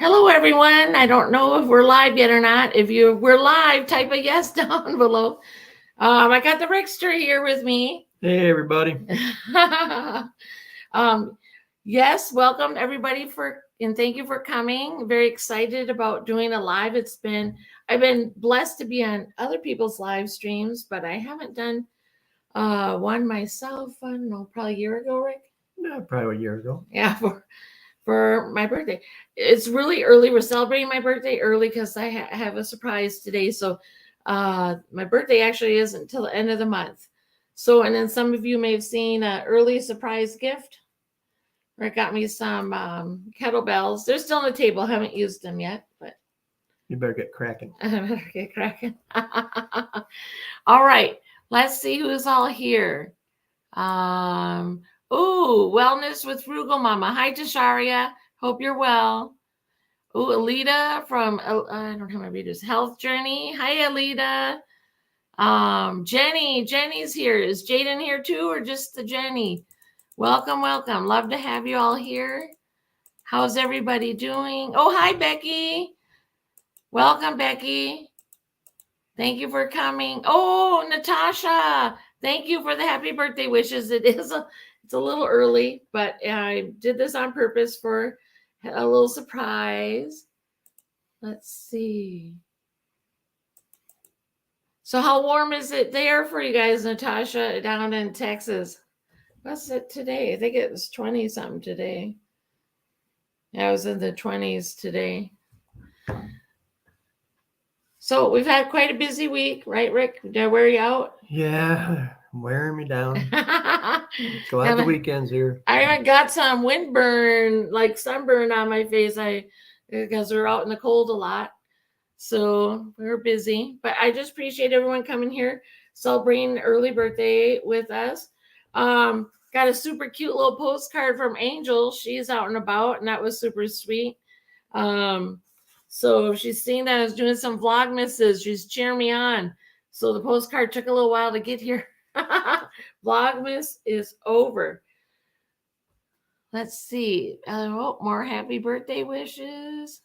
Hello, everyone. I don't know if we're live yet or not. If we're live, type a yes down below. I got the Rickster here with me. Hey, everybody. Yes, welcome everybody and thank you for coming. Very excited about doing a live. I've been blessed to be on other people's live streams, but I haven't done one myself. I don't know, probably a year ago, Rick. Yeah, probably a year ago. Yeah, for my birthday. It's really early. We're celebrating my birthday early because I have a surprise today. So my birthday actually isn't until the end of the month. So, and then some of you may have seen an early surprise gift. Rick got me some kettlebells. They're still on the table. Haven't used them yet, but you better get cracking. I better get cracking. All right. Let's see who's all here. Wellness with Frugal Mama. Hi, Tasharia. Hope you're well. Alita from I don't have my readers. Health Journey. Hi, Alita. Jenny's here. Is Jaden here too, or just the Jenny? Welcome. Love to have you all here. How's everybody doing? Oh, hi, Becky. Welcome, Becky. Thank you for coming. Oh, Natasha. Thank you for the happy birthday wishes. It's a little early, but I did this on purpose for a little surprise. Let's see. So how warm is it there for you guys, Natasha, down in Texas? What's it today? I think it was 20 something today. I was in the 20s today. So we've had quite a busy week, right, Rick? Did I wear you out? Yeah, wearing me down. Glad the weekend's here. I got some windburn, like sunburn on my face. Because we're out in the cold a lot. So we're busy. But I just appreciate everyone coming here, celebrating early birthday with us. Got a super cute little postcard from Angel. She's out and about, and that was super sweet. So she's seeing that I was doing some Vlogmases. She's cheering me on. So the postcard took a little while to get here. Vlogmas is over. Let's see. More happy birthday wishes.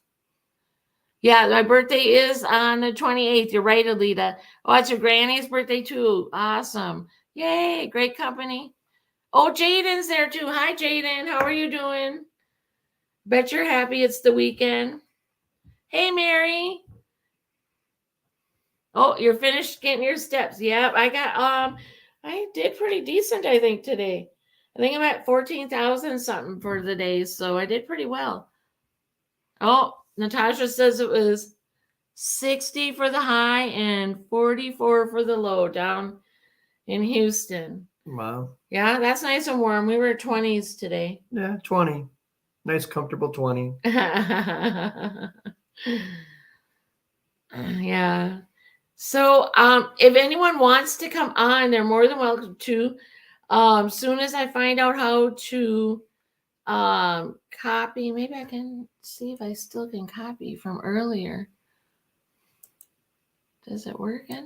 Yeah, my birthday is on the 28th. You're right, Alita. Oh, it's your granny's birthday too. Awesome. Yay, great company. Oh, Jaden's there too. Hi, Jaden. How are you doing? Bet you're happy it's the weekend. Hey, Mary. Oh, you're finished getting your steps. Yep, I did pretty decent, I think, today. I think I'm at 14,000 something for the day, so I did pretty well. Oh, Natasha says it was 60 for the high and 44 for the low down in Houston. Wow. Yeah, that's nice and warm. We were 20s today. Yeah, 20. Nice, comfortable 20. Yeah. So if anyone wants to come on, they're more than welcome to. Soon as I find out how to copy, maybe I can see if I still can copy from earlier. Does it work? I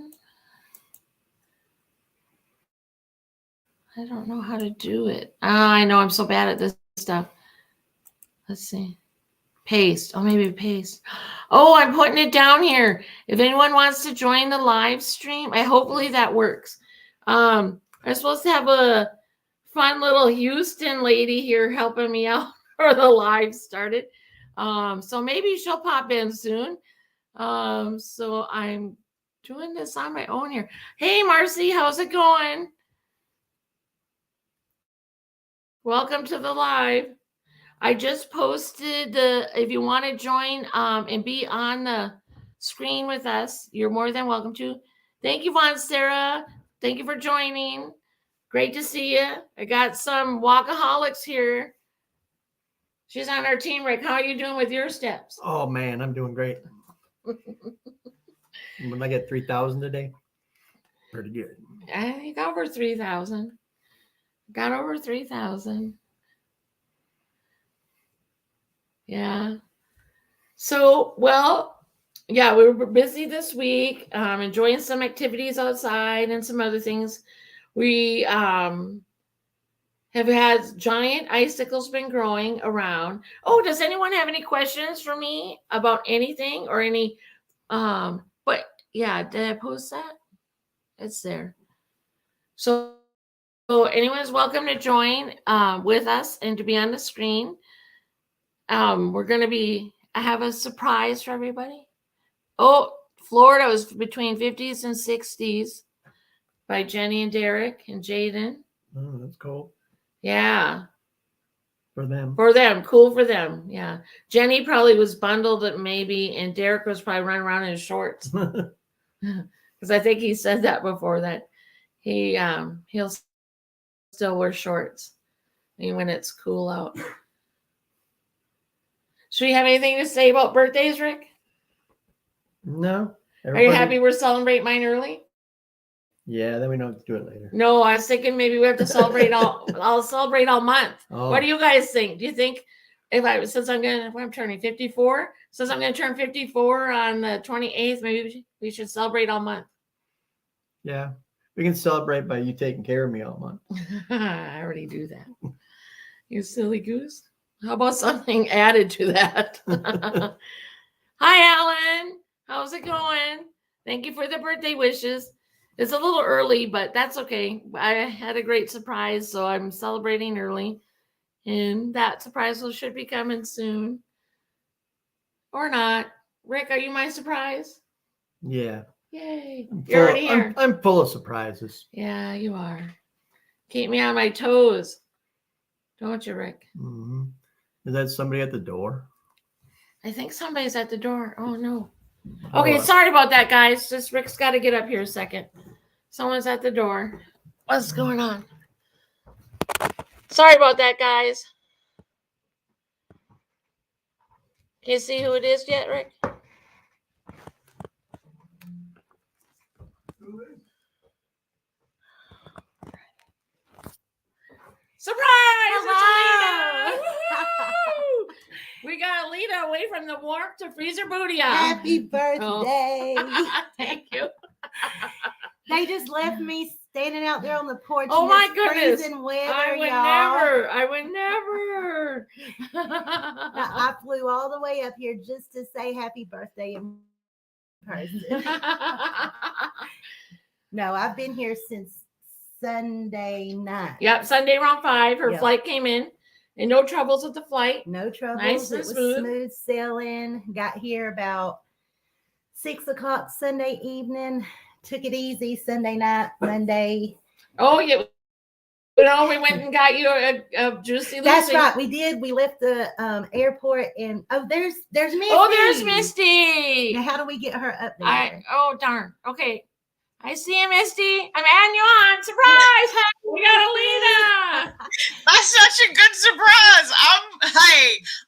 don't know how to do it. I know I'm so bad at this stuff. Let's see. Paste. Oh, maybe paste. Oh, I'm putting it down here. If anyone wants to join the live stream, hopefully that works. I'm supposed to have a fun little Houston lady here helping me out for the live started. So maybe she'll pop in soon. So I'm doing this on my own here. Hey, Marcy, how's it going? Welcome to the live. I just posted if you want to join and be on the screen with us, you're more than welcome to. Thank you, Von Sarah. Thank you for joining. Great to see you. I got some walkaholics here. She's on our team, Rick. How are you doing with your steps? Oh, man, I'm doing great. When I get 3,000 today, pretty good. I think over 3,000. Got over 3,000. Yeah. So, yeah, we were busy this week, enjoying some activities outside and some other things. We have had giant icicles been growing around. Oh, does anyone have any questions for me about anything or any but yeah, did I post that? It's there. So anyone's welcome to join with us and to be on the screen. We're gonna I have a surprise for everybody. Oh, Florida was between 50s and 60s by Jenny and Derek and Jaden. Oh, that's cool. Yeah. For them. For them. Cool for them. Yeah. Jenny probably was bundled maybe, and Derek was probably running around in shorts. Because I think he said that before, that he'll still wear shorts when it's cool out. Should we have anything to say about birthdays, Rick? No. Are you happy we're celebrating mine early? Yeah, then we don't have to do it later. No, I was thinking maybe we have to celebrate I'll celebrate all month. Oh. What do you guys think? Do you think if I'm turning 54, since I'm gonna turn 54 on the 28th, maybe we should celebrate all month? Yeah. We can celebrate by you taking care of me all month. I already do that. You silly goose. How about something added to that? Hi, Alan. How's it going? Thank you for the birthday wishes. It's a little early, but that's okay. I had a great surprise, so I'm celebrating early. And that surprise should be coming soon. Or not. Rick, are you my surprise? Yeah. Yay. You're already here. I'm full of surprises. Yeah, you are. Keep me on my toes. Don't you, Rick? Mm-hmm. Is that somebody at the door? I think somebody's at the door. Oh, no. Okay, sorry about that, guys. Just Rick's got to get up here a second. Someone's at the door. What's going on? Sorry about that, guys. Can you see who it is yet, Rick? Surprise! Hello! It's Alita! We got Alita away from the warmth to freezer booty. Happy birthday! Oh. Thank you. They just left me standing out there on the porch. Oh my goodness! Weather, I would never. I flew all the way up here just to say happy birthday in person. No, I've been here since Sunday night. Yep, Sunday around 5. Her flight came in, and no troubles with the flight. No troubles. Nice and smooth sailing. Got here about 6 o'clock Sunday evening. Took it easy Sunday night, Monday. Oh, yeah. No, we went and got you a Juicy Lucy. That's right. We did. We left the airport and there's Misty. Oh, there's Misty. Now, how do we get her up there? Oh, darn. Okay. I see you, Misty. I'm adding you on. Surprise! We got Alita. That's such a good surprise.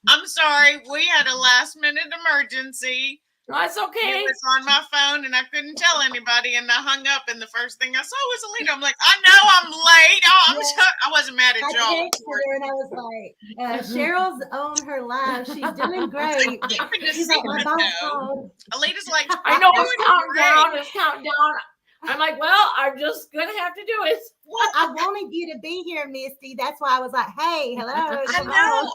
I'm sorry. We had a last minute emergency. No, that's okay. It was on my phone and I couldn't tell anybody, and I hung up, and the first thing I saw was Alita. I'm like, I know I'm late. I wasn't mad at y'all. I texted her and I was like, Cheryl's on her live. She's doing great. She's like, my boss called. Alita's like, I know it's counting down. I'm like, well, I'm just gonna have to do it. Well, I wanted you to be here, Misty. That's why I was like, hey, hello. I know.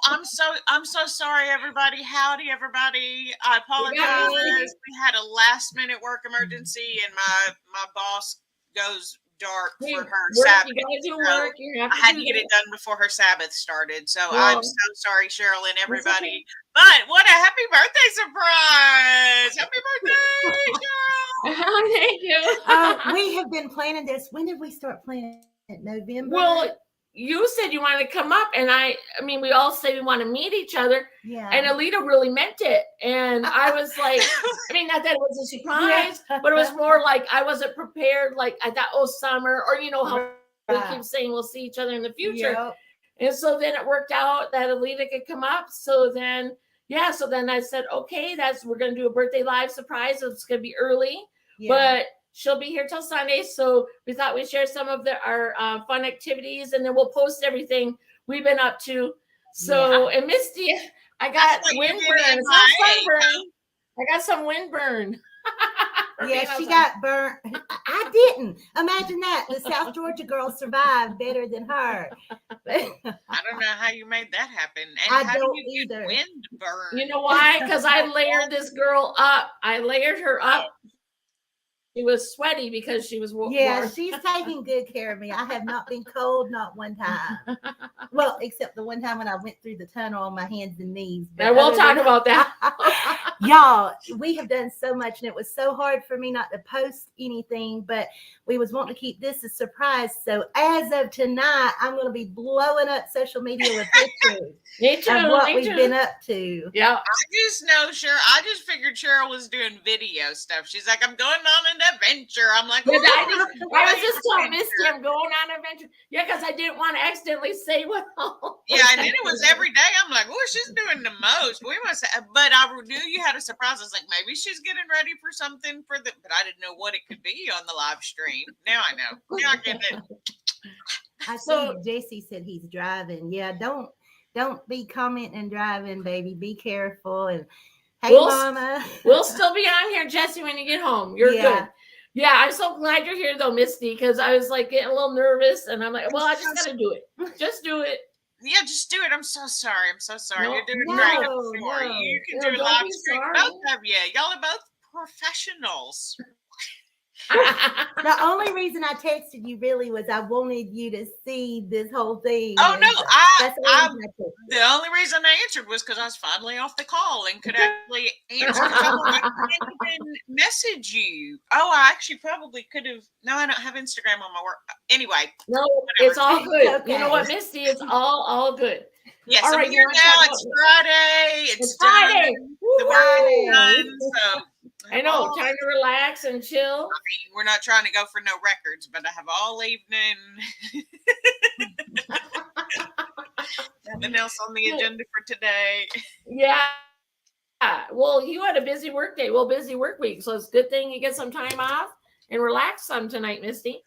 I'm so sorry, everybody. Howdy, everybody. I apologize. We had a last minute work emergency, and my boss goes dark for her Sabbath. I had to get it done before her Sabbath started. So I'm so sorry, Cheryl and everybody. Okay. But what a happy birthday surprise! Happy birthday, Cheryl! Thank you. We have been planning this. When did we start planning it? November? Well, you said you wanted to come up, and I mean, we all say we want to meet each other. Yeah. And Alita really meant it. And I was like, I mean, not that it was a surprise, but it was more like I wasn't prepared. Like I thought, summer, or you know how we keep saying we'll see each other in the future. Yep. And so then it worked out that Alita could come up. So then I said, okay, we're going to do a birthday live surprise. It's going to be early, but she'll be here till Sunday. So we thought we'd share some of our fun activities, and then we'll post everything we've been up to. So, and Misty, I got windburn. I got some windburn. for Yeah, being she outside. got burnt. I didn't. Imagine that. The South Georgia girl survived better than her. I don't know how you made that happen. And I how do don't you get either. wind burn? You know why? Because I layered this girl up. I layered her up. She was sweaty because she was Yeah, warm. she's taking good care of me. I have not been cold, not one time. Well, except the one time when I went through the tunnel on my hands and knees. And we'll other talk than- about that. Y'all, we have done so much, and it was so hard for me not to post anything, but we was wanting to keep this a surprise. So as of tonight, I'm going to be blowing up social media with pictures Me too. of what Me we've too. been up to. Yeah. I just know I just figured Cheryl was doing video stuff. She's like, I'm going on an adventure. I'm like, Yeah, "Ooh, I was just telling adventure." Misty I'm going on an adventure. Yeah, because I didn't want to accidentally say what all. Yeah, and then it was every day. I'm like, oh, she's doing the most. We must have, but I knew you had a surprise. I was like, maybe she's getting ready for something but I didn't know what it could be on the live stream. Now I know. Now I get it. I So- see Jesse said he's driving. Yeah, don't be commenting and driving, baby. Be careful. And hey, We'll- mama. We'll still be on here, Jesse, when you get home. You're Yeah. good. Yeah, I'm so glad you're here though, Misty, because I was like getting a little nervous and I'm like, well, I just gotta do it. Just do it. Yeah, just do it. I'm so sorry. I'm so sorry. No, You're doing no, great. I'm sorry. no. You can No, do a don't live be stream. sorry. Both of you. Y'all are both professionals. The only reason I texted you really was I wanted you to see this whole thing. Oh no, And that's the I only reason I texted. the only reason I answered was because I was finally off the call and could actually answer. I can't even message you. Oh, I actually probably could have. No, I don't have Instagram on my work. Anyway, No, it's all good. Okay. You know what, Misty? It's all good. yes, All I'm right, you here wanna talk now. about- It's Friday. It's Friday. done. The work Friday. is done. So I know. all- Time to relax and chill. we're not trying to go for no records, but I have all evening. Nothing else on the agenda for today. Yeah. Well, you had a busy work day. Well, busy work week. So it's a good thing you get some time off and relax some tonight, Misty.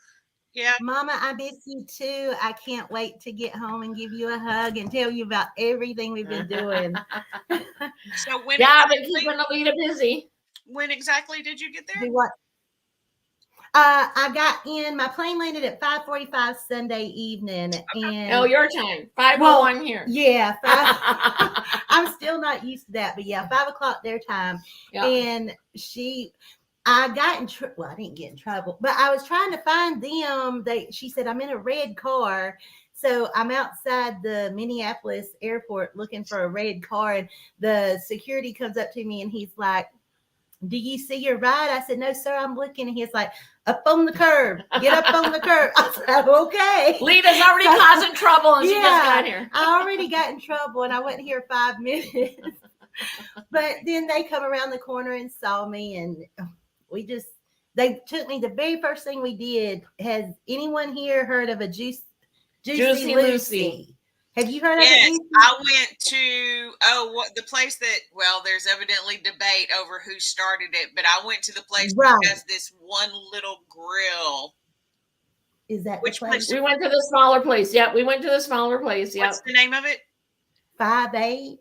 Yeah. Mama, I miss you too. I can't wait to get home and give you a hug and tell you about everything we've been doing. So when Yeah, I've been exactly, keeping Alita busy. when exactly did you get there? Do what? I got in. My plane landed at 5:45 Sunday evening, and Oh, your time. 5:01 here. yeah, I'm still not used to that, but yeah, 5 o'clock their time. Yeah. And I got in trouble. Well, I didn't get in trouble, but I was trying to find them. She said, I'm in a red car. So I'm outside the Minneapolis airport looking for a red car. And the security comes up to me and he's like, do you see your ride? I said, no, sir, I'm looking. And he's like, up on the curb. Get up on the curb. I said, okay. Lita's already causing trouble and she just Yeah. got here. I already got in trouble and I wasn't here 5 minutes. But then they come around the corner and saw me, and they took me. The very first thing we did, has anyone here heard of a Juicy Juicy Lucy? Lucy. Have you heard of Yes, it? I went to the place that, well, there's evidently debate over who started it, but I went to the place Right. that has this one little grill. Is that Which the place? We went to the smaller place. Yeah, we went to the smaller place. Yeah. What's the name of it? 5'8"?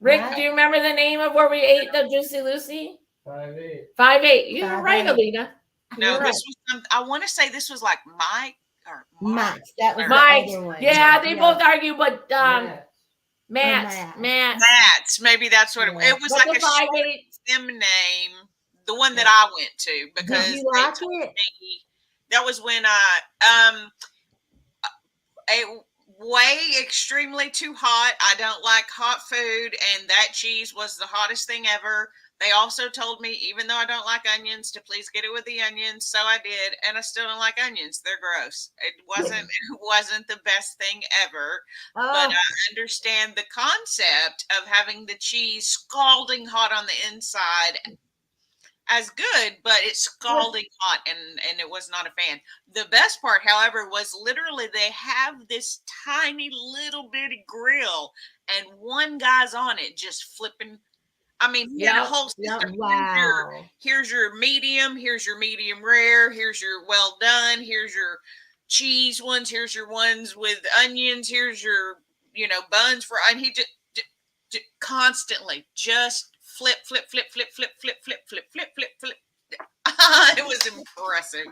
Rick, Right. do you remember the name of where we ate the Juicy Lucy? 5'8". 5'8". You're right, 5'8". Alita. No, You're right. this was I want to say this was like Mike or Mark. Mike. That was Mike. the other one. Yeah, they both argue, but Matt. Matt. Matt's, maybe that's what Yeah. it was. But Like the a short 5'8". sim name, the one that I went to, because Did you they like told it? me- that was when it way extremely too hot. I don't like hot food, and that cheese was the hottest thing ever. They also told me, even though I don't like onions, to please get it with the onions. So I did, and I still don't like onions. They're gross. It wasn't the best thing ever. Oh, But I understand the concept of having the cheese scalding hot on the inside as good, but it's scalding hot, and it was not a fan. The best part, however, was literally they have this tiny little bitty grill, and one guy's on it just flipping. I mean, he had a Yep, whole yep. system. wow. Here's your medium, here's your medium rare, here's your well done, here's your cheese ones, here's your ones with onions, here's your buns for, and he just constantly just flip, flip, flip, flip, flip, flip, flip, flip, flip, flip, flip. It was impressive.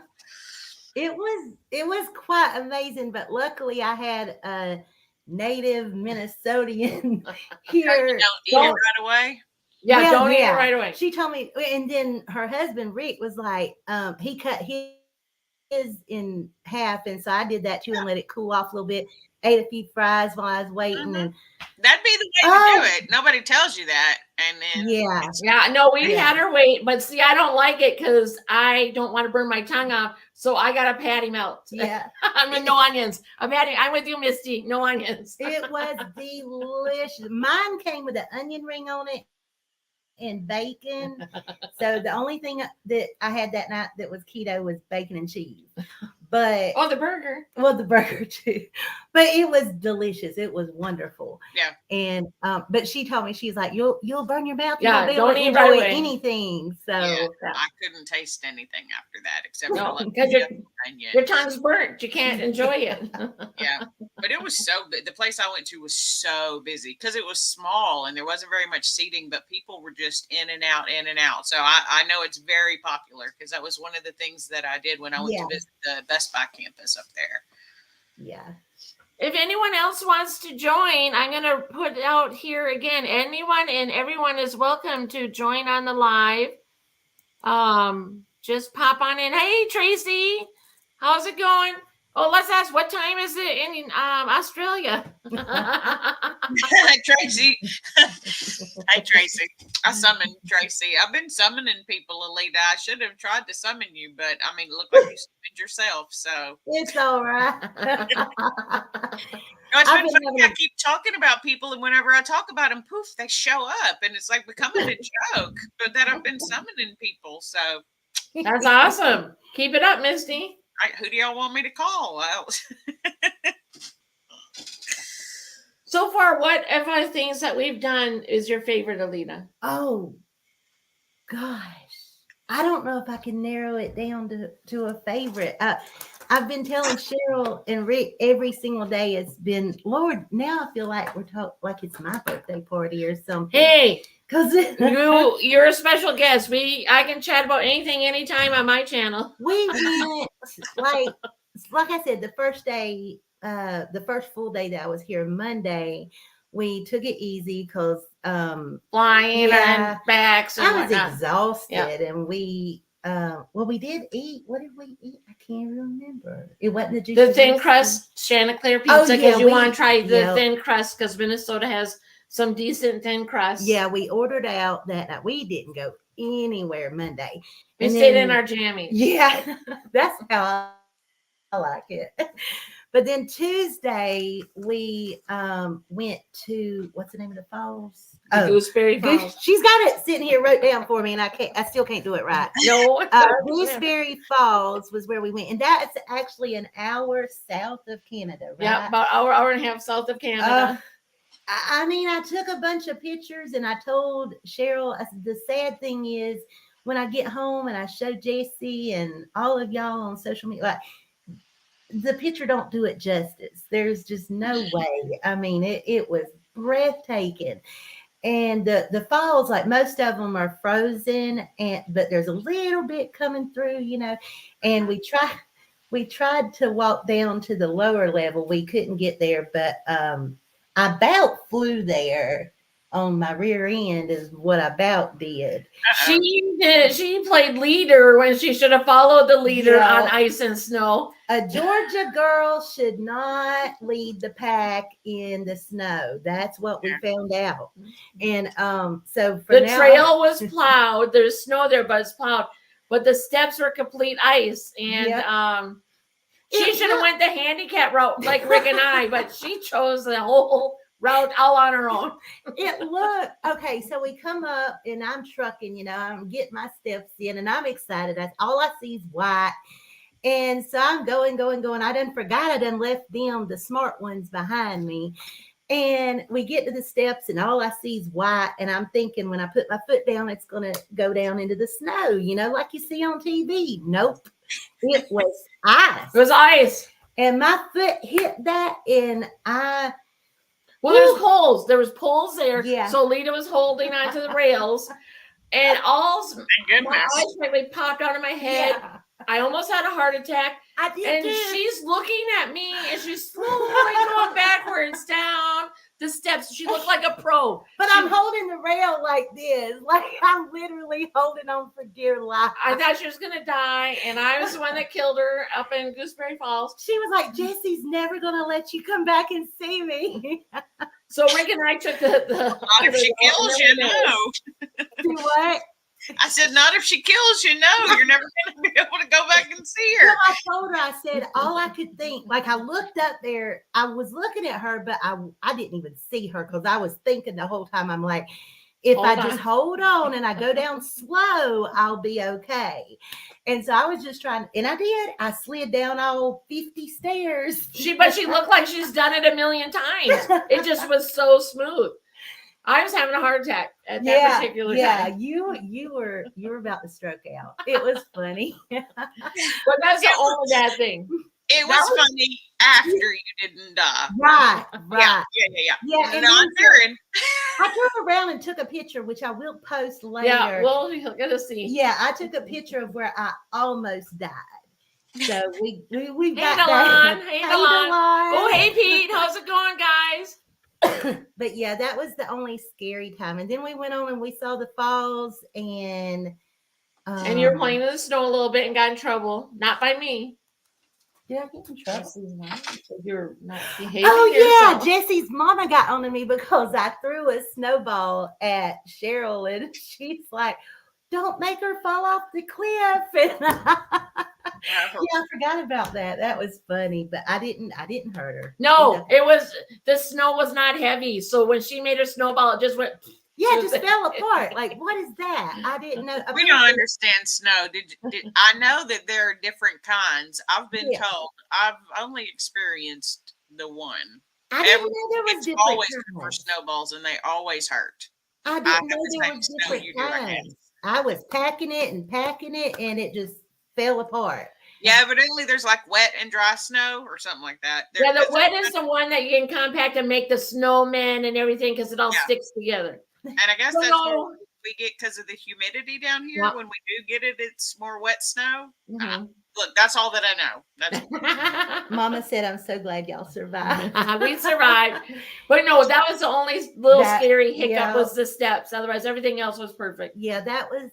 It was quite amazing, but luckily I had a native Minnesotian here. Don't eat it right away. Yeah, Well, don't eat it yeah. right away. She told me, and then her husband Rick was like, he cut his in half, and so I did that too and let it cool off a little bit. Ate a few fries while I was waiting, Mhm. and That'd be the way to do it. Nobody tells you that, and then yeah, Yeah, no, we Yeah. had her wait, but see, I don't like it because I don't want to burn my tongue off, so I got a patty melt. yeah, I mean, no onions. I'm with you, Misty. No onions. it was delicious. Mine came with an onion ring on it and bacon. So the only thing that I had that night that was keto was bacon and cheese. But Oh, the burger. well, the burger too. But it was delicious. It was wonderful. Yeah. And but she told me, she's like, you'll burn your mouth. You Yeah, won't be able don't to eat enjoy right away. anything. So Yeah. Yeah. I couldn't taste anything after that except No, for because like your onion. tongue's burnt. You can't enjoy it. Yeah, but it was so the place I went to was so busy because it was small and there wasn't very much seating, but people were just in and out, in and out. So I know it's very popular because that was one of the things that I did when I went Yeah. to visit the Best Buy campus up there. yeah. If anyone else wants to join, I'm going to put out here again. Anyone and everyone is welcome to join on the live. Just pop on in. Hey, Tracy, how's it going? Oh, let's ask, what time is it in Australia? Tracy. Hey, Tracy. I summoned Tracy. I've been summoning people, Alita. I should have tried to summon you, but I mean, it looked like you summoned yourself. So It's all right. no, it's I've been been funny. having I keep talking about people, and whenever I talk about them, poof, they show up, and it's like becoming a joke. But that I've been summoning people. So That's awesome. Keep it up, Misty. who do y'all want me to call? Well, So far, what of the things that we've done is your favorite, Alita? Oh gosh. I don't know if I can narrow it down to a favorite. I've been telling Cheryl and Rick every single day. It's been, Lord, now I feel like we're talking like it's my birthday party or something. Hey, Because you're a special guest. I can chat about anything, anytime on my channel. we went like I said, the first day, the first full day that I was here, Monday, we took it easy because Flying Yeah. and backs and I was whatnot. exhausted, and we we did eat. What did we eat? I can't remember. It wasn't the juicy The thin juicy. crust Chanticleer Oh, pizza yeah, because you we- want to try the yeah. thin crust because Minnesota has some decent thin crust. Yeah, we ordered out that night. We didn't go anywhere Monday. we And stayed then- in our jammies. Yeah, that's how I like it. But then Tuesday we went to, what's the name of the falls? The Gooseberry Falls. She's got it sitting here wrote down for me, and I still can't do it right. No, Gooseberry Falls was where we went, and that's actually an hour south of Canada, right? yeah, about hour and a half south of Canada. I mean, I took a bunch of pictures, and I told Cheryl, I said, the sad thing is when I get home and I show Jesse and all of y'all on social media, like, the picture don't do it justice. There's just no way. I mean, it was breathtaking. And the falls, like most of them are frozen, but there's a little bit coming through, and we tried to walk down to the lower level. We couldn't get there, but I about flew there on my rear end is what I about did. She played leader when she should have followed the leader Yeah. on ice and snow. A Georgia girl should not lead the pack in the snow. That's what we found out. And so for The now, trail was plowed. There's snow there, but it's plowed. But the steps were complete ice. And Yep. she It should have went the handicap route like Rick and I, but she chose the whole route all on her own. it looked okay. So we come up and I'm trucking, I'm getting my steps in and I'm excited. All I see is white. And so I'm going. I done left them, the smart ones, behind me. And we get to the steps and all I see is white. And I'm thinking when I put my foot down, it's going to go down into the snow, like you see on TV. Nope. It was ice. It was ice. And my foot hit that and Well, there's poles. There was poles there. Yeah. So Lita was holding onto the rails. and Thank my goodness. eyes practically popped out of my head. Yeah, I almost had a heart attack. I did And too. she's looking at me and she's slowly going backwards down the steps. She looked like a pro. But I'm holding the rail like this. Like I'm literally holding on for dear life. I thought she was going to die, and I was the one that killed her up in Gooseberry Falls. She was like, Jesse's never gonna let you come back and see me. So Rick and I took the Not if she kills you, no. Do what? I said, not if she kills you, no. You're never going to be able to go back and see her. Well, I told her, I said, all I could think, like I looked up there, I was looking at her, but I didn't even see her because I was thinking the whole time, I'm like, if I just hold on and I go down slow, I'll be okay. And so I was just trying, and I did. I slid down all 50 stairs. But she looked like she's done it a million times. It just was so smooth. I was having a heart attack at that particular time. You were about to stroke out. It was funny. But that's the only bad thing. It was funny after you didn't die. Right. Yeah. Yeah, and Not then during. I turned around and took a picture, which I will post later. Yeah, well, you're going to see. Yeah, I took a picture of where I almost died. So we Hey, got Delon. that. Hey, Hey, Delon. Delon. Oh, hey, Pete. How's it going, guys? But yeah, that was the only scary time. And then we went on and we saw the falls and And you were playing in the snow a little bit and got in trouble. Not by me. Did I get in trouble? You're not behaving Oh yourself. yeah, Jesse's mama got on to me because I threw a snowball at Cheryl and she's like, "Don't make her fall off the cliff." And yeah, I forgot about that. That was funny, but I didn't hurt her. No, it was the snow was not heavy. So when she made her snowball, it just went. Yeah, it just fell apart. Like, what is that? I didn't know. We don't understand snow. I know that there are different kinds. I've been told. I've only experienced the one. I didn't know there was It's different always for kinds. snowballs, and they always hurt. I have didn't know the there same was snow different you do, I guess. kinds. I was packing it, and it just fell apart. Yeah, evidently there's like wet and dry snow or something like that. Yeah, the wet is the one that you can compact and make the snowmen and everything because it all sticks together. And I guess that's what we get because of the humidity down here. Yep. When we do get it, it's more wet snow. Mhm. Look, that's all that I know. That's Mama said, "I'm so glad y'all survived." We survived. But no, that was the only little scary hiccup yeah. was the steps. Otherwise, everything else was perfect. Yeah, that was,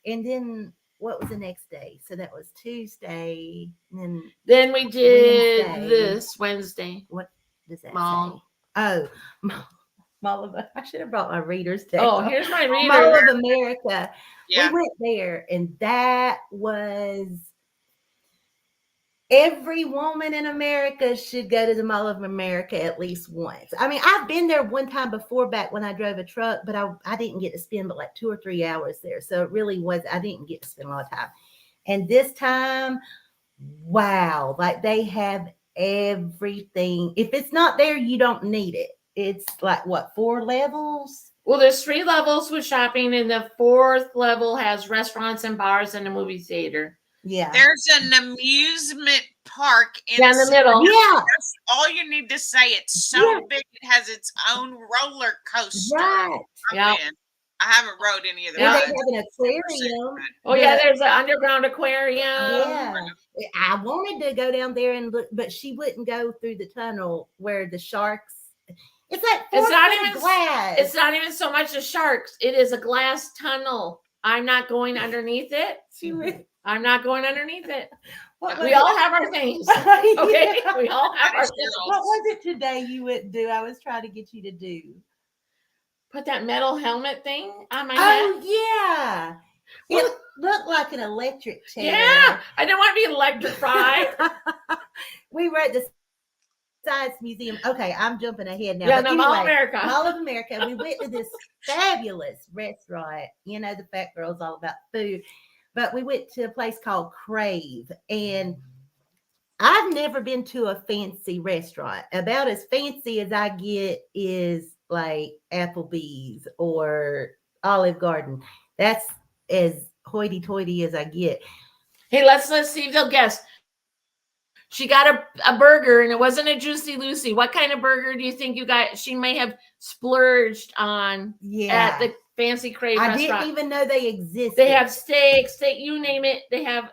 and then what was the next day? So that was Tuesday. And Then we did Wednesday. this Wednesday. what does that Mall. say? Oh, Mall of. I should have brought my reader's tag. Oh, here's my Mall reader. of America. yeah. We went there, and that was every woman in America should go to the Mall of America at least once. I mean, I've been there one time before back when I drove a truck, but I didn't get to spend but like 2 or 3 hours there. So it really was, I didn't get to spend a lot of time. And this time, wow, like they have everything. If it's not there, you don't need it. It's like what, 4 levels? Well, there's 3 levels with shopping, and the 4th level has restaurants and bars and a movie theater. Yeah. There's an amusement park In the middle. Yeah. That's all you need to say. It's so Yeah. big. It has its own roller coaster. Right. Yeah. I haven't rode any of And they those. have an aquarium. Oh, yeah, but- there's an underground aquarium. Yeah. I wanted to go down there and look, but she wouldn't go through the tunnel where the sharks. It's like It's not 4 foot even- glass. It's not even so much the sharks. It is a glass tunnel. I'm not going underneath it. She would, I'm not going underneath it. what We was all it? have our things. Okay, Yeah. we all have That our is things. What was it today you wouldn't do? I was trying to get you to do. Put that metal helmet thing on my Oh head. yeah. It looked like an electric chair. Yeah, I don't want to be electrified. We were at the Science Museum. Okay, I'm jumping ahead now. Yeah, but no, Mall anyway, America. Mall of America. We went to this fabulous restaurant. You know, the fat girl's all about food. But we went to a place called Crave. And I've never been to a fancy restaurant. About as fancy as I get is like Applebee's or Olive Garden. That's as hoity-toity as I get. Hey, let's see if they'll guess. She got a burger, and it wasn't a Juicy Lucy. What kind of burger do you think you got? She may have splurged on Yeah. at the Fancy Crave I restaurant. didn't even know they existed. They have steaks, you name it. They have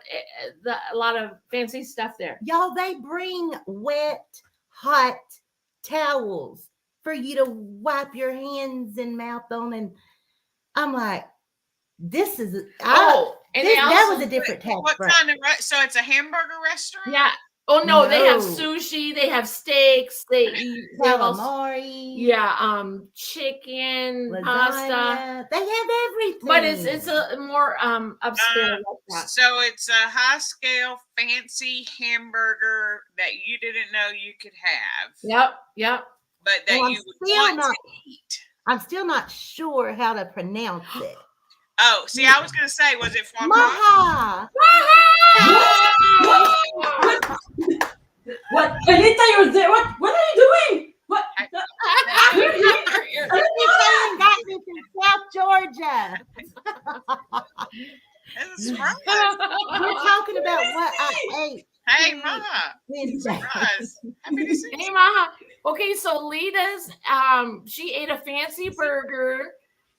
a lot of fancy stuff there. Y'all, they bring wet, hot towels for you to wipe your hands and mouth on. And I'm like, this is and that was a different tax What bracket. kind of so it's a hamburger restaurant? Yeah. Oh no, they have No. sushi, they have steaks, they have also, Calamari, chicken, pasta. lasagna. They have everything. But it's a more upscale restaurant. So it's a high scale fancy hamburger that you didn't know you could have. Yep. But that Well, you would want to eat. I'm still not sure how to pronounce it. Oh, see, I was gonna say, was it foie gras? Maha. What? Anita, you're there. What are you doing? What? You got me from South Georgia. It's a surprise. We're talking about what I ate. Hey, Mama. Wednesday. Surprise. Happy to see Hey, you. Maha. Okay, so Lita's she ate a fancy burger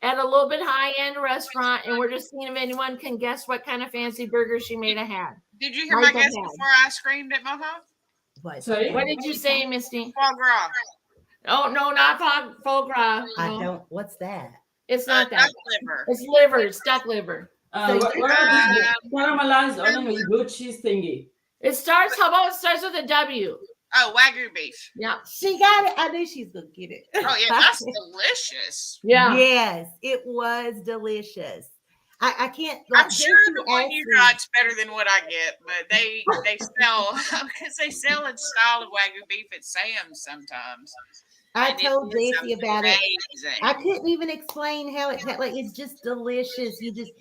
at a little bit high-end restaurant, and we're just seeing if anyone can guess what kind of fancy burger she may have had. Did you hear my Michael guess had. before I screamed at Moha? Sorry? What did you say, Misty? Foie gras. Oh no, not foie gras. I No, don't. What's that? it's not that. Duck liver. It's liver. It's duck liver. What are these caramelized onion with blue cheese thingy? It starts. How about it starts with a W? Oh, Wagyu beef. Yeah. She got it. I knew she's gonna get it. Oh, yeah, that's delicious. Yeah. Yes, it was delicious. I can't. I'm sure Jason the one asked you me- got's better than what I get, but they sell because they sell a style of Wagyu beef at Sam's sometimes. I And it told is Jesse about it. amazing. I couldn't even explain how it like it's just delicious. You just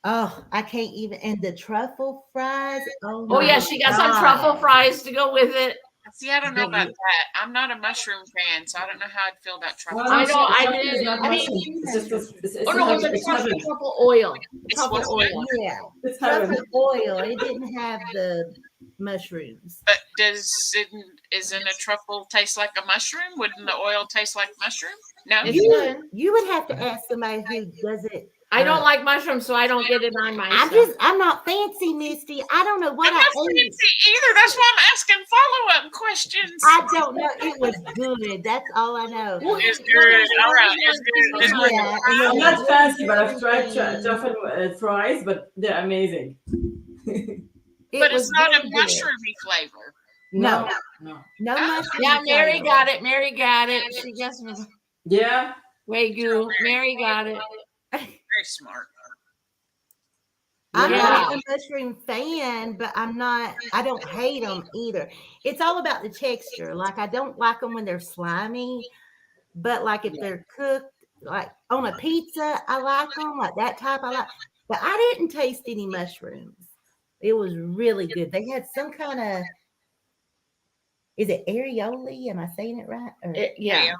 I can't even and the truffle fries. Oh, Oh yeah, my she got some God. truffle fries to go with it. See, I don't know about that. I'm not a mushroom fan, so I don't know how I'd feel about truffle. I don't- I Truffle is didn't- not I mean- mushroom. It's just Oh no, it's truffle oil. It's Truffle what's oil. Yeah, It's heaven. truffle oil. It didn't have the mushrooms. But isn't a truffle taste like a mushroom? Wouldn't the oil taste like mushroom? No. It's You good. you would have to ask somebody who does it. I don't like mushrooms, so I don't get it on my stuff. I'm not fancy, Misty. I don't know what I'm I not ate. fancy either. That's why I'm asking follow-up questions. I don't know. It was good. That's all I know. It's good. All right. It's good. It's good. Yeah, and I'm then- not fancy, but I've tried truffle fries, but they're amazing. it But was it's not a really good. mushroomy flavor. No, No. no mushroom. Yeah, Mary flavor. got it. Mary got it. She guessed me. Yeah. Wagyu. Mary got it. Very smart. I'm Yeah. not a mushroom fan, but I don't hate them either. It's all about the texture. Like, I don't like them when they're slimy, but like if they're cooked, like on a pizza, I like them, like that type I like. But I didn't taste any mushrooms. It was really good. They had some kind of, is it areoli? Am I saying it right? Or Yeah.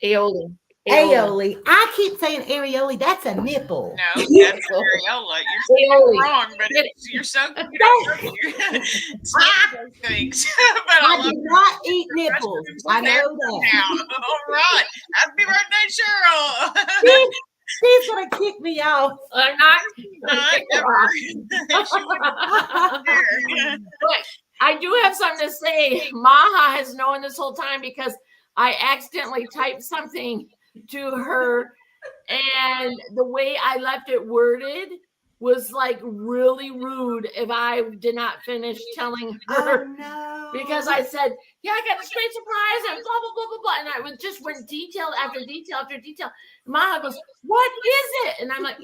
Aioli? Aioli. aioli. I keep saying areoli. That's a nipple. No, that's areola. You're Aioli. wrong, but you're so good at saying things. But I love do not eat nipples. mushrooms I and know everything that. now. All right. Happy birthday, Cheryl. She's gonna kick me off. I'm not. Never. She wouldn't care. But I do have something to say. Maha has known this whole time because I accidentally typed something to her, and the way I left it worded was like really rude if I did not finish telling her. Oh no! Because I said, yeah, I got a great surprise and blah, blah, blah, blah, blah. And I was just went detail after detail after detail. Maha goes, what is it? And I'm like,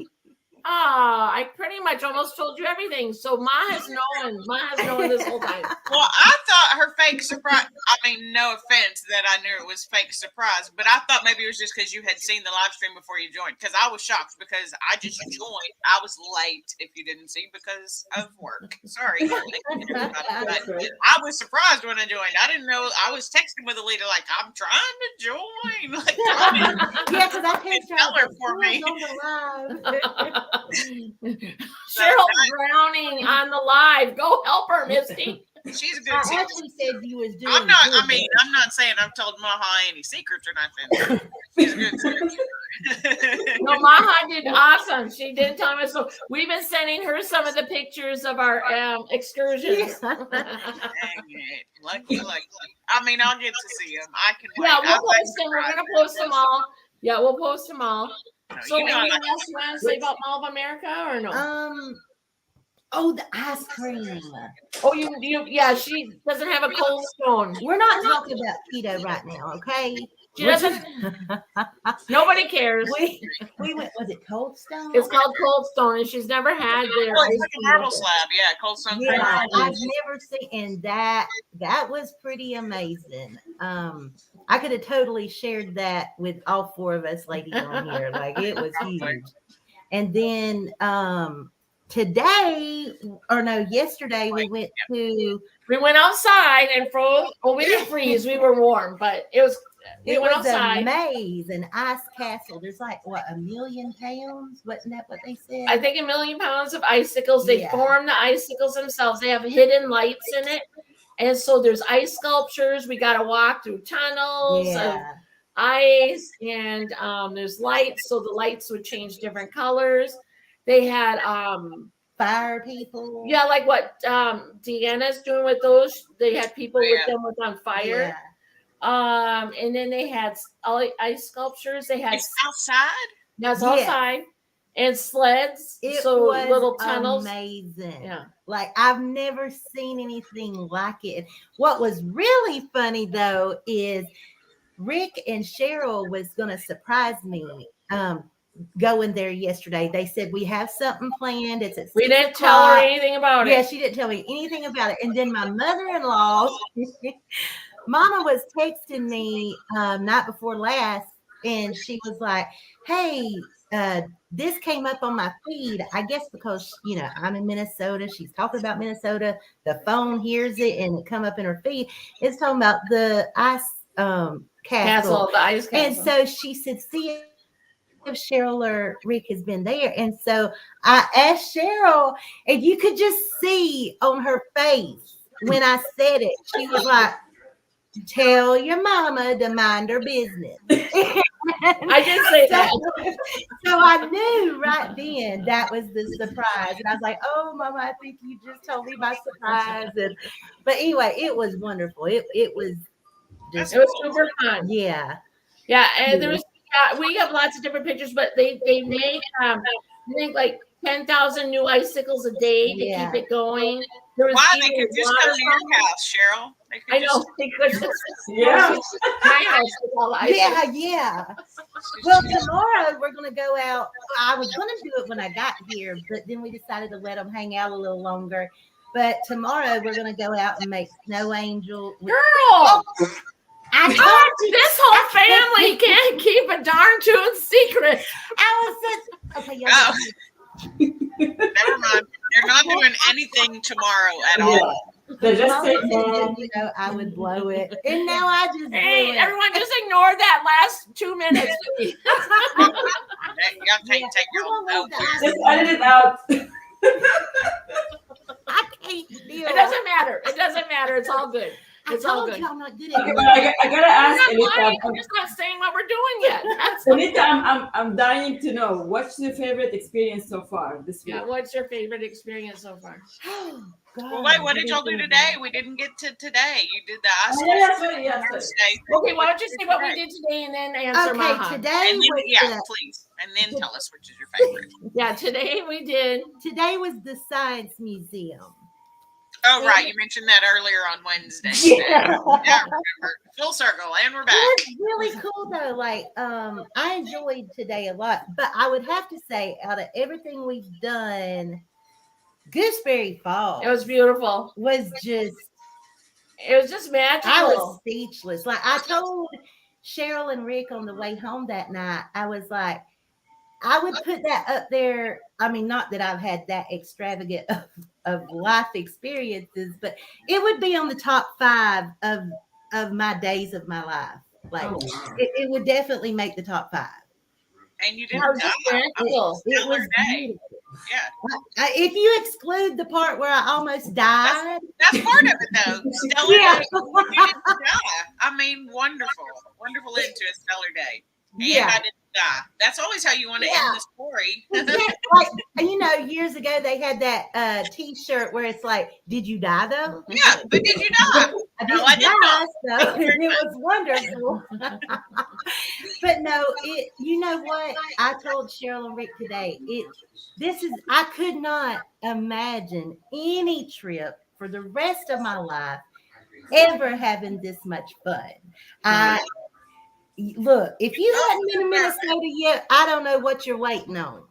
I pretty much almost told you everything. So Maha's known this whole time. Well, I thought her fake surprise. I mean, no offense that I knew it was fake surprise, but I thought maybe it was just because you had seen the live stream before you joined. Because I was shocked because I just joined. I was late, if you didn't see, because of work. Sorry. But I was surprised when I joined. I didn't know. I was texting with Alita like, I'm trying to join. Like, Yeah, because I can't Tell her for me. on the live. Cheryl's drowning on the live. Go help her, Misty. she's a good I secret. actually said you was doing. I'm not. good, I mean, I'm not saying I've told Maha any secrets or nothing. She's a good secret. No, No, Maha did awesome. She did tell me. So we've been sending her some of the pictures of our excursions. Yeah. Dang it. Lucky. I mean, I'll get to see them. I can wait. Yeah, we'll I'll wait post them. We're for gonna Friday. post them all. Yeah, we'll post them all. No, So you know anything I- else you want to say about Mall of America or no? Oh, the ice cream. Oh, yeah, she doesn't have a Cold Stone. We're not talking about keto right now, okay? She doesn't. Nobody cares. we went. Was it Cold Stone? It's called Cold Stone, and she's never had their Oh, ice it's like a cream marble with it. slab. Yeah, cold stone cream. Yeah, I've never seen, and that was pretty amazing. I could have totally shared that with all four of us ladies on here. Like it was huge. And then yesterday we went to. We went outside and froze. Well, we didn't freeze. We were warm, but we It went was outside. a maze, an ice castle. There's like what 1,000,000 pounds? Wasn't that what they said? I think 1,000,000 pounds of icicles. They Yeah. form the icicles themselves. They have hidden lights in it. And so there's ice sculptures. We got to walk through tunnels of Yeah. ice, and there's lights. So the lights would change different colors. They had, Fire people. yeah, like what Deanna's doing with those. They had people with them with on fire. Yeah. And then they had ice sculptures. They had It's outside. that's Yeah. outside and sleds. It So was little tunnels. amazing. Yeah. Like I've never seen anything like it. What was really funny though is Rick and Cheryl was gonna surprise me. Going there yesterday. They said we have something planned. It's at We 6 didn't tell her o'clock. anything about Yeah, it. she didn't tell me anything about it. And then my mother-in-law, Mama was texting me night before last, and she was like, "Hey, this came up on my feed. I guess because I'm in Minnesota. She's talking about Minnesota. The phone hears it, and it come up in her feed. It's talking about the ice castle. The ice And castle. so she said, "See if Cheryl or Rick has been there." And so I asked Cheryl, and you could just see on her face when I said it, she was like, "Tell your mama to mind her business." I did say that. So I knew right then that was the surprise. And I was like, "Oh, Mama, I think you just told me my surprise." But anyway, it was wonderful. It was just, It was super fun. yeah. Yeah, and there was we have lots of different pictures, but they make I think like 10,000 new icicles a day to Yeah. keep it going. There was Why they even could just water come to your fountains. house, Cheryl? They could I know just- they could just Yeah. my house with all the icicles. Yeah. Well, tomorrow we're going to go out. I was going to do it when I got here, but then we decided to let them hang out a little longer. But tomorrow we're going to go out and make snow angel. Girl, I told you. this whole family can't keep a darn tune secret. I was such. Okay, y'all. Oh. Never mind. They're not doing anything tomorrow at all. They just Mama take said, home. I would blow it, and now I just blew Hey, it. everyone, just ignore that last 2 minutes. Y'all take your We're own gonna leave the ice Just edit it out. I can't deal. It doesn't matter. It doesn't matter. It's all good. I It's all told good. you I'm not good at Okay, it. but I gotta ask I'm not lying. Anita. I'm just not saying what we're doing yet. That's Anita, I'm dying to know what's your favorite experience so far this week. yeah. What's your favorite experience so far? Oh, God, Well, wait, what did y'all do everything. today? We didn't get to today. You did the ice Oh, yeah, sorry, yeah, sorry. Thursday. Okay, why don't you say what we did today and then answer Okay, Maha. today And then, was yeah, please. And then tell us which is your favorite. Yeah, today we did. today was the Science Museum. Oh, right. You mentioned that earlier on Wednesday. Yeah. Yeah, I remember. Full circle, and we're back. It was really cool though. Like, I enjoyed today a lot, but I would have to say, out of everything we've done, Gooseberry Falls It was beautiful. was just, It was just magical. I was speechless. Like, I told Cheryl and Rick on the way home that night, I was like, I would put that up there. I mean, not that I've had that extravagant of life experiences, but it would be on the top 5 of my days of my life. Like, Oh, wow. it would definitely make the top 5. And you It didn't was die. just magical. It Stellar was day. beautiful. Yeah. If you exclude the part where I almost died, That's part of it, though. Stellar Yeah. day. You didn't die. I mean, wonderful. Wonderful end to a stellar day. And yeah, I didn't die. That's always how you want to Yeah. end the story. Like, you know, years ago they had that T-shirt where it's like, "Did you die though?" Yeah, but did you die? I No, didn't I did die, not. so it was wonderful. But no, you know what? I told Cheryl and Rick today. I could not imagine any trip for the rest of my life ever having this much fun. Look, if you hadn't been to Minnesota yet, I don't know what you're waiting on.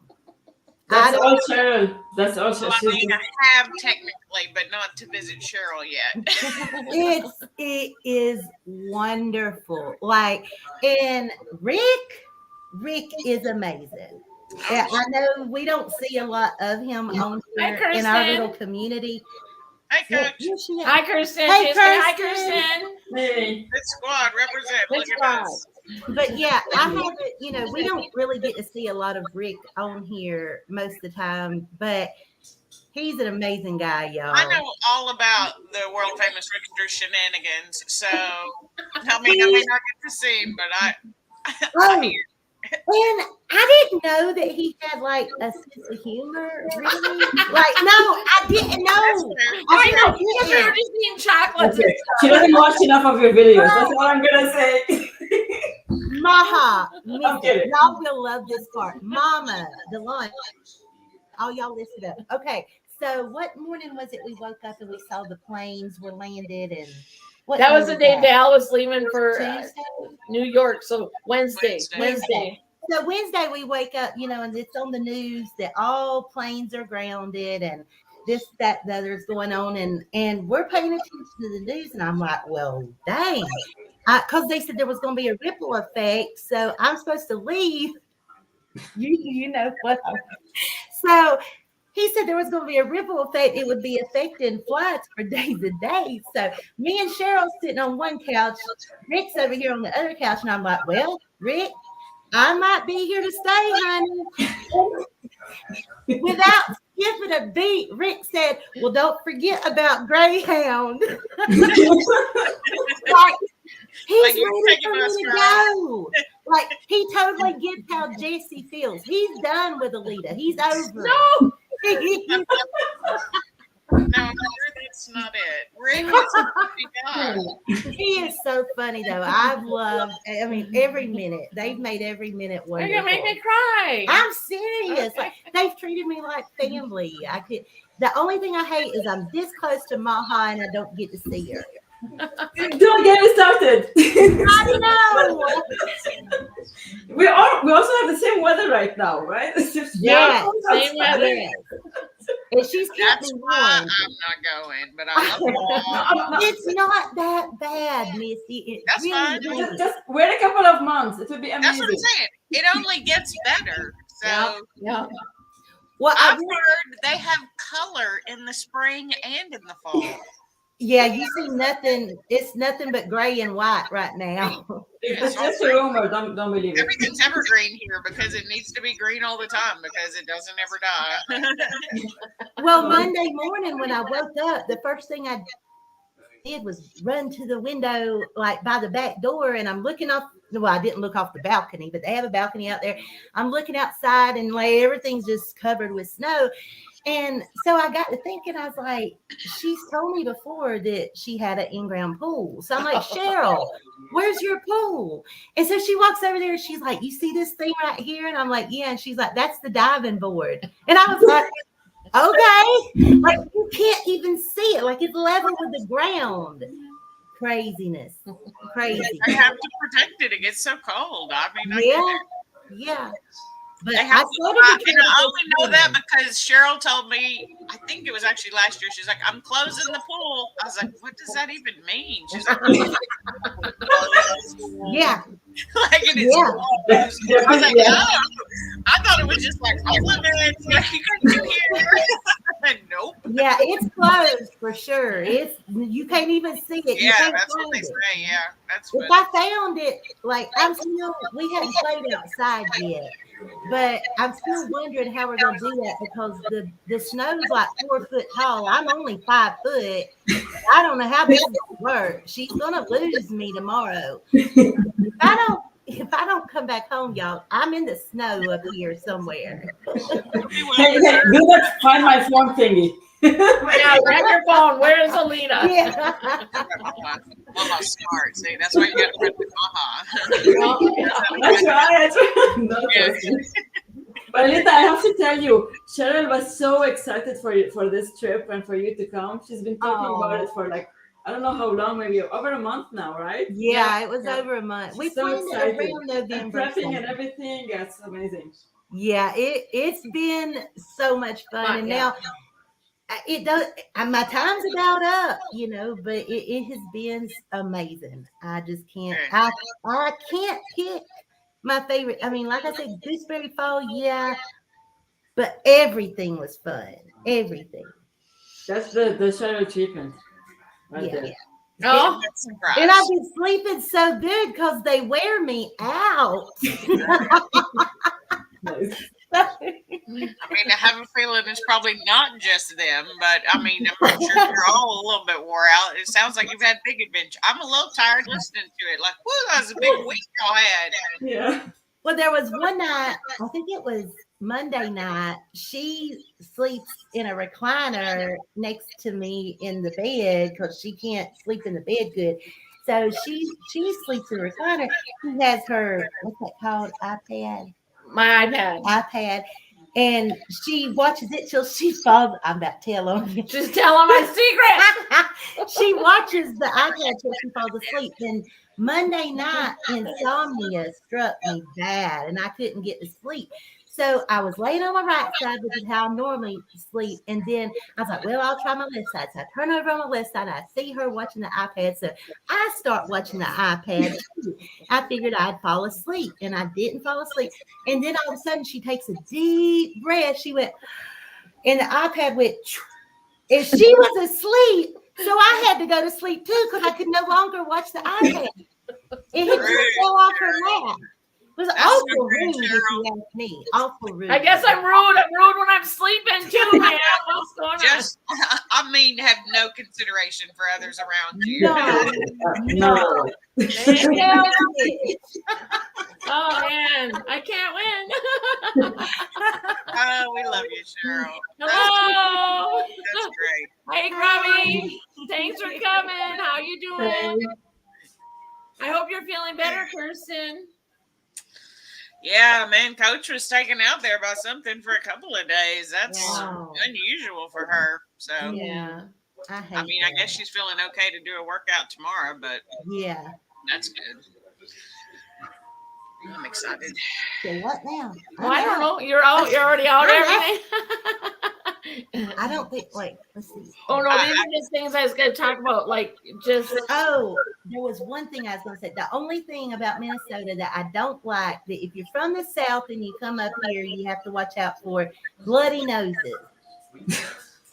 That's all Cheryl. That's all Well, I Cheryl. mean, I have technically, but not to visit Cheryl yet. It is wonderful. Like, and Rick is amazing. Yeah, I know we don't see a lot of him on Hi, here in our Kirsten. little community. Hey, Yeah, Coach. here she is. Hi, Kirsten. Hey, She's saying, Hi, Kirsten. Kirsten. Hey. Good squad, represent. Good Look squad. at us. But yeah, I haven't, you know, we don't really get to see a lot of Rick on here most of the time, but he's an amazing guy, y'all. I know all about the world famous Rickster shenanigans, so I mean, I may not get to see him, but I Oh, hear. and I didn't know that he had like a sense of humor. Really? Like, no, I didn't know. I know. didn't. Because we were just eating chocolates. Okay. She doesn't watch enough of your videos. That's all I'm gonna say. Maha, I'm kidding. y'all will love this part. Mama, the lunch. Oh, y'all listen up. Okay, so what morning was it we woke up and we saw the planes were landed and what That day was the day that? Val was leaving for Tuesday? New York. So Wednesday. Wednesday. So Wednesday we wake up, you know, and it's on the news that all planes are grounded and this, that, the other is going on, and we're paying attention to the news, and I'm like, well, dang, because they said there was going to be a ripple effect, so I'm supposed to leave. You know what? So he said there was going to be a ripple effect. It would be affecting flights for days and days. So me and Cheryl sitting on one couch, Rick's over here on the other couch, and I'm like, well, Rick, I might be here to stay, honey. Without skipping a beat, Rick said, well, don't forget about Greyhound. Like, he's Like, you're ready taking for us, me to girl. go. Like, he totally gets how Jesse feels. He's done with Alita. He's over. No. No, that's not it. Rick is a He is so funny, though. I've loved, I mean, every minute. They've made every minute You're wonderful. going to make me cry. I'm serious. Like, they've treated me like family. The only thing I hate is I'm this close to Maha and I don't get to see her. Don't get me started. I know. We also have the same weather right now, right? It's just Yes, same weather. yes. And she's kept That's me why warm. I'm not going, but I love them all. It's not that bad, Missy. It That's really fine. isn't. just wait a couple of months. It would be That's amazing. what I'm saying. It only gets better. So Yeah. Well, I've heard they have color in the spring and in the fall. yeah, you see nothing. It's nothing but gray and white right now. It's just a rumor. Don't believe it. Everything's evergreen here because it needs to be green all the time because it doesn't ever die. Well, Monday morning when I woke up, the first thing I did was run to the window, like by the back door, and I'm looking off. Well, I didn't look off the balcony, but they have a balcony out there. I'm looking outside, and like everything's just covered with snow. And so I got to thinking, I was like, she's told me before that she had an in-ground pool. So I'm like, Cheryl, where's your pool? And so she walks over there and she's like, you see this thing right here? And I'm like, yeah. And she's like, that's the diving board. And I was like, okay. Like, you can't even see it. Like, it's level with the ground. Craziness. Crazy. They have to protect it. It gets so cold. I mean, I get Yeah. it. Yeah. But They I have said to, it and I only know that because Cheryl told me, I think it was actually last year, she's like, I'm closing the pool. I was like, what does that even mean? She's like, yeah. like it is Yeah. closed. I was like, oh, I thought it was just like, off limits, like, you couldn't do here. Nope. Yeah, it's closed for sure. It's you can't even see it. You Yeah, can't that's what find they it. say. Yeah, that's If what. I found it, like we haven't played outside yet, but I'm still wondering how we're gonna do that because the snow's like 4 foot tall. I'm only 5 foot. I don't know how this is gonna work. She's gonna lose me tomorrow. If I don't, if I don't come back home, y'all, I'm in the snow up here somewhere. Hey, do not find my phone thingy. Yeah, grab your phone. Where is Alita? Yeah. Mama smart. See, that's why you got to rip the That's right. No, but Lita, I have to tell you, Cheryl was so excited for this trip and for you to come. She's been talking about it for like, I don't know how long, maybe over a month now, right? Yeah, it was over a month. We So planned it excited. around And November. prepping and everything. That's amazing. Yeah, it's been so much fun, and now it does. My time's about up, but it has been amazing. I just can't. I can't pick my favorite. I mean, like I said, Gooseberry Fall, yeah, but everything was fun. Everything. That's the Cheryl treatment. Right Yeah. there. Oh, surprise. And I've been sleeping so good because they wear me out. Nice. I mean, I have a feeling it's probably not just them, but I mean, I'm sure you're all a little bit wore out. It sounds like you've had big adventure. I'm a little tired listening to it. Like, whoa, that was a big week y'all had. Yeah. Well, there was one night, I think it was Monday night. She sleeps in a recliner next to me in the bed because she can't sleep in the bed good. So she sleeps in a recliner. She has her, what's that called? my iPad. And she watches it till she falls. I'm about to tell on you. Just tell them my secret. She watches the iPad till she falls asleep. And Monday night, insomnia struck me bad, and I couldn't get to sleep. So I was laying on my right side, which is how I normally sleep. And then I was like, well, I'll try my left side. So I turn over on my left side. I see her watching the iPad. So I start watching the iPad. I figured I'd fall asleep, and I didn't fall asleep. And then all of a sudden, she takes a deep breath. She went, and the iPad went, and she was asleep. So I had to go to sleep too because I could no longer watch the iPad. It had just fell off her lap. It was awful rude, if you ask me. Awful rude. I guess I'm rude. I'm rude when I'm sleeping too, man. What's going on? Just, I mean, have no consideration for others around you. No. Oh man, I can't win. Oh, we love you, Cheryl. Hello. That's great. Hey, Grubby. Thanks for coming. How you doing? I hope you're feeling better, Kirsten. Yeah, man, Coach was taken out there by something for a couple of days. That's Wow. unusual for her. So, Yeah. I mean, I guess she's feeling okay to do a workout tomorrow, but Yeah. that's good. I'm excited. So what now? Well, I don't know. You're out. You're already out. Everything. I don't think. Wait, let's see. Oh no, these are just things I was going to talk about. Like just. Oh, there was one thing I was going to say. The only thing about Minnesota that I don't like, that if you're from the South and you come up here, you have to watch out for bloody noses.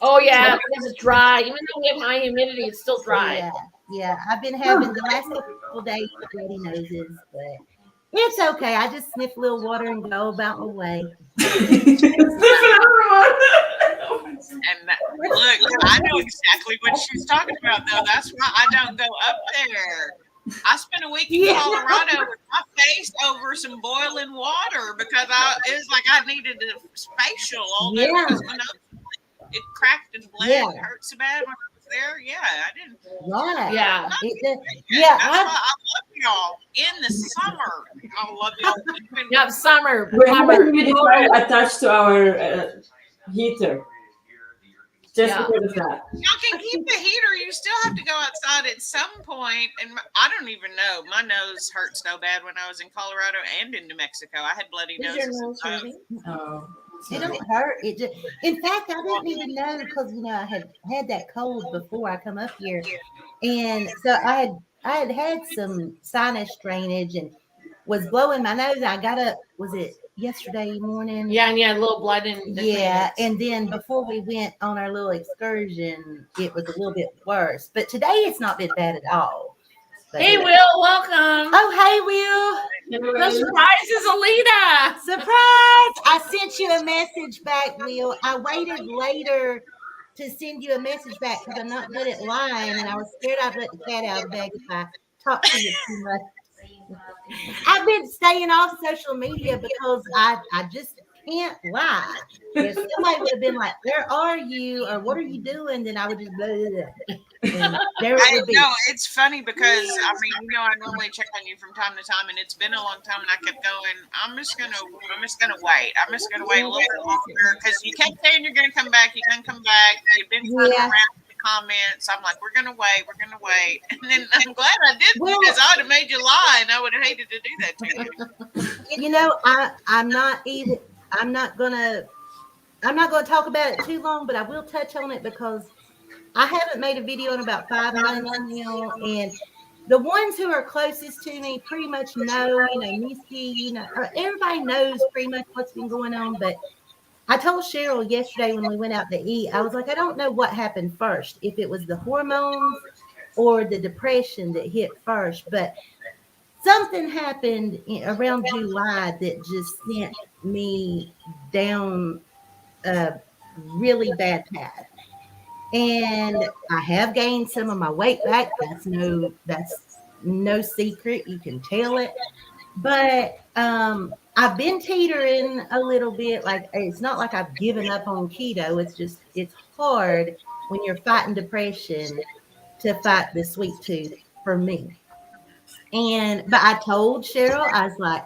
Oh yeah, because it's dry. Even though we have high humidity, it's still dry. Yeah. I've been having the last couple days bloody noses, but it's okay. I just sniff a little water and go about my way. And look, I know exactly what she's talking about, though. That's why I don't go up there. I spent a week in Colorado with my face over some boiling water because it was like I needed a facial all day because my nose, it cracked and bled and hurt so bad when I was there. Yeah, I didn't. Right. Yeah. That's why I love y'all in the summer. I love y'all. Yeah, summer. We have a humidifier attached to our heater. Just because of that. Y'all can keep the heater. You still have to go outside at some point. And I don't even know. My nose hurt so bad when I was in Colorado and in New Mexico. I had bloody Is your noses. nose hurting? Oh. It don't hurt. It just, in fact, I didn't even know because I had that cold before I come up here, and so I had some sinus drainage and was blowing my nose. I got up. Was it yesterday morning? Yeah, and you had a little blood in. Yeah, and then before we went on our little excursion, it was a little bit worse. But today it's not been bad at all. But Hey, Will, welcome. Oh, hey, Will. The surprise is Alita. Surprise! I sent you a message back, Will. I waited later to send you a message back because I'm not good at lying, and I was scared I'd let the cat out of the bag if I talked to you too much. I've been staying off social media because I just can't lie. If somebody would have been like, "Where are you?" or "What are you doing?" then I would just blah, blah, blah. And there it would be. No, it's funny because I mean, I normally check on you from time to time, and it's been a long time, and I kept going. I'm just gonna wait. I'm just gonna wait a little bit longer because you kept saying you're gonna come back. You're gonna come back. You've been running Yeah. around in the comments. I'm like, we're gonna wait. We're gonna wait. And then I'm glad I did Well- because I would have made you lie, and I would have hated to do that to you. You know, I'm not gonna talk about it too long, but I will touch on it because I haven't made a video in about 5 months now, and the ones who are closest to me pretty much know, Misty, everybody knows pretty much what's been going on. But I told Cheryl yesterday when we went out to eat, I was like, I don't know what happened first, if it was the hormones or the depression that hit first, but something happened around July that just sent me down a really bad path. And I have gained some of my weight back. That's no secret. You can tell it. But I've been teetering a little bit. Like, it's not like I've given up on keto. It's hard when you're fighting depression to fight the sweet tooth for me. But I told Cheryl, I was like,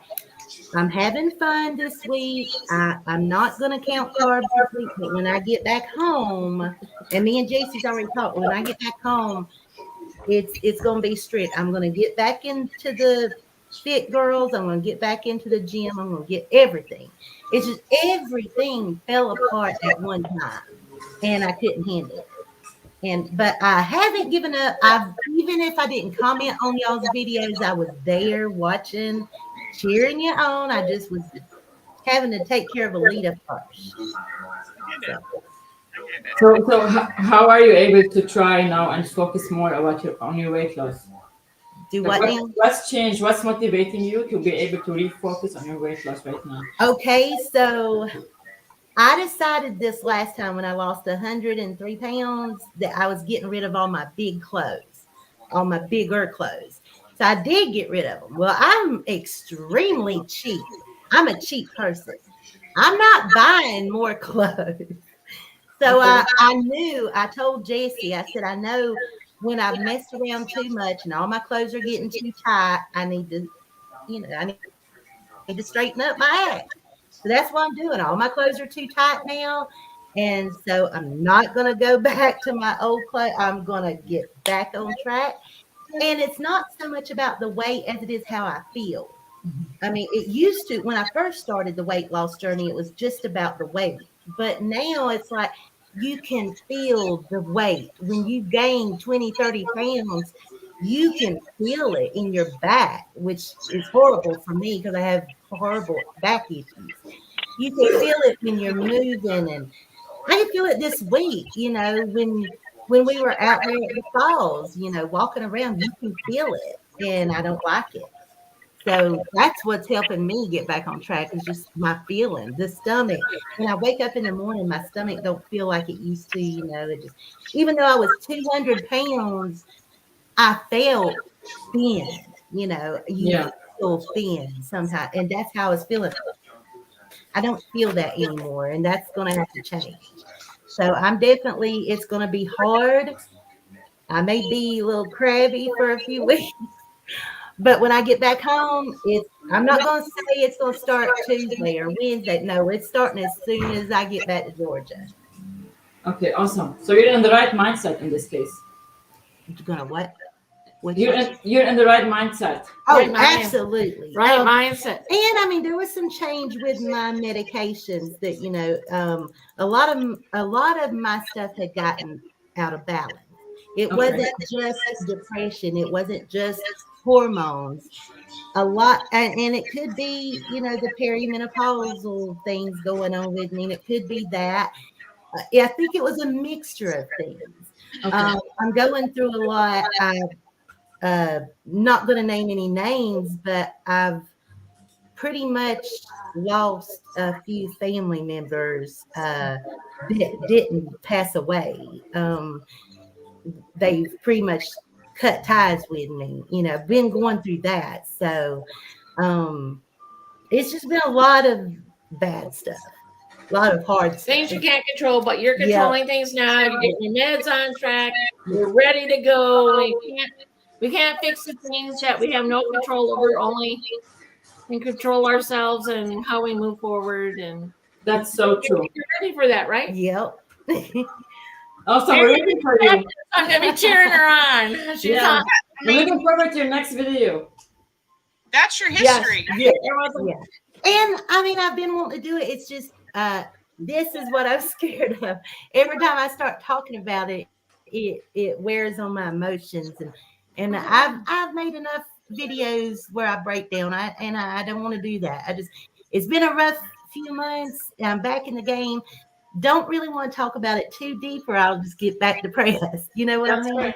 I'm having fun this week. I'm not going to count carbs this week, but when I get back home, and me and JC's already talked, when I get back home, it's going to be strict. I'm going to get back into the fit girls. I'm going to get back into the gym. I'm going to get everything. It's just everything fell apart at one time, and I couldn't handle it. But I haven't given up. Even if I didn't comment on y'all's videos, I was there watching, cheering you on. I just was having to take care of Alita first. So how are you able to try now and focus more on your weight loss? Do what now? What's changed? What's motivating you to be able to refocus on your weight loss right now? Okay, so I decided this last time when I lost 103 pounds that I was getting rid of all my big clothes, all my bigger clothes. So I did get rid of them. Well, I'm extremely cheap. I'm a cheap person. I'm not buying more clothes. So I told Jesse, I said, I know when I've messed around too much and all my clothes are getting too tight, I need to straighten up my act. So that's what I'm doing. All my clothes are too tight now. And so I'm not going to go back to my old clothes. I'm going to get back on track. And it's not so much about the weight as it is how I feel. I mean, it used to, when I first started the weight loss journey, it was just about the weight. But now it's like you can feel the weight. When you gain 20, 30 pounds, you can feel it in your back, which is horrible for me because I have horrible back issues. You can feel it when you're moving. And I can feel it this week, when we were out there at the falls, walking around, you can feel it, and I don't like it. So that's what's helping me get back on track is just my feeling, the stomach. When I wake up in the morning, my stomach don't feel like it used to, it just, even though I was 200 pounds, I felt thin, you feel thin sometimes. And that's how I was feeling. I don't feel that anymore, and that's going to have to change. So it's going to be hard. I may be a little crabby for a few weeks, but when I get back home, I'm not going to say it's going to start Tuesday or Wednesday. No, it's starting as soon as I get back to Georgia. Okay, awesome. So you're in the right mindset in this case. You're going to what? You're in the right mindset. Oh, Right mindset. absolutely. Right mindset. And I mean, there was some change with my medications that, a lot of my stuff had gotten out of balance. It wasn't just depression. It wasn't just hormones. A lot. And it could be, the perimenopausal things going on with me. And it could be that. I think it was a mixture of things. Okay. I'm going through a lot. Not going to name any names, but I've pretty much lost a few family members that didn't pass away. They've pretty much cut ties with me. You know, been going through that. So it's just been a lot of bad stuff, a lot of hard stuff. Things you can't control, but you're Yeah. controlling things now. You're getting your meds on track. You're ready to go. We can't fix the things that we have no control over. Only can control ourselves and how we move forward. And That's so true. you're ready for that, right? Yep. Awesome. We're looking for you. I'm gonna be cheering her on. She's Yeah. on. We're looking forward to your next video. That's your history. Yeah. And I mean, I've been wanting to do it. It's just this is what I'm scared of. Every time I start talking about it, it wears on my emotions, and I've made enough videos where I break down. I don't want to do that. It's been a rough few months. I'm back in the game. Don't really want to talk about it too deep, or I'll just get back depressed. You know what I mean? Right.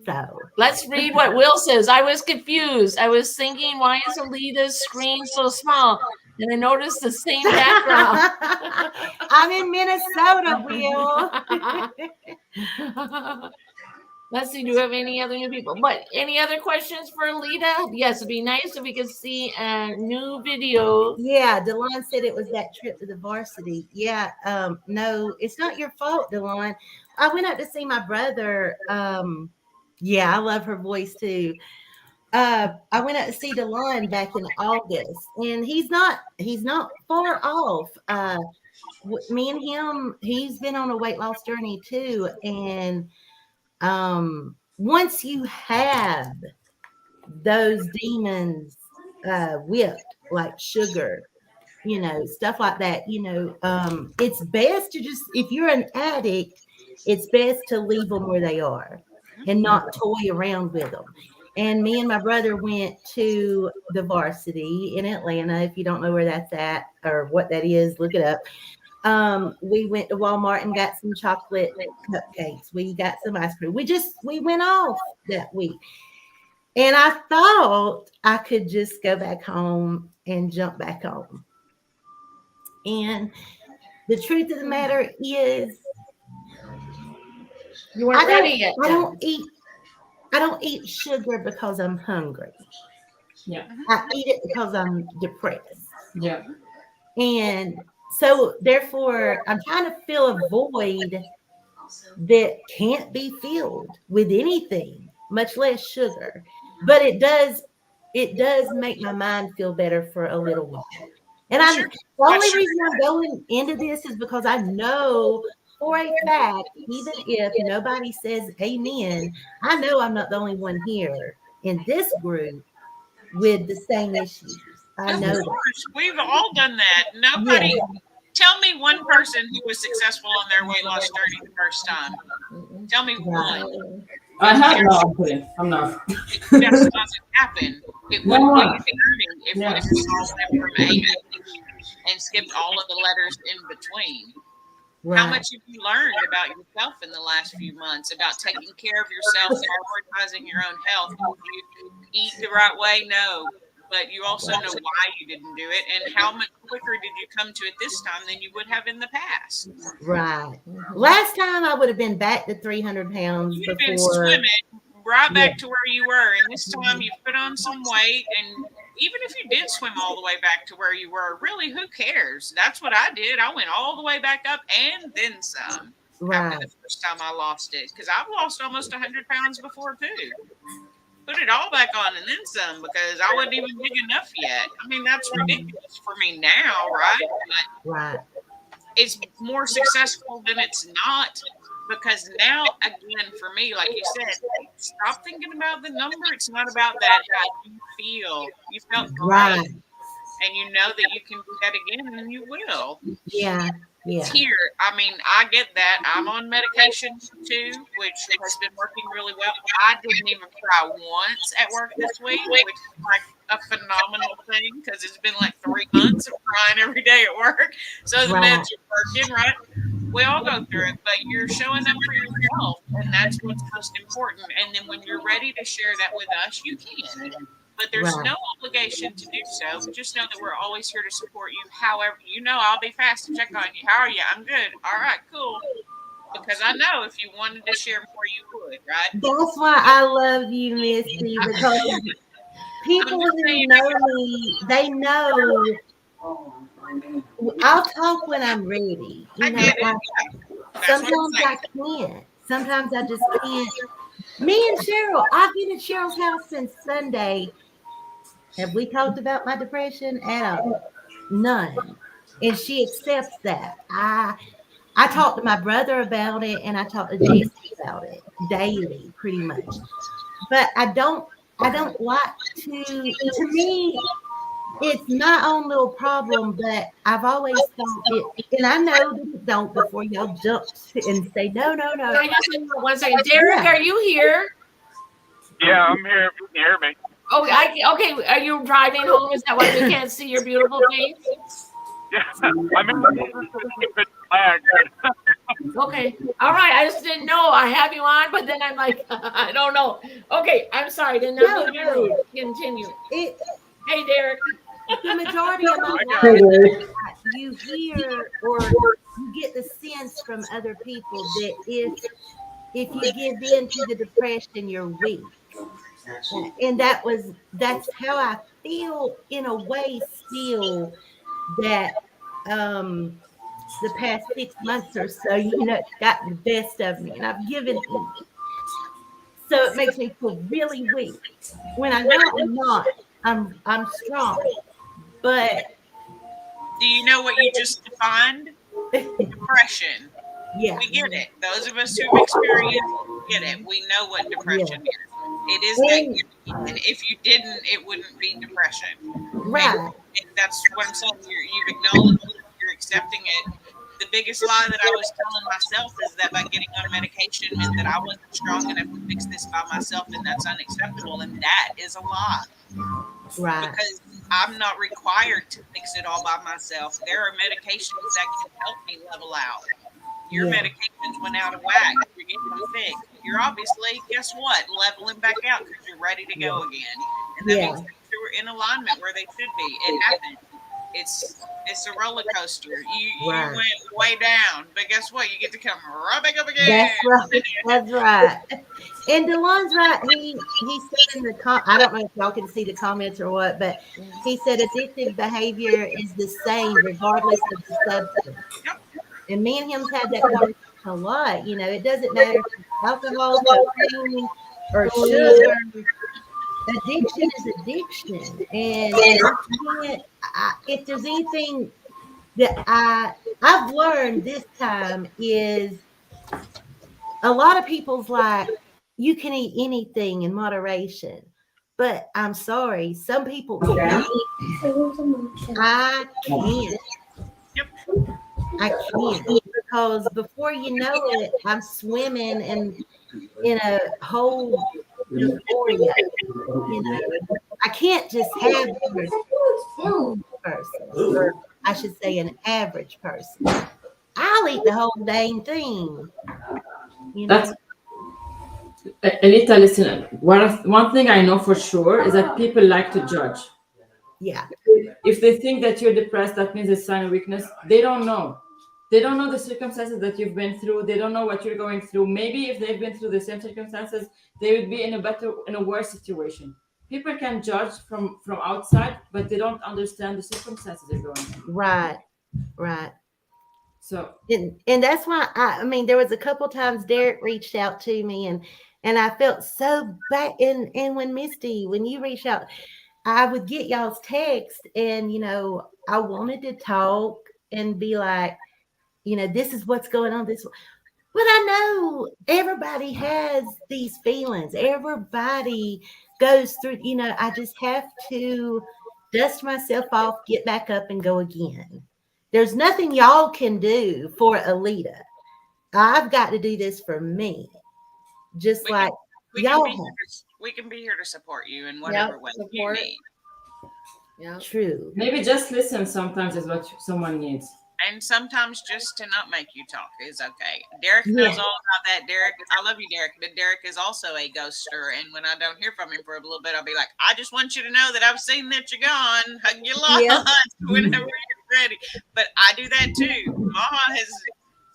So Let's read what Will says. I was confused. I was thinking, why is Alita's screen so small? And I noticed the same background. I'm in Minnesota, Will. Let's see. Do we have any other new people? But any other questions for Alita? Yes, it'd be nice if we could see a new video. Yeah, Delon said it was that trip to the varsity. Yeah, no, it's not your fault, Delon. I went up to see my brother. Yeah, I love her voice too. I went out to see Delon back in August, and he's not far off. Me and him, he's been on a weight loss journey too, and once you have those demons whipped, like sugar, you know, stuff like that, you know, it's best to just, if you're an addict, it's best to leave them where they are and not toy around with them. And me and my brother went to the varsity in Atlanta. If you don't know where that's at or what that is, look it up. We went to Walmart and got some chocolate cupcakes. We got some ice cream. We went off that week. And I thought I could just go back home and jump back on. And the truth of the matter is, You weren't ready yet. I don't eat sugar because I'm hungry. Yeah. I eat it because I'm depressed. Yeah. And so therefore I'm trying to fill a void that can't be filled with anything, much less sugar. But it does make my mind feel better for a little while. And the only reason I'm going into this is because I know for a fact, even if nobody says amen, I know I'm not the only one here in this group with the same issues. I know Of course, we've all done that. Nobody. Yeah. Tell me one person who was successful on their weight loss journey the first time. Tell me one. I have no idea. I'm not. It just doesn't happen. It No wouldn't one. be learning if Yeah. we all went from A to B and skipped all of the letters in between. Right. How much have you learned about yourself in the last few months, about taking care of yourself, prioritizing your own health? Did you eat the right way? No. But you also know why you didn't do it, and how much quicker did you come to it this time than you would have in the past? Right. Last time I would have been back to 300 pounds You'd have been before. swimming right back to where you were, and this time you put on some weight, and even if you did swim all the way back to where you were, really, who cares? That's what I did. I went all the way back up and then some. Right. After the first time I lost it, because I've lost almost 100 pounds before too. Put it all back on and then some, because I wasn't even big enough yet. I mean, that's ridiculous for me now, right? But Right. it's more successful than it's not, because now, again, for me, like you said, stop thinking about the number. It's not about that. How you feel. You felt great, Right. and you know that you can do that again, and you will. Yeah. Yeah. It's here. I mean, I get that. I'm on medication too, which has been working really well. I didn't even cry once at work this week, which is like a phenomenal thing, because it's been like 3 months of crying every day at work. So the Right. meds are working, right? We all go through it, but you're showing up for yourself, and that's what's most important. And then when you're ready to share that with us, you can. But there's Right. no obligation to do so. Just know that we're always here to support you. However, you know I'll be fast to check on you. How are you? I'm good. All right, cool. Because I know if you wanted to share more, you would, right? That's why I love you, Misty, because people just who saying. know me, they know I'll talk when I'm ready. I You know, get it. I, That's what I'm sometimes I saying. can't. Sometimes I just can't. Me and Cheryl, I've been at Cheryl's house since Sunday. Have we talked about my depression at all? None. And she accepts that. I talk to my brother about it and I talk to Jesse about it daily, pretty much. But I don't like to me, it's my own little problem, but I've always thought it, and I know that it don't before y'all jump and say, no. I just need 1 second. Derek, Yeah. are you here? Yeah, I'm here. Can you hear me? Oh, okay. Are you driving home? Is that why we can't see your beautiful face? Yeah, I'm in the flag. Okay. All right. I just didn't know. I have you on, but then I'm like, I don't know. Okay. I'm sorry. Did not mean to be rude. Continue. Hey, Derek. The majority of my Hey, life, you hear or you get the sense from other people that if you give in to the depression, you're weak. And that's how I feel in a way still that the past 6 months or so, it's gotten the best of me and I've given in. So it makes me feel really weak. When I know I'm not, I'm strong. But Do you know what you just defined? Depression. yeah, We get it. Those of us who've experienced it get it. We know what depression is. It is that, and if you didn't, it wouldn't be depression. right. And that's what I'm saying. You've acknowledged it, you're accepting it. The biggest lie that I was telling myself is that by getting on medication meant that I wasn't strong enough to fix this by myself, and that's unacceptable. And that is a lie. Right. Because I'm not required to fix it all by myself. There are medications that can help me level out. Your medications went out of whack. You're getting fixed. You're obviously, guess what? Leveling back out because you're ready to go again. And that means that you're in alignment where they should be. It happens. It's a roller coaster. You went way down, but guess what? You get to come right back up again. That's right. And DeLon's right. He said in the I don't know if y'all can see the comments or what, but he said addictive behavior is the same regardless of the substance. Yep. And me and him's had that conversation a lot. It doesn't matter if it's alcohol, cocaine, or sugar. Addiction is addiction, and if there's anything that I've learned this time is a lot of people's like, you can eat anything in moderation, but I'm sorry, some people can't. I can't. I can't, because before you know it, I'm swimming in a whole euphoria. I can't just have a person, or I should say an average person. I'll eat the whole dang thing. That's Anita, listen, one thing I know for sure is that people like to judge. Yeah. If they think that you're depressed, that means it's a sign of weakness. They don't know. They don't know the circumstances that you've been through. They don't know what you're going through. Maybe if they've been through the same circumstances, they would be in a worse situation. People can judge from outside, but they don't understand the circumstances they're going through. Right. So and that's why I mean there was a couple times Derek reached out to me and I felt so bad. And when you reached out, I would get y'all's text and I wanted to talk and be like, this is what's going on. But I know everybody has these feelings. Everybody goes through, I just have to dust myself off, get back up and go again. There's nothing y'all can do for Alita. I've got to do this for me. Just like y'all have. We can be here to support you in whatever way you need. Yeah. True. Maybe just listen sometimes is what someone needs. And sometimes just to not make you talk is okay. Derek knows all about that. Derek, I love you, Derek, but Derek is also a ghoster. And when I don't hear from him for a little bit, I'll be like, I just want you to know that I've seen that you're gone. Hug your lots whenever you're ready. But I do that too. Mama has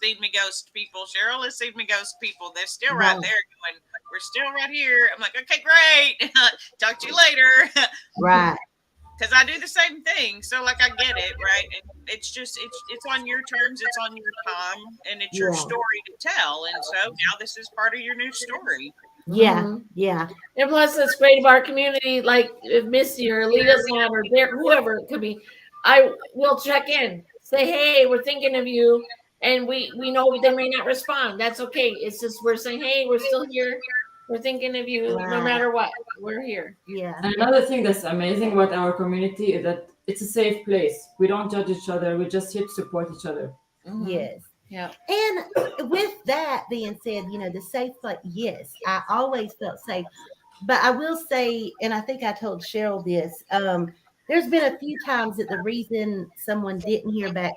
seen me ghost people. Cheryl has seen me ghost people. They're still right there going, we're still right here. I'm like, okay, great. Talk to you later. Right. Because I do the same thing. So like I get it, right? And it's just it's on your terms, it's on your time, and it's your story to tell. And so now this is part of your new story. Yeah. Mhm. Yeah. And plus, it's great of our community, like if Missy or Alita's on or Derek, whoever it could be. I will check in, say, hey, we're thinking of you. And we know they may not respond. That's okay. It's just we're saying, hey, we're still here. We're thinking of you no Right. matter what. We're here. Yeah. And another thing that's amazing about our community is that it's a safe place. We don't judge each other. We just here to support each other. Mhm. Yes. Yeah. And with that being said, the safe place, yes, I always felt safe. But I will say, and I think I told Cheryl this, there's been a few times that the reason someone didn't hear back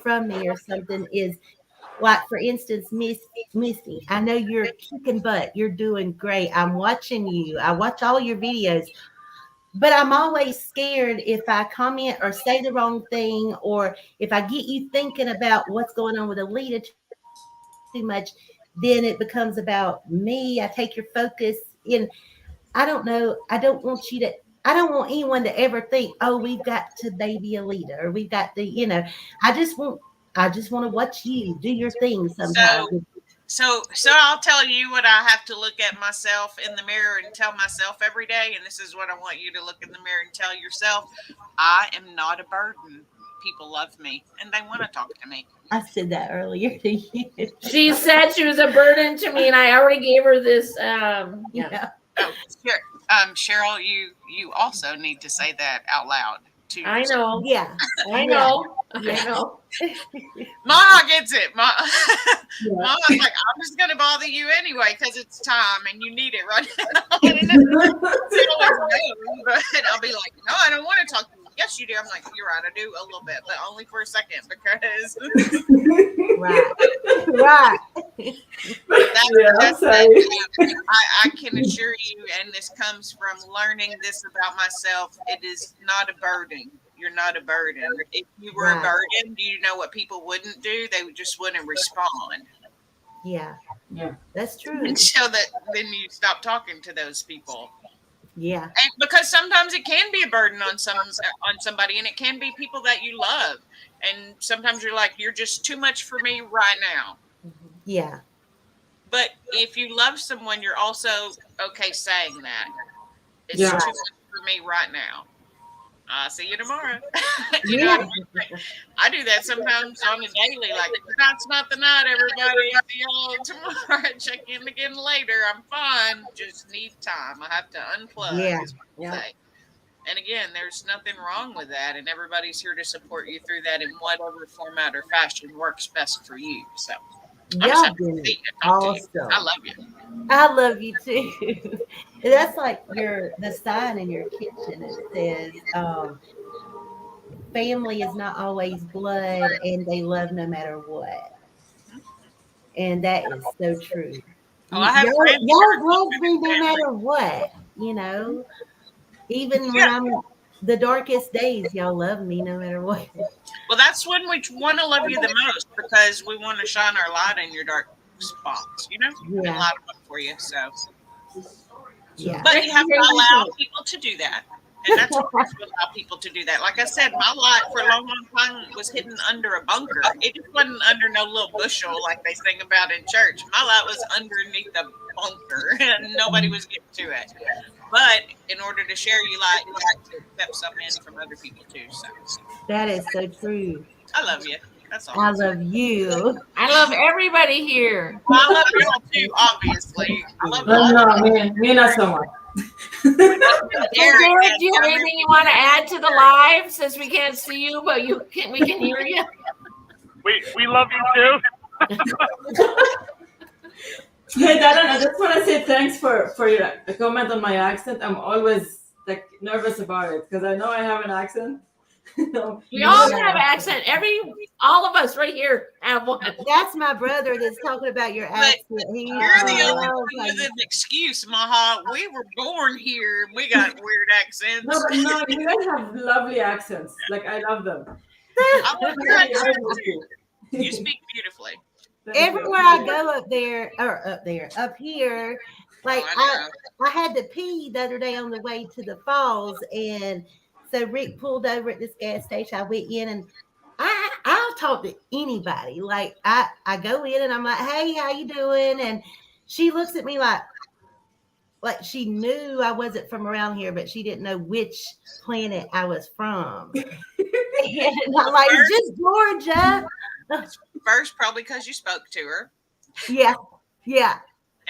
from me or something is, like, for instance, Missy, I know you're kicking butt. You're doing great. I'm watching you. I watch all your videos. But I'm always scared if I comment or say the wrong thing, or if I get you thinking about what's going on with Alita too much, then it becomes about me. I take your focus in. I don't know. I don't want anyone to ever think, oh, we've got to baby Alita, or we've got to, I just want to watch you do your thing sometimes. So I'll tell you what I have to look at myself in the mirror and tell myself every day, and this is what I want you to look in the mirror and tell yourself: I am not a burden. People love me and they want to talk to me. I said that earlier to you. She said she was a burden to me, and I already gave her this. Yeah. Oh, sure. Cheryl, you also need to say that out loud to I yourself. know. Yeah. I know. Yeah. I know. Mama gets it. Mama's Yeah. like, I'm just gonna bother you anyway because it's time and you need it right now. She always knows, but I'll be like, no, I don't want to talk to you. Yes, you do. I'm like, you're right, I do a little bit, but only for a second because Right. Right. that's I can assure you, and this comes from learning this about myself. It is not a burden. You're not a burden. If you were a Right. burden, do you know what people wouldn't do? They just wouldn't respond. Yeah. Yeah. That's true. And so that then you stop talking to those people. Yeah. And because sometimes it can be a burden on somebody, and it can be people that you love. And sometimes you're like, you're just too much for me right now. Yeah. But if you love someone, you're also okay saying that. It's Yeah. too much for me right now. I'll see you tomorrow. You Yeah. know, I do that sometimes on a daily. Like, tonight's not the night, everybody. I'll see y'all tomorrow. Check in again later. I'm fine. Just need time. I have to unplug. Yeah. Is what I say. And again, there's nothing wrong with that. And everybody's here to support you through that in whatever format or fashion works best for you. So I'm Y'all just happy to did see you. Talk to you. awesome. I love you. I love you too. That's like the sign in your kitchen. It says, family is not always blood and they love no matter what. And that is so true. Oh, I have friends y'all who are love me no family. matter what, even when I'm the darkest days, y'all love me no matter what. Well, that's when we want to love you the most, because we want to shine our light in your dark spots, and Yeah. light them up for you. So, Yeah. but you have to allow people to do that, and that's what we allow people to do that. Like I said, my light for a long time was hidden under a bunker. It just wasn't under no little bushel like they sing about in church. My light was underneath the bunker, and nobody was getting to it. But in order to share your light, you have to accept something in from other people too. So That is so true. I love you. That's all. I love you. I love everybody here. I love you all too, obviously. I love all No, of you. me not so much. Hey, Derek, do you have anything you want to add to the live, since we can't see you, but we can hear you? We love you too. Hey, Darren, I just want to say thanks for your comment on my accent. I'm always nervous about it because I know I have an accent. We all have accent. All of us right here have one. That's my brother that's talking about your accent. He You're the only loves one with like- an excuse, Maha. We were born here and we got weird accents. No, but no, you guys have lovely accents. Like, I love them. I love your I accent love too. you. You speak beautifully. everywhere I go up here, like I know. I had to pee the other day on the way to the falls, and so Rick pulled over at this gas station. I went in, and I'll talk to anybody. Like I go in and I'm like, hey, how you doing? And she looks at me like she knew I wasn't from around here, but she didn't know which planet I was from. And I'm like, it's just Georgia. First, probably because you spoke to her, Yeah.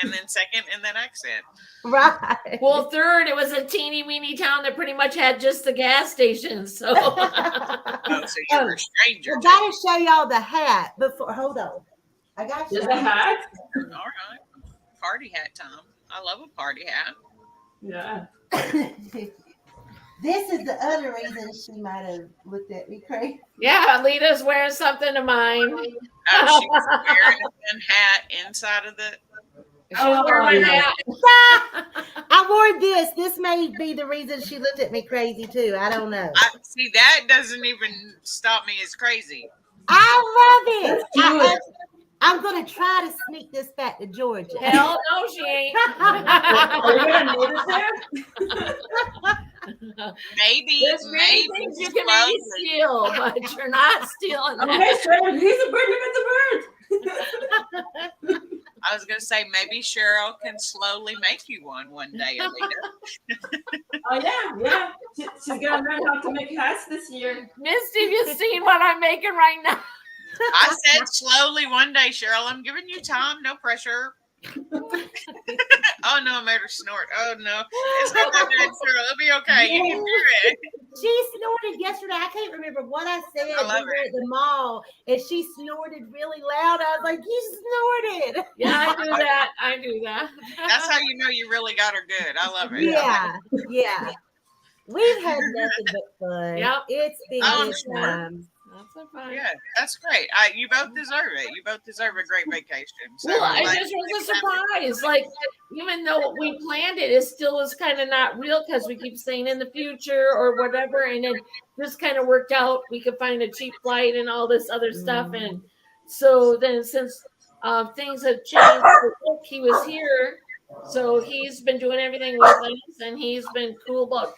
and then second, in that accent. Right. Well, third, it was a teeny weeny town that pretty much had just the gas station. So Oh, so you were a stranger. I gotta show y'all the hat before. Hold on. I got There's you. a hat. All right. Party hat time. I love a party hat. Yeah. This is the other reason she might have looked at me crazy. yeah, Lita's wearing something of mine. She was wearing a thin hat inside of the. She's wearing my yeah. hat. I wore this. This may be the reason she looked at me crazy too. I don't know. I see that doesn't even stop me as crazy. I love it. Cute. I'm gonna try to sneak this back to Georgia. Hell no, she ain't. Are you gonna need it there? Maybe, There's many maybe things you can maybe slowly. steal, but you're not stealing that. Okay, sure. He's a bird. Look at the bird. I was gonna say maybe Cheryl can slowly make you one day, Alita. Oh yeah. She's gonna learn how to make hats this year. Misty, you've seen what I'm making right now. I said slowly one day, Cheryl. I'm giving you time, no pressure. Oh no, I made her snort. Oh no, it's not that bad, Cheryl. It'll be okay. You can do it. She snorted yesterday. I can't remember what I said. I love We were at the mall, and she snorted really loud. I was like, "You snorted!" Yeah, I do that. That's how you know you really got her good. I love it. Yeah. We've had nothing but fun. Yep. It's been Oh, I'm good sure. times. That's so fun. Yeah, that's great. You both deserve it. You both deserve a great vacation. So, Well, I like, just was a surprise. Like, even though we planned it, it still was kind of not real because we keep saying in the future or whatever. And then this kind of worked out. We could find a cheap flight and all this other stuff. And so then, since things have changed, he was here. So he's been doing everything with us, and he's been cool about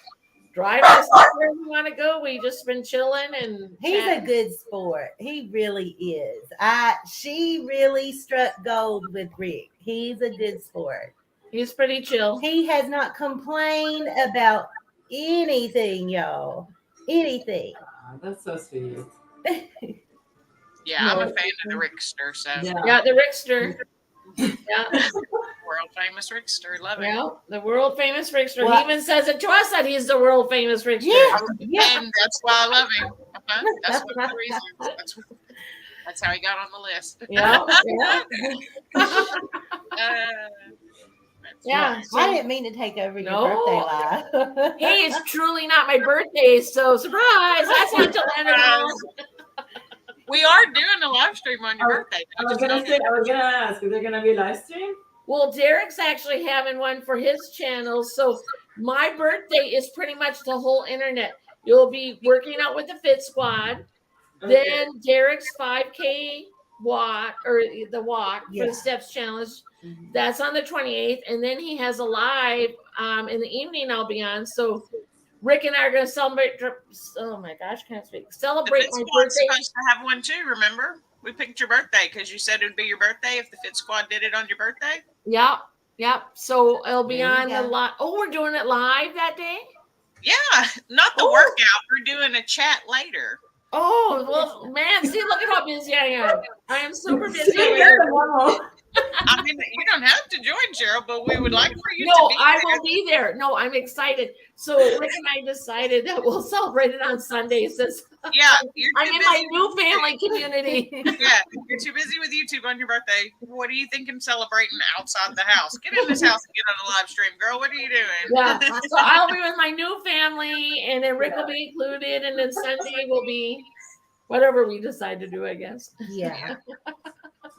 driving us where we want to go. We just been chilling and He's a chatting. good sport. He really is. She really struck gold with Rick. He's a good sport. He's pretty chill. He has not complained about anything, y'all. Anything. Oh, that's so sweet. yeah, I'm a fan of the Rickster. So, Yeah, the Rickster. Yeah. world famous Rickster. Love it. Yeah, the world famous Rickster. Well- He even says it to us that he's the world famous Rickster. Yeah. And that's why I love him. That's one of the reasons. That's how he got on the list. Yeah, yeah. I So, didn't mean to take over your No. birthday live. hey, it's truly not my birthday, so surprise! That's not till the end of the month. We are doing a live stream on your birthday. I was gonna ask, is there gonna be a live stream? Well, Derek's actually having one for his channel, so my birthday is pretty much the whole internet. You'll be working out with the Fit Squad. Then Derek's 5K walk or the walk for Yeah. the Steps Challenge. That's on the 28th. And then he has a live in the evening I'll be on. So Rick and I are going to celebrate. Oh my gosh, can't speak. The Celebrate Fit my Squad's birthday. supposed to have one too, remember? We picked your birthday because you said it would be your birthday if the Fit Squad did it on your birthday. Yep. So it'll be There you on the go. live. Oh, we're doing it live that day? Yeah, not the Oh. workout. We're doing a chat later. Oh, well, man, see, look at how busy I am. I am super busy. I mean, you don't have to join, Cheryl, but we would like for you No, to be I there. will be there. No, I'm excited. So Rick and I decided that we'll celebrate it on Sundays. Since Yeah, you're I'm too in my busy. new family community. Yeah, you're too busy with YouTube on your birthday. What are you thinking celebrating outside the house? Get in this house and get on a live stream, girl. What are you doing? Yeah. So I'll be with my new family, and then Rick will be included, and then Sunday will be whatever we decide to do, I guess. Yeah.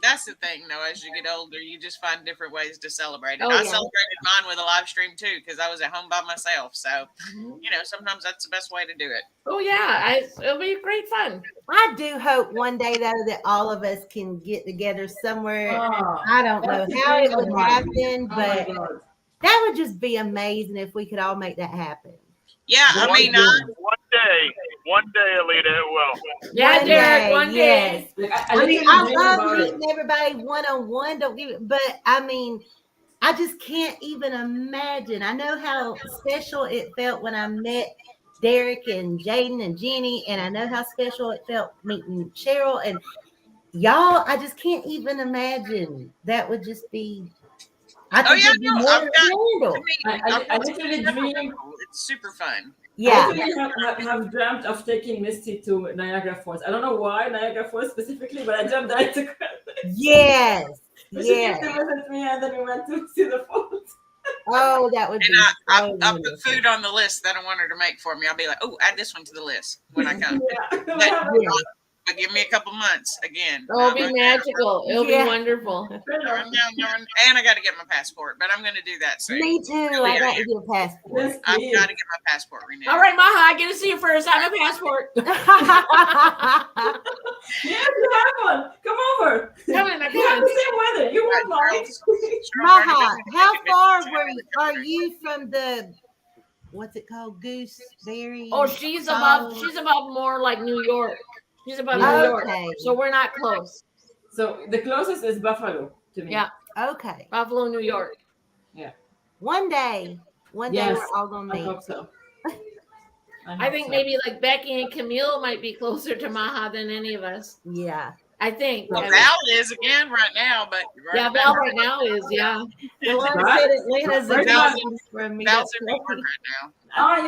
That's the thing, though. As you get older, you just find different ways to celebrate it. Oh, I yeah. celebrated mine with a live stream too because I was at home by myself. So, Mhm. sometimes that's the best way to do it. Oh yeah, it'll be great fun. I do hope one day though that all of us can get together somewhere. Oh, I don't know that's how it really would hard. happen, Oh my but God. that would just be amazing if we could all make that happen. Yeah, I One mean, one day, Alita, it will. Yeah, One Derek, day, one yes. day. Like, I mean, literally I dream love about it. meeting everybody one on one. Don't get it, but I mean, I just can't even imagine. I know how special it felt when I met Derek and Jaden and Jenny, and I know how special it felt meeting Cheryl and y'all. I just can't even imagine. That would just be. I Oh, think yeah, it'd be no, more I've got- handle. I literally dream. It's super fun. Yeah. I literally have dreamt of taking Misty to Niagara Falls. I don't know why Niagara Falls specifically, but I dreamt that I took her. Yes. But she Yes. came to visit me, and then we went to see the falls. Oh, that would be. And I so put wonderful. food on the list that I want her to make for me. I'll be like, oh, add this one to the list when I come. Yeah. But give me a couple months again. Oh, it'll be I'm magical. It'll Yeah. be wonderful. and I got to get my passport, but I'm going to do that soon. Me too. I got to get a passport. Yes, I've please. got to get my passport renewed. All right, Maha, I get to see you first. I have a passport. Yes, you have one. Come over. Come on, You have come on. the same weather. You won't mind. Maha, how far are you from the what's it called? Gooseberry? Oh, she's above more like New York. She's above New York. Okay. So we're not close. So the closest is Buffalo to me. Yeah. Okay. Buffalo, New York. One day Yes, we're all gonna I meet. hope so. I think maybe like Becky and Camille might be closer to Maha than any of us. Yeah. I think. Well, I mean, Val is again right now, but yeah, Val right now is, yeah. The one Right. said Atlanta's a Right. distance from me. Val's in New York right now. Oh,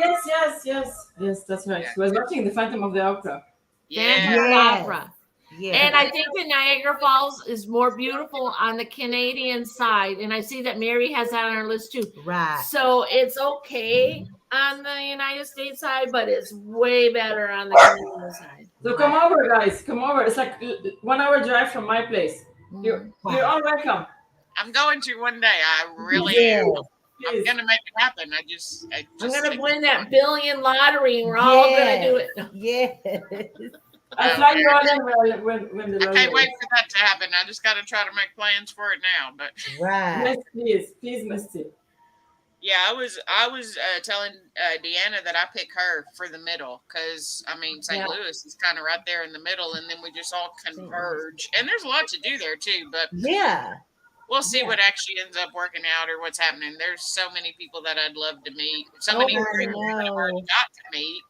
yes, that's right. Yeah. She was watching the Phantom of the Opera. Yeah. Phantom Yes. Opera. Yeah. And I think the Niagara Falls is more beautiful on the Canadian side. And I see that Mary has that on her list too. right. So it's okay on the United States side, but it's way better on the Canadian side. So come over, guys. Come over. It's like 1 hour drive from my place. You're all welcome. I'm going to one day. I really Yeah. am. I'm Please. going to make it happen. I just I'm gonna win that billion lottery, and we're all gonna do it. Yes. I'll fly you on in when the I lottery can't wait is. for that to happen. I just got to try to make plans for it now. But Right. Yes, please, Misty. yeah, I was telling Deanna that I pick her for the middle because I mean St. Yeah. Louis is kind of right there in the middle, and then we just all converge. And there's a lot to do there too, but Yeah. we'll see Yeah. what actually ends up working out or what's happening. There's so many people that I'd love to meet. So Oh, many I great people that I've already know. got to meet.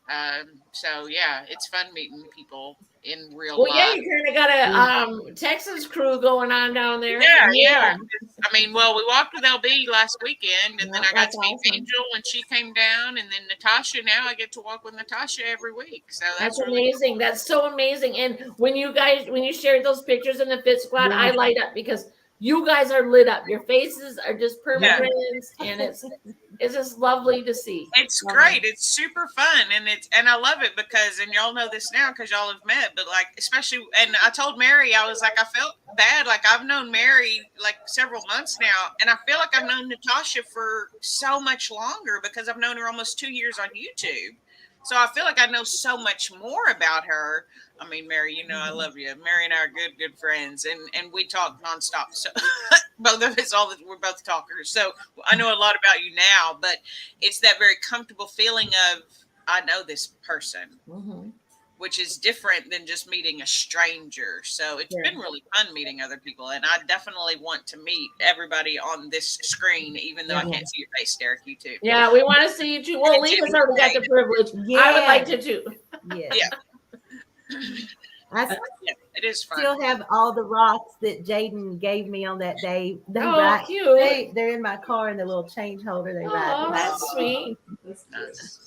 So yeah, it's fun meeting people in real Well, yeah, life. you kind of got a Texas crew going on down there. Yeah. I mean, well, we walked with LB last weekend, and then Yeah, I got that's to meet awesome. Angel when she came down, and then Natasha. Now I get to walk with Natasha every week. So That's really amazing. That's so amazing. And when you shared those pictures in the Fit Squad, I light up because you guys are lit up. Your faces are just permanent, and it's just lovely to see. It's great. It's super fun, and I love it because, and y'all know this now because y'all have met, but like especially, and I told Mary, I was like, I felt bad, like I've known Mary like several months now, and I feel like I've known Natasha for so much longer because I've known her almost 2 years on YouTube. So I feel like I know so much more about her. I mean, Mary, you know I love you. Mary and I are good friends, and we talk nonstop. So both of us, we're both talkers. So I know a lot about you now, but it's that very comfortable feeling of I know this person, Mhm. which is different than just meeting a stranger. So it's been really fun meeting other people, and I definitely want to meet everybody on this screen, even though I can't see your face, Derek. You too. Yeah, we want to see you too. Well, Lena's already got the privilege. I would like to too. Yeah. Yeah. I Yeah, it is fun. still have all the rocks that Jaden gave me on that day. They Oh, ride- cute. They're in my car in the little change holder. They ride. Oh, that's sweet. Nice.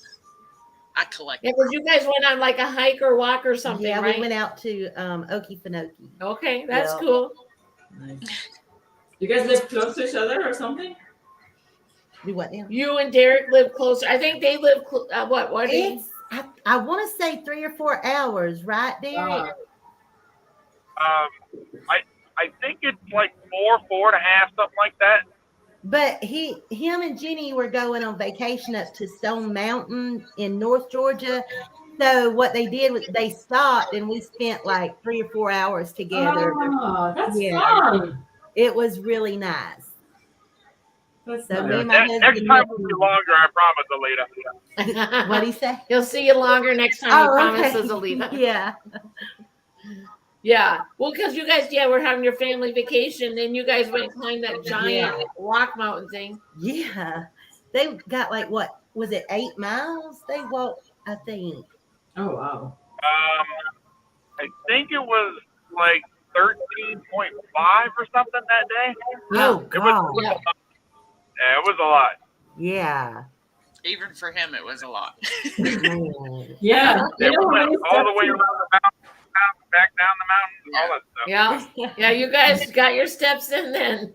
I collect. Yeah, because you guys went on like a hike or walk or something, Yeah, right? we went out to Okefenokee. Okay, that's Yeah. cool. Nice. You guys live close to each other or something? We went down. You and Derek live closer. I think they live what? It's I want to say 3 or 4 hours, right, Derek? I I think it's like 4.5, something like that. But him and Jenny were going on vacation up to Stone Mountain in North Georgia. So what they did was they stopped and we spent like 3 or 4 hours together. Oh, that's Yeah. fun. It was really nice. That's So nice. me and my Next husband. time will be longer, I promise, Alita. What'd he say? He'll see you longer next time, he promises, Alita. Yeah. Yeah. Well, because you guys, we're having your family vacation, and you guys went and climbed that giant rock mountain thing. Yeah. They got like, what was it, 8 miles? They walked, I think. Oh wow. I think it was like 13.5 or something that day. Oh, God. Yeah. Yeah, it was a lot. Yeah. Even for him, it was a lot. Man. Yeah. It went all the way around the mountain, back down the mountain, all that stuff. Yeah. Yeah. You guys got your steps in then.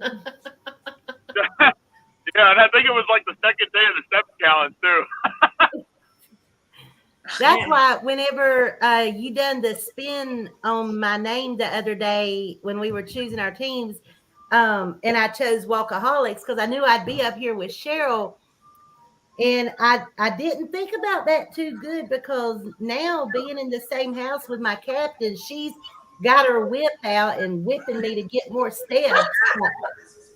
Yeah, and I think it was like the second day of the step challenge too. That's why whenever you done the spin on my name the other day when we were choosing our teams, and I chose Walkaholics because I knew I'd be up here with Cheryl. And I didn't think about that too good because now being in the same house with my captain, she's got her whip out and whipping me to get more steps.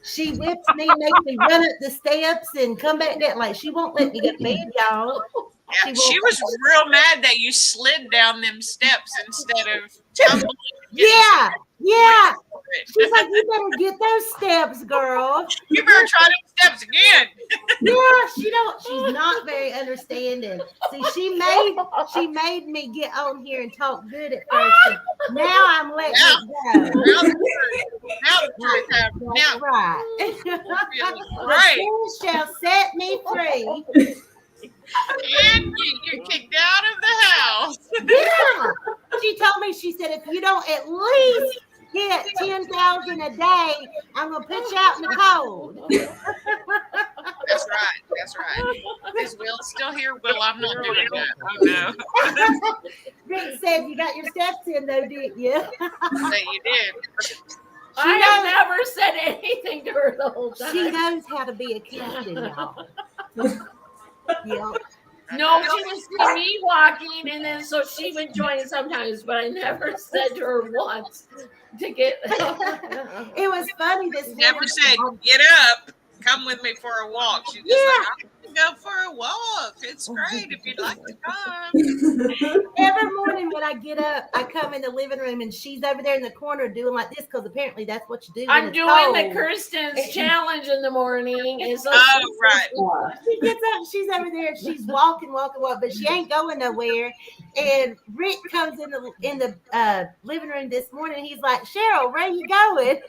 She whips me, makes me run up the steps and come back down. Like she won't let me get to bed, y'all. Yeah, she was real mad that you slid down them steps instead of tumbling. Yeah, yeah. She's like, you better get those steps, girl. You better try them steps again. Yeah, she's not very understanding. See, she made me get on here and talk good at first. But now I'm letting it go. Now the truth happened. That's Now right. feeling The great. sun shall set me free. And you're kicked out of the house. Yeah. She told me, she said, if you don't at least get 10,000 a day, I'm gonna put you out in the cold. That's right. That's right. Is Will still here? Will, I'm not doing that. Oh no. Rick said you got your steps in though, didn't you? That you did. I have never said anything to her the whole time. She knows how to be a captain, y'all. Yeah. No, she would see me walking, and then so she would join sometimes, but I never said to her once to get. It was funny this Never morning. said, get up, come with me for a walk. She just like, I'm gonna go for a walk. It's great if you'd like to come. Every morning when I get up, I come in the living room and she's over there in the corner doing like this because apparently that's what you do. when I'm it's doing cold. the Kirsten's challenge in the morning, and so Oh, right. She gets up, she's over there, she's walking, but she ain't going nowhere. And Rick comes in the living room this morning. He's like, Cheryl, where you going?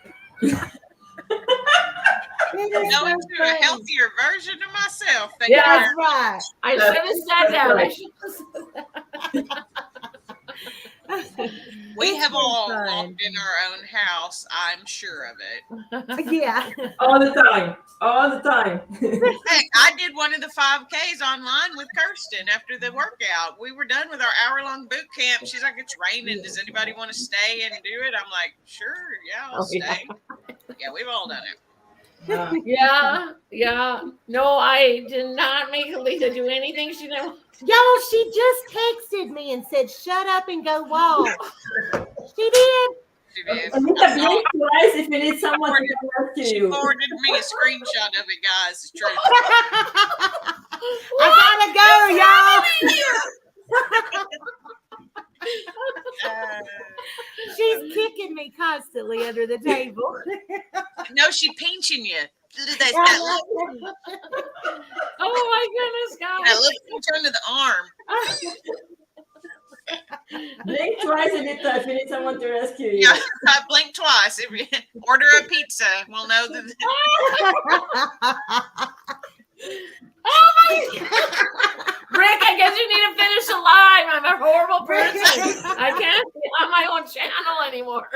Go into a healthier version of myself. Thank Yeah. That's you. right. I should have said that. I should have said that. We It's have been all fun. walked in our own house. I'm sure of it. Yeah. All the time. All the time. Heck, I did one of the 5Ks online with Kirsten after the workout. We were done with our hour-long boot camp. She's like, it's raining. Does anybody want to stay and do it? I'm like, sure, yeah, I'll stay. Yeah, we've all done it. Yeah. No, I did not make Alita do anything she didn't. Y'all, she just texted me and said, shut up and go walk. She did. She did. Anita, blink twice if you need someone to come rescue She you. forwarded me a screenshot of it, guys. It's true. I gotta go, y'all. She's kicking me constantly under the table. No, she pinching you. That Oh my goodness, guys. little pinch under the arm. Blink twice, Anita, if you need someone to rescue you. Yeah, I blink twice. If you order a pizza, we'll know that. Oh my Rick, I guess you need to finish the live. I'm a horrible person. I can't be on my own channel anymore.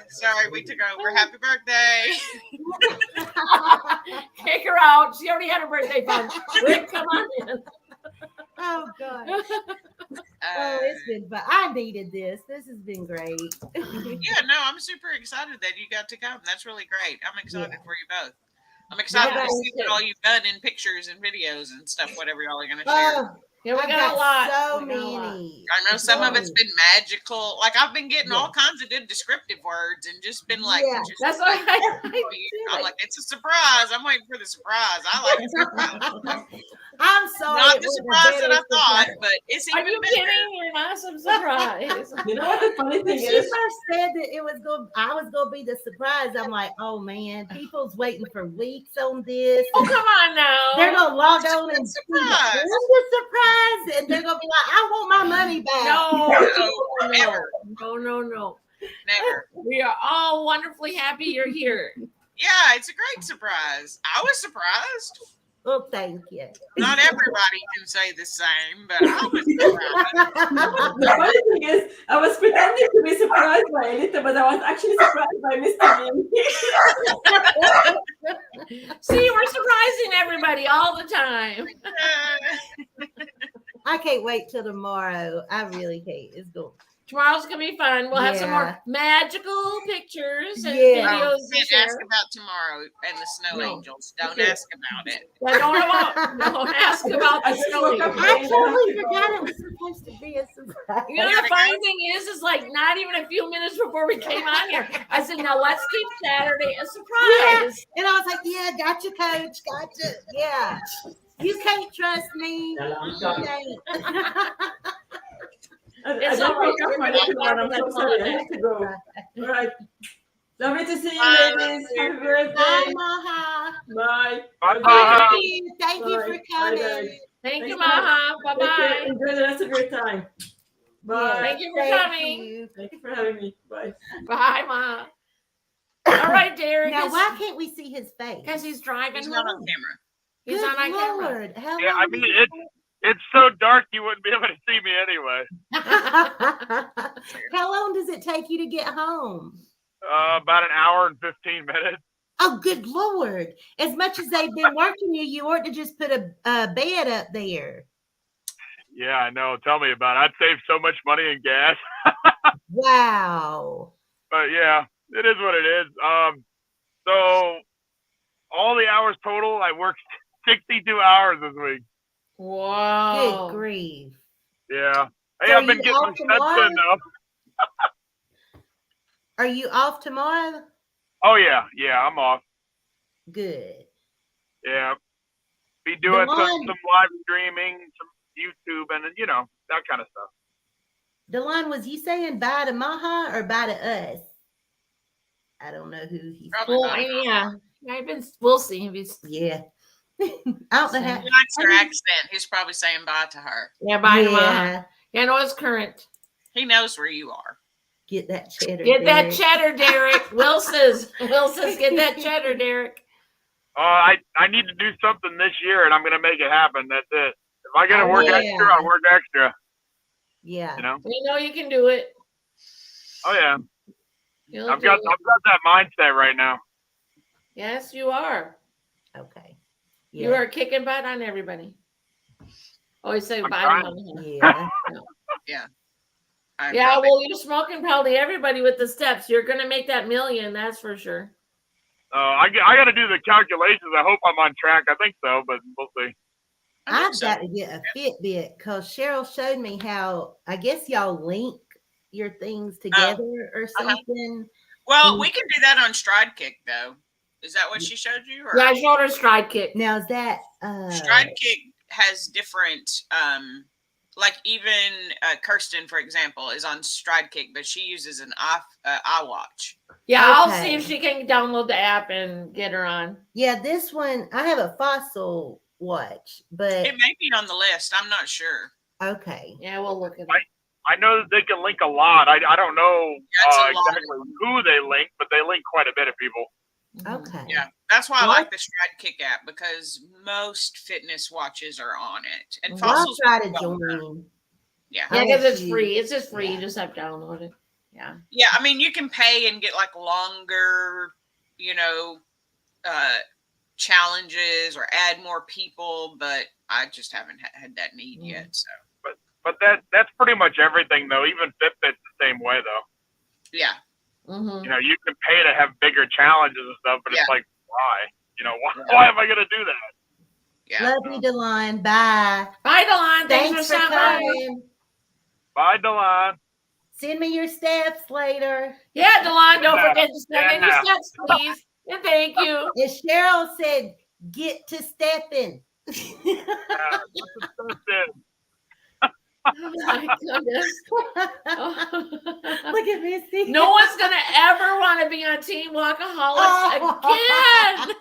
Sorry, we took over. Happy birthday. Kick her out. She already had her birthday fun. Rick, come on in. Oh, God. Oh, it's been fun. I needed this. This has been great. Yeah, no, I'm super excited that you got to come. That's really great. I'm excited Yeah. for you both. I'm excited Yeah, to see what too. all you've done in pictures and videos and stuff, whatever y'all are going to share. Oh, Yeah, we I've got a lot. so We got a lot. many. I know some of it's So- been magical. Like I've been getting all Yeah. kinds of good descriptive words and just been like, Yeah. just That's like, what I'm like, it's a surprise. I'm waiting for the surprise. I like a surprise. I'm sorry. Not it the was a surprise that I better thought, surprise. but it's Are even you better. kidding? You're not some surprise. You know what the funny When thing she is? first said that it was going, I was going to be the surprise. I'm like, oh man, people's waiting for weeks on this. Oh, and come on now. they're gonna log It's a on good and see surprise. the surprise, and they're gonna be like, I want my money back. No, Never. no. Never. We are all wonderfully happy you're here. Yeah, it's a great surprise. I was surprised. Well, thank you. Not everybody can say the same, but I was surprised. The funny thing is, I was pretending to be surprised by Elita, but I was actually surprised by Mr. Bean. See, we're surprising everybody all the time. I can't wait till tomorrow. I really can't. It's going. Tomorrow's gonna be fun. We'll have some Yeah. more magical pictures and Yeah. videos Oh, to can't share. ask about tomorrow and the snow No. angels. Don't Okay. ask about it. Yeah, don't ask about I the just snow woke up angels. I today. totally forgot it was supposed to be a surprise. You know, Here the we funny go. thing is like not even a few minutes before we came on here, I said, now let's keep Saturday a surprise. And I was like, yeah, gotcha, coach. Gotcha. Yeah. You can't trust me. You can't. I It's just all right. woke up my little one. I'm so sorry. I have to go. All right. Lovely to see you, Bye. ladies. Happy Bye, birthday. Maha. Bye. Bye. Thank you. Thank you Bye. for Bye, coming. guys. Thank you, Thanks, Maha. Bye Take care. bye. Enjoy the rest of your time. Bye. Thank you for Thank coming. you. Thank you for having me. Bye. Bye, Maha. All right, Derek. Now, why can't we see his face? Because he's driving He's not on home. camera. He's Good on our camera. Lord. How Yeah, I long mean does it's so dark you wouldn't be able to see me anyway. How long does it take you to get home? About an hour and 15 minutes. Oh, good Lord. As much as they've been working you, you ought to just put a bed up there. Yeah, I know. Tell me about it. I'd save so much money in gas. Wow. But yeah, it is what it is. So all the hours total, I worked 62 hours this week. Whoa. Good grief. Yeah. Hey, So I've been you getting off my steps tomorrow? in though. Are you off tomorrow? Oh yeah, I'm off. Good. Yeah. Be doing some Delon- live streaming, some YouTube, and that kind of stuff. Delon, was you saying bye to Maha or bye to us? I don't know who he's. Probably Well, not. yeah. We'll see if he's. Yeah. I don't know how. He likes her accent. He's probably saying bye to her. Yeah, bye, Maha. Yeah. Yeah, no, it's current. He knows where you are. Get that cheddar. Get that Derek. cheddar, Derek. Wilson's, get that cheddar, Derek. I need to do something this year, and I'm gonna make it happen. That's it. If I gotta Oh, work yeah. extra, I work extra. Yeah. You know? We know you can do it. Oh yeah. You'll I've do got it. that mindset right now. Yes, you are. Okay. You are kicking butt on everybody. Always say I'm bye trying. to Maha. Yeah. I'm Yeah, probably- well, you're smoking probably everybody with the steps. You're gonna make that million, that's for sure. I got to do the calculations. I hope I'm on track. I think so, but we'll see. I think I've so. got to get a Fitbit because Cheryl showed me how I guess y'all link your things together or something. Well, we can do that on Stride Kick, though. Is that what she showed you? Or? Yeah, I showed her stride kick. Now is that Stride Kick has different, like even Kirsten, for example, is on Stride Kick, but she uses an iWatch. Yeah, I'll Okay. see if she can download the app and get her on. yeah, this one I have a Fossil watch, but It may be on the list. I'm not sure. okay. Yeah, we'll look at it. I know that they can link a lot. I don't know That's a lot. exactly who they link, but they link quite a bit of people. Okay. Yeah, that's why I Well, like the Stride Kick app because most fitness watches are on it, and Well, I'll Fossil's try to well known. join. Yeah, Yeah, I because will it's see. free. It's just free. Yeah. You just have to download it. Yeah. yeah. I mean, you can pay and get like longer, challenges or add more people, but I just haven't had that need yet. So But But that's pretty much everything, though. Even Fitbit's the same way, though. Yeah. Mhm. You know, you can pay to have bigger challenges and stuff, but Yeah. it's like, why? You know, why am I going to do that? Yeah. Love you, Delon. Bye. Bye, Delon. Thanks Thanks for for stopping by. coming. Bye, Delon. Send me your steps later. Yeah, Delon, don't Yeah. forget to send in your Yeah. steps, please. And thank you. As Cheryl said, get to stepping. Yeah, that's it. Oh my goodness. Oh. Look at Missy. No one's gonna ever want to be on Team Walkaholics again.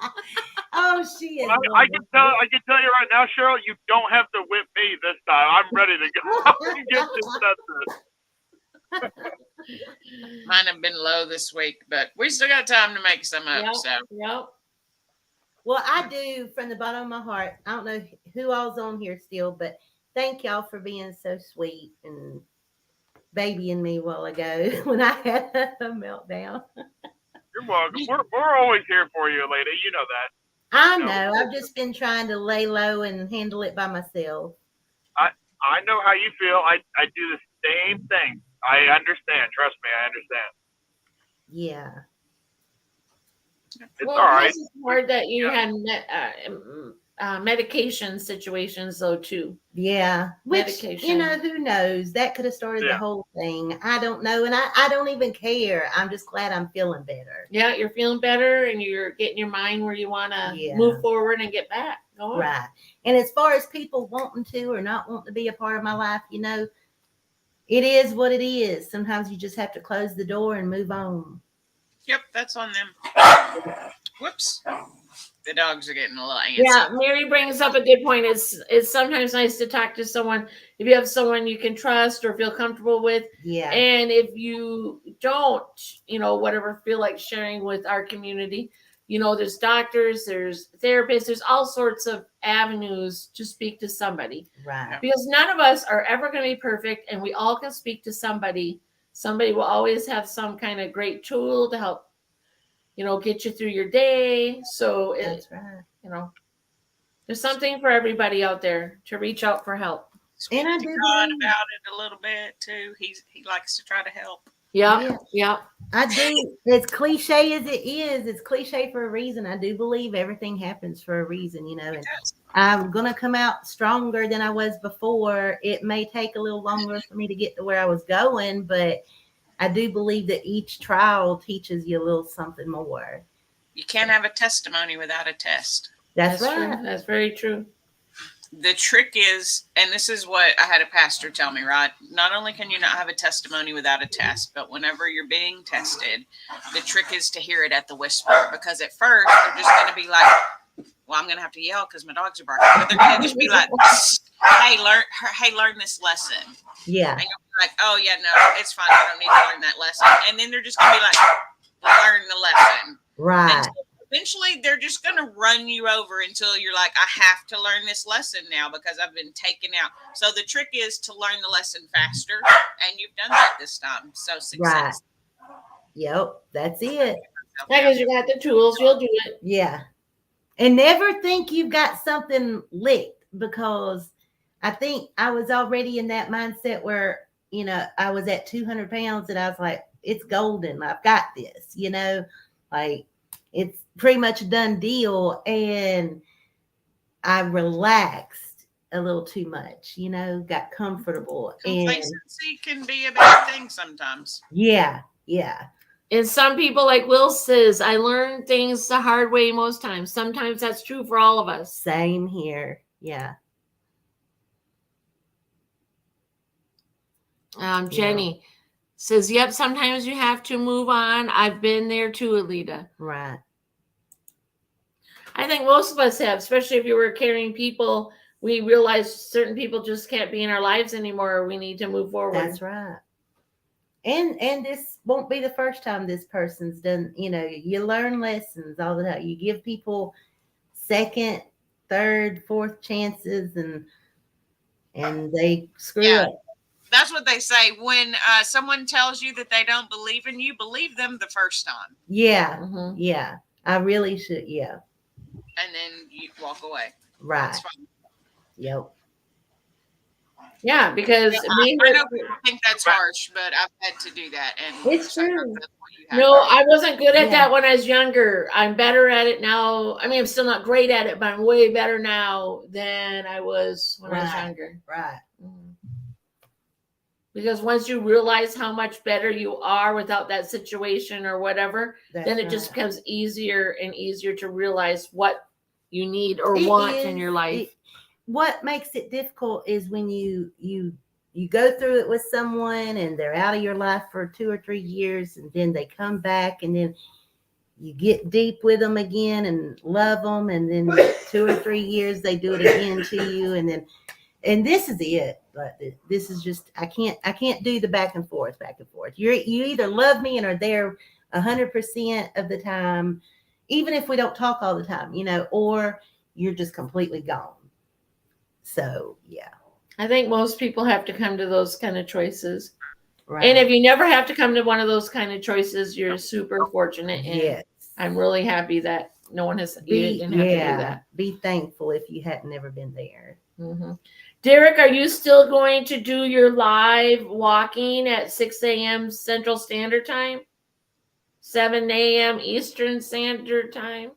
Oh, she is. I can tell you right now, Cheryl, you don't have to whip me this time. I'm ready to go. Get this done. Mine have been low this week, but we still got time to make some up. Yep, So yep. Well, I do from the bottom of my heart. I don't know who all's on here still, but thank y'all for being so sweet and babying me a while ago when I had a meltdown. You're welcome. We're always here for you, lady. You know that. I No. know. I've just been trying to lay low and handle it by myself. I know how you feel. I do the same thing. I understand. Trust me, I understand. Yeah. It's Well, all right. this is hard that you had medication situations though too. Yeah. Which, Medication. who knows? That could have started the Yeah. whole thing. I don't know. And I don't even care. I'm just glad I'm feeling better. Yeah, you're feeling better and you're getting your mind where you want to Yeah. move forward and get back. Go on. Right. And as far as people wanting to or not wanting to be a part of my life, it is what it is. Sometimes you just have to close the door and move on. yep, that's on them. Whoops. The dogs are getting a little antsy. Yeah, Mary brings up a good point. It's sometimes nice to talk to someone if you have someone you can trust or feel comfortable with. Yeah. And if you don't, whatever, feel like sharing with our community, there's doctors, there's therapists, there's all sorts of avenues to speak to somebody. Right. Because none of us are ever going to be perfect, and we all can speak to somebody. Somebody will always have some kind of great tool to help, get you through your day. So, That's right. there's something for everybody out there to reach out for help. Speak And I to do God believe- about it a little bit too. He likes to try to help. Yeah, Yeah. yeah. I do. As cliche as it is, it's cliche for a reason. I do believe everything happens for a reason, and Yes. I'm going to come out stronger than I was before. It may take a little longer for me to get to where I was going, but I do believe that each trial teaches you a little something more. You can't have a testimony without a test. That's True. right. That's very true. The trick is, and this is what I had a pastor tell me, right? Not only can you not have a testimony without a test, but whenever you're being tested, the trick is to hear it at the whisper. Because at first, they're just going to be like, well, I'm going to have to yell because my dogs are barking. But they're going to just be like, hey, learn this lesson. Yeah. And you'll be like, oh, yeah, no, it's fine. I don't need to learn that lesson. And then they're just going to be like, learn the lesson. Right. Until eventually, they're just going to run you over until you're like, I have to learn this lesson now because I've been taken out. So the trick is to learn the lesson faster. And you've done that this time. So success. Yep. That's it. Yeah, because you got the tools, you'll do it. Yeah. And never think you've got something licked, because I think I was already in that mindset where, I was at 200 pounds and I was like, it's golden. I've got this, like it's pretty much a done deal. And I relaxed a little too much, got comfortable. And Complacency can be a bad thing sometimes. yeah. And some people, like Will says, I learn things the hard way most times. Sometimes that's true for all of us. Same here. Yeah. Jenny says, yep, sometimes you have to move on. I've been there too, Alita. Right. I think most of us have, especially if you were carrying people. We realize certain people just can't be in our lives anymore. We need to move forward. That's right. And this won't be the first time this person's done, you learn lessons all the time. You give people second, third, fourth chances and they screw Yeah. up. That's what they say. When someone tells you that they don't believe in you, believe them the first time. Yeah. Mhm. Yeah. I really should. Yeah. And then you walk away. Right. That's fine. Yep. Yeah, because Yeah, we I were- know people think that's harsh, but I've had to do that. And It's so I know true. that's what you have no, to do. I wasn't good at Yeah. that when I was younger. I'm better at it now. I mean, I'm still not great at it, but I'm way better now than I was when I was Right. younger. Right. Mhm. Because once you realize how much better you are without that situation or whatever, That's then it just right. becomes easier and easier to realize what you need or It want in is- your life. what makes it difficult is when you go through it with someone and they're out of your life for 2 or 3 years, and then they come back, and then you get deep with them again and love them, and then 2 or 3 years they do it again to you, and this is it. But this is just I can't do the back and forth. You either love me and are there 100% of the time, even if we don't talk all the time, or you're just completely gone. So yeah, I think most people have to come to those kind of choices. right. And if you never have to come to one of those kind of choices, you're super fortunate. And yes, I'm really happy that no one has, you didn't have to do that. be thankful if you had never been there. hmm Derek, are you still going to do your live walking at 6 a.m. Central Standard Time? 7 a.m. Eastern Standard Time?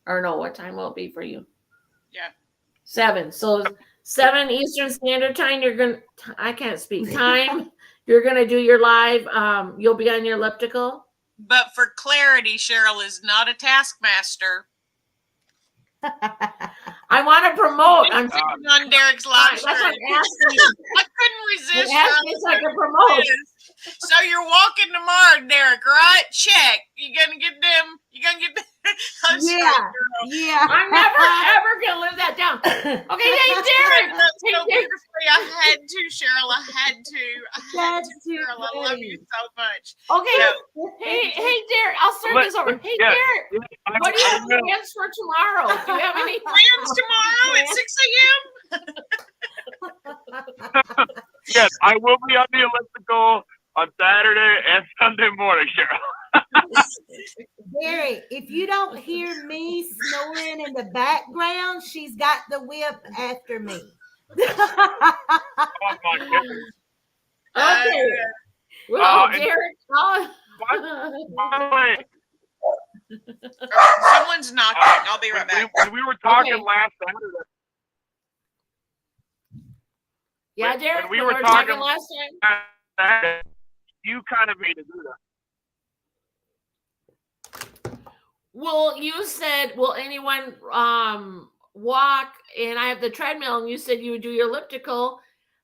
Or no, what time will it be for you? Yeah. 7. So 7 Eastern Standard Time, I can't speak time. You're going to do your live. You'll be on your elliptical. But for clarity, Cheryl is not a taskmaster. I want to promote. I'm On Derek's live that's what stream. I'm asking. I couldn't resist. Ask me so I can promote. So you're walking tomorrow, Derek, right? Check. You gonna get them? You gonna get them? I'm sorry, Yeah. girl. Yeah. I'm never ever gonna live that down. Okay, hey Derek. That's Hey, so Derek. beautifully. I had to, Cheryl. I had to. That's too Cheryl. I love you funny. so much. Okay. So, Hey Derek. I'll start this over. Hey Yeah. Derek. What do you have plans for tomorrow? Do you have any plans tomorrow at 6 a.m. Yes, I will be on the elliptical on Saturday and Sunday morning, Cheryl. Gary, if you don't hear me snoring in the background, she's got the whip after me. Oh my goodness. Okay. Well, and- Derek. By the way, Someone's knocking. I'll be right back. when we were talking Okay. last Saturday, Yeah, Derek. When we when were we talking- last time. you kind of made me do that. Well, you said, will anyone walk? And I have the treadmill, and you said you would do your elliptical.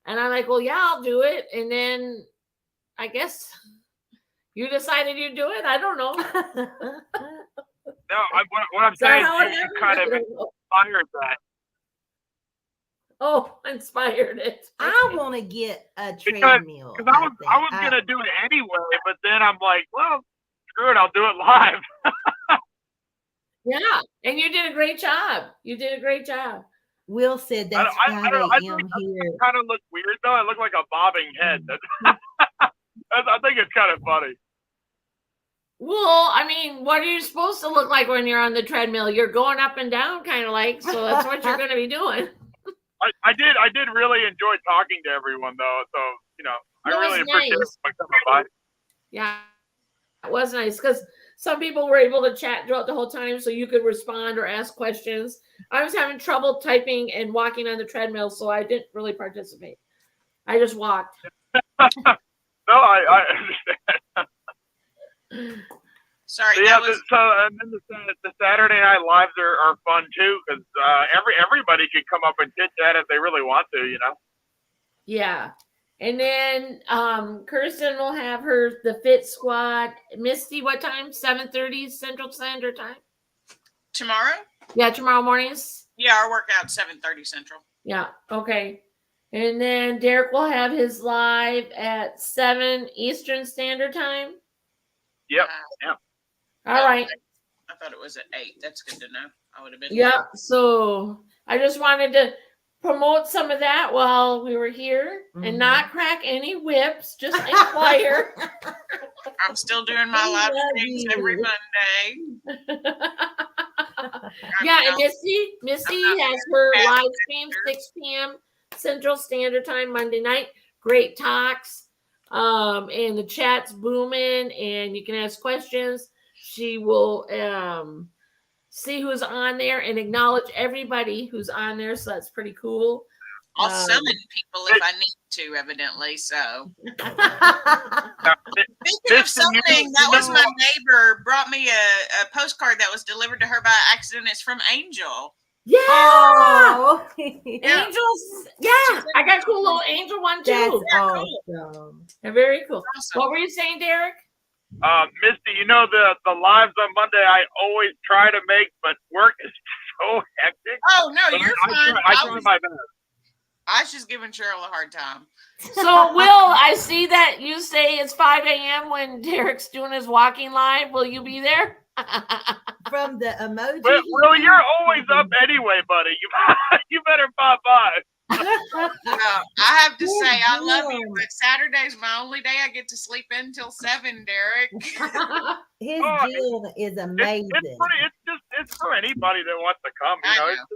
And I'm like, well, yeah, I'll do it. And then I guess you decided you'd do it. I don't know. No, what I'm Is that saying how it is you happened? kind I of don't know. inspired that. Oh, inspired it. I Okay. want to get a Because- treadmill. Because I was gonna do it anyway, but then I'm like, well, screw it, I'll do it live. Yeah, and you did a great job. You did a great job. Will said that's I don't know, 5 I a.m. think- here. Kind of look weird though. I look like a bobbing head. I think it's kind of funny. Well, I mean, what are you supposed to look like when you're on the treadmill? You're going up and down, kind of like. So that's what you're going to be doing. I did really enjoy talking to everyone though. So I It was really appreciate nice. everyone coming by. Yeah, it was nice because some people were able to chat throughout the whole time, so you could respond or ask questions. I was having trouble typing and walking on the treadmill, so I didn't really participate. I just walked. No, I understand. Sorry, So, yeah, that was and then the Saturday night lives are fun too because everybody can come up and chit chat if they really want to. Yeah. And then Kirsten will have the Fit Squad. Misty, what time? 7:30 Central Standard Time? tomorrow. Yeah, tomorrow mornings. Yeah, our workout 7:30 Central. Yeah, okay. And then Derek will have his live at 7 Eastern Standard Time. Yep. All right. I thought it was at 8. That's good to know. I would have been. Yeah, so I just wanted to promote some of that while we were here and not crack any whips, just inquire. I'm still doing my We live love streams you. every Monday. Yeah, and Missy has her live stream 6 p.m. Central Standard Time Monday night. Great talks. And the chat's booming, and you can ask questions. She will see who's on there and acknowledge everybody who's on there. So that's pretty cool. I'll summon people if I need to, evidently. So Now, speaking of summoning, that was my neighbor brought me a postcard that was delivered to her by accident. It's from Angel. Yeah. Oh, Angels. Yeah. I got a cool little angel one too. that's cool. awesome. They're very cool. Awesome. What were you saying, Derek? Misty, you know the lives on Monday I always try to make, but work is so hectic. Oh no, But you're I fine. try my best. I was just giving Cheryl a hard time. So, Will, I see that you say it's 5 a.m. when Derek's doing his walking live. Will you be there? From the emoji. Well, you're always up anyway, buddy. You better pop by. I have to say, I love you, but Saturday's my only day I get to sleep in until 7, Derek. His Oh, gym is amazing. It's for anybody that wants to come. You I know, know. it's just,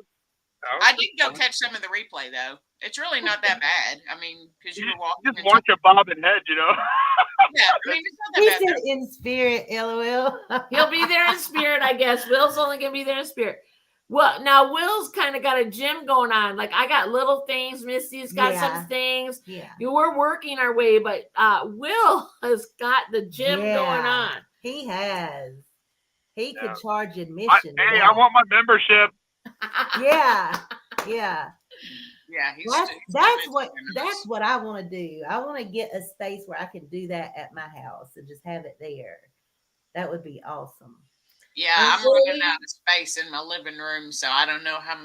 you know, I it's did just go fun. catch some of the replay, though. It's really not that bad. I mean, because you were walking. Just and watch a bob and head, you know. Yeah, I mean, it's not He that bad. said in spirit, LOL. He'll be there in spirit, I guess. Will's only going to be there in spirit. Well, now Will's kind of got a gym going on. Like I got little things. Missy's got Yeah. some things. Yeah. We're working our way, but Will has got the gym Yeah. going on. He has. He Yeah. could charge admission. to Hey, that. I want my membership. Yeah. Yeah. Yeah, he's That's what I want to do. I want to get a space where I can do that at my house and just have it there. That would be awesome. Yeah, I'm running out of space in my living room, so I don't know how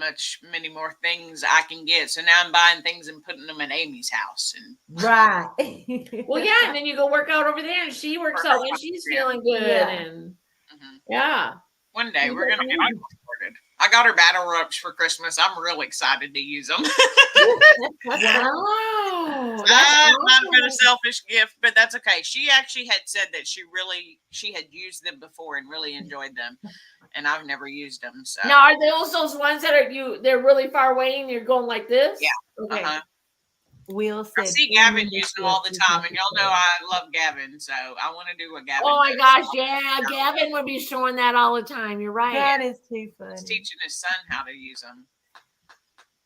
many more things I can get. So now I'm buying things and putting them in Amy's house. And Right. Well, yeah, and then you go work out over there, and she works out when she's feeling good, Yeah. and Mhm. yeah. One day we're gonna get it recorded. I got her battle ropes for Christmas. I'm real excited to use them. Wow, That that's might have been a awesome. selfish gift, but that's okay. She actually had said that she had used them before and really enjoyed them, and I've never used them. So Now, are those ones that are they're really far away, and you're going like this? Yeah. Okay. Will I said, see Gavin using them all the time, and y'all know I love Gavin, so I want to do what Gavin. Oh my does. gosh, yeah, Gavin would be showing that all the time. You're right. That is too funny. He's teaching his son how to use them.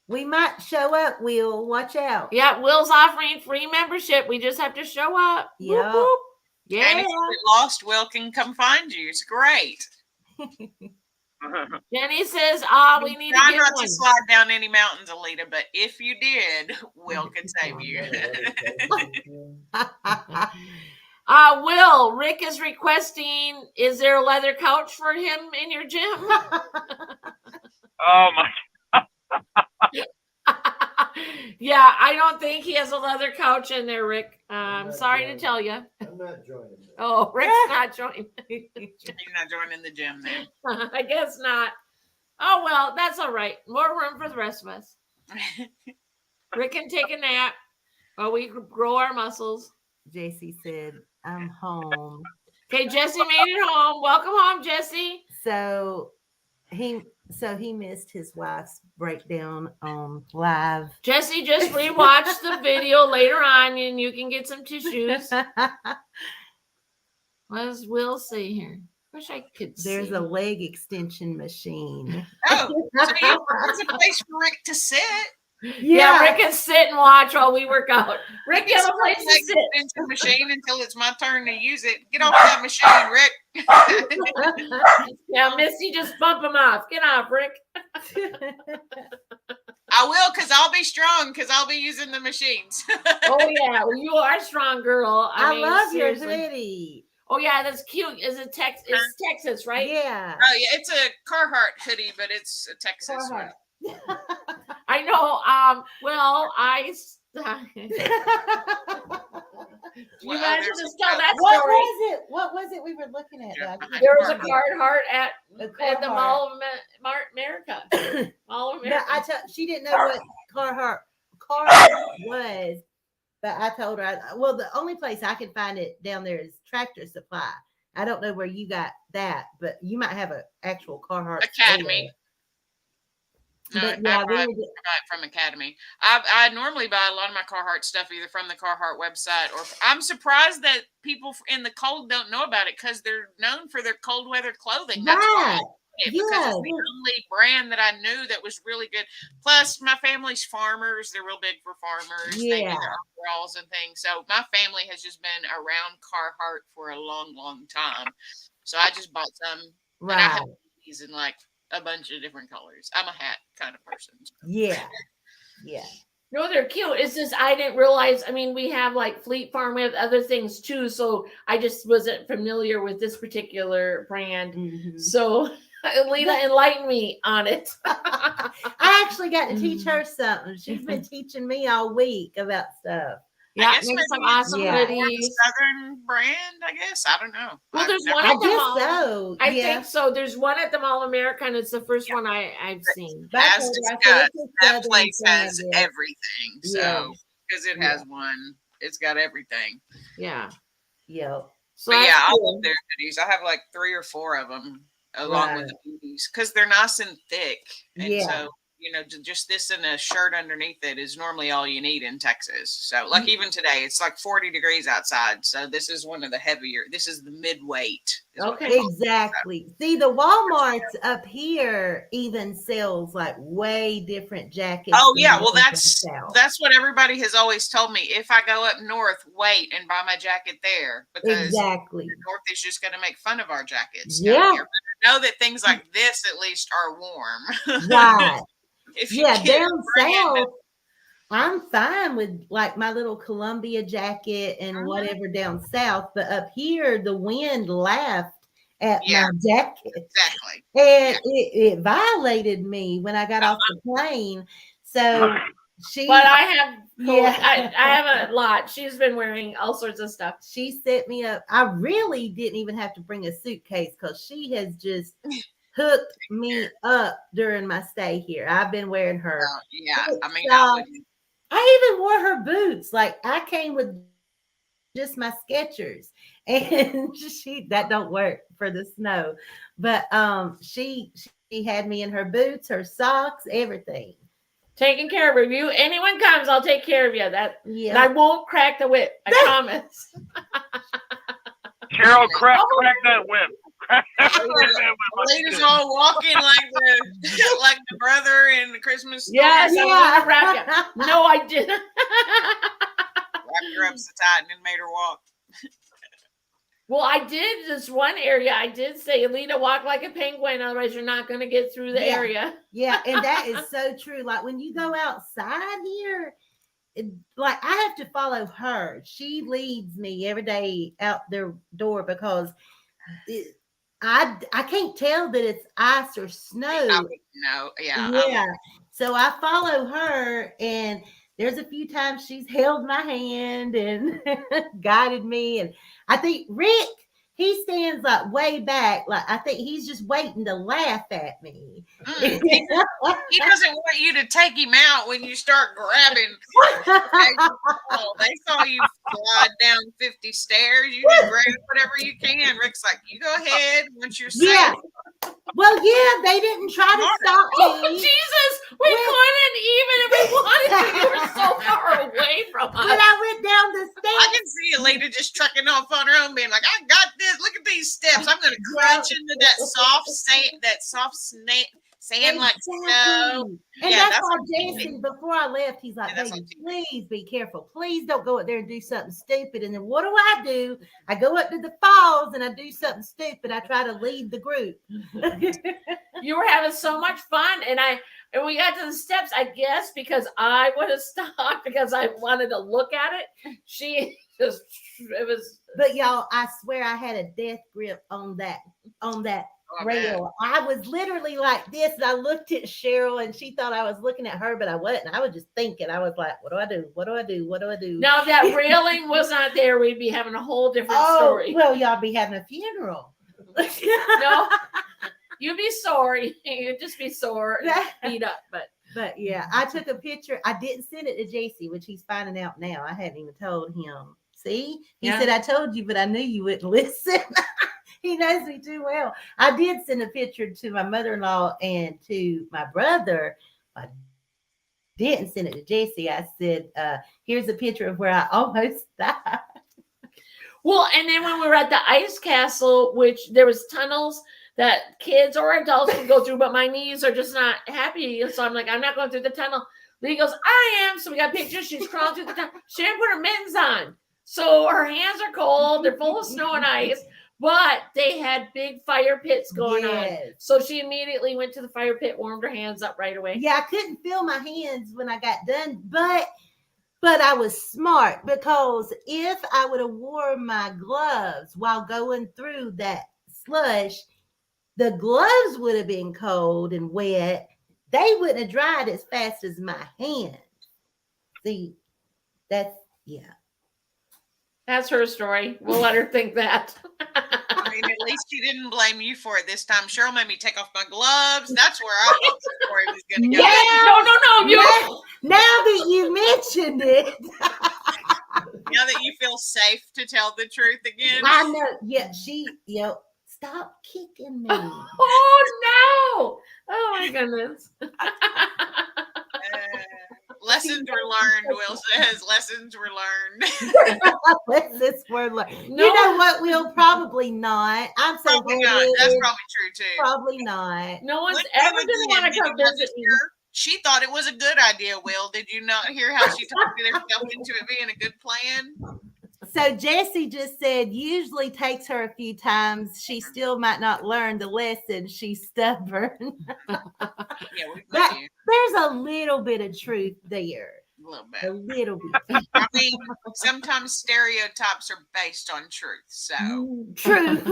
We might show up, Will. Watch out. Yeah, Will's offering free membership. We just have to show up. Whoop, Yeah. whoop. And Yeah. if you get lost, Will can come find you. It's great. Jenny says, we need to Try get not one. to slide down any mountains, Alita, but if you did, Will could save you. Will, Rick is requesting, is there a leather couch for him in your gym? Oh my! Yeah, I don't think he has a leather couch in there, Rick. I'm sorry to tell you. I'm not joining. Oh, Rick's not joining. You're not joining the gym then. I guess not. Oh, well, that's all right. More room for the rest of us. Rick can take a nap while we grow our muscles. JC said, I'm home. Okay, Jesse made it home. Welcome home, Jesse. So he missed his wife's breakdown on live. Jesse, just rewatch the video later on and you can get some tissues. What does Will say here? Wish I could see. There's a leg extension machine. Oh, so there's a place for Rick to sit. Yeah, Rick can sit and watch while we work out. Rick, you have a place to Like sit. extension machine until it's my turn to use it. Get off that machine, Rick. Yeah, Missy, just bump him off. Get off, Rick. I will, because I'll be strong, because I'll be using the machines. Oh yeah, well, you are a strong girl. I mean, love your seriously. hoodie. Oh yeah, that's cute. Is it Texas? It's Texas, right? Yeah. Oh yeah, it's a Carhartt hoodie, but it's a Texas one. Carhartt. I know. Well, you Well, imagine there's to a- tell that What story. was it? What was it we were looking at? Yeah. though? I There was a can't remember. Carhartt at the Carhartt. Mall of America. Mall of No, America. she didn't know what Carhartt was, but I told her. Well, the only place I can find it down there is Tractor Supply. I don't know where you got that, but you might have an actual Carhartt Academy. No, But I yeah, buy it from Academy. I normally buy a lot of my Carhartt stuff either from the Carhartt website or I'm surprised that people in the cold don't know about it because they're known for their cold weather clothing. That's why I right. bought it, because Yeah. it's the only brand that I knew that was really good. Plus, my family's farmers; they're real big for farmers. They do Yeah. their overalls and things. So my family has just been around Carhartt for a long, long time. So I just bought some, and I have Right. these in like a bunch of different colors. I'm a hat kind of person. Yeah. Yeah. No, they're cute. It's just I didn't realize. I mean, we have like Fleet Farm, we have other things too. So I just wasn't familiar with this particular brand. Mhm. So Alita enlightened me on it. I actually got to teach her something. She's been teaching me all week about stuff. Yeah, guess make some maybe it's awesome Yeah. more hoodies. Southern brand, I guess. I don't know. Well, I've there's never- one I at the guess mall. so. I yeah. think so. There's one at the Mall America, and it's the first one I've seen. But I As told her, I said, discussed, "It's a that Southern place has standard." everything. Yeah. So because it has one, it's got everything. Yeah. Yep. So But that's yeah, I cool. love their hoodies. I have like 3 or 4 of them along with the booties because they're nice and thick. And Yeah. so, just this and a shirt underneath it is normally all you need in Texas. So, like even today, it's like 40 degrees outside. So, this is one of the heavier, this is the mid-weight. is what they Okay. call it. Exactly. See, the Walmarts up here even sells like way different jackets. Oh than yeah, the well ones down south. that's what everybody has always told me. If I go up north, wait and buy my jacket there because Exactly. the north is just going to make fun of our jackets. Yeah. Down here. But I know that things like this at least are warm. Right. If you Yeah, get a down brand south, I'm fine with like my little Columbia jacket and whatever down south, but up here the wind laughed at Yeah. my jacket. exactly. And it violated me when I got off the plane. So she But I have Yeah. I have a lot. She's been wearing all sorts of stuff. she set me up. I really didn't even have to bring a suitcase because she has just hooked me up during my stay here. I've been wearing her. Yeah, I mean, So, I wouldn't. I even wore her boots. Like I came with just my Skechers, and that don't work for the snow. But she had me in her boots, her socks, everything. Taking care of you. Anyone comes, I'll take care of you. And I Yeah. won't crack the whip. I promise. Cheryl, crack that whip. Crack that whip. Ladies all walking like the brother in the Christmas story. Yes, I was gonna wrap Yeah. you. No, I didn't. Wrapped her up so tight and then made her walk. Well, I did this one area. I did say, Alita, walk like a penguin, otherwise you're not going to get through the Yeah. area. Yeah, and that is so true. Like when you go outside here, like I have to follow her. She leads me every day out their door because I can't tell that it's ice or snow. I wouldn't know. Yeah. I Yeah. So I follow her, and there's a few times she's held my hand and guided me. And I think Rick, he stands like way back. Like I think he's just waiting to laugh at me. Mm. He doesn't want you to take him out when you start grabbing. Oh, they saw you slide down 50 stairs. You just grab whatever you can. Rick's like, you go ahead once you're safe. Yeah. Well, yeah, they didn't try to stop Oh, me. Jesus. We couldn't even if we wanted to. You were so far away from When us. I went down the I steps, can see a lady just trucking off on her own, being like, "I got this. Look at these steps. I'm going to crunch into that soft sand like snow." And Yeah, that's that's why what I'm Jason, before I left, he's like, Yeah, that's baby, what please be careful. Please don't go up there and do something stupid. And then what do? I go up to the falls and I do something stupid. I try to lead the group. You were having so much fun. And we got to the steps, I guess, because I would have stopped because I wanted to look at it. It was. But y'all, I swear I had a death grip on that Oh, man. rail. I was literally like this, and I looked at Cheryl, and she thought I was looking at her, but I wasn't. I was just thinking. I was like, "What do I do? What do I do? What do I do?" Now, if that railing was not there, we'd be having a whole different Oh, story. well, y'all be having a funeral. No, you'd be sorry. You'd just be sore, and beat up. But yeah, I took a picture. I didn't send it to JC, which he's finding out now. I hadn't even told him. See, he Yeah. said, I told you, but I knew you wouldn't listen. He knows me too well. I did send a picture to my mother-in-law and to my brother, I didn't send it to Jesse. I said, here's a picture of where I almost died. Well, and then when we were at the ice castle, which there was tunnels that kids or adults could go through, but my knees are just not happy. So I'm like, I'm not going through the tunnel. Lee goes, I am. So we got pictures. She's crawling through the tunnel. She didn't put her mittens on. So her hands are cold. They're full of snow and ice. But they had big fire pits going on. So she immediately went to the fire pit, warmed her hands up right away. Yeah, I couldn't feel my hands when I got done, but I was smart, because if I would have worn my gloves while going through that slush, the gloves would have been cold and wet. They wouldn't have dried as fast as my hand. See, that's, yeah. That's her story. We'll let her think that. I mean, at least she didn't blame you for it this time. Cheryl made me take off my gloves. That's where I thought the story was going to go. Yeah. Now that you mentioned it. Now that you feel safe to tell the truth again. I know. Yeah, stop kicking me. Oh, no. Oh, my goodness. Lessons were learned, Will says. Lessons were learned. Lessons were learned. No. You know what, Will? Probably not. I'm so Probably not. That's probably true, too. Probably not. No one's Wouldn't ever you going to again, want to come did you visit me. hear? She thought it was a good idea, Will. Did you not hear how she talked herself into it being a good plan? So Jessie just said usually takes her a few times. She still might not learn the lesson. She's stubborn. Yeah, we got you. There's a little bit of truth there. A little A bit. little bit. I mean, sometimes stereotypes are based on truth. So Truth.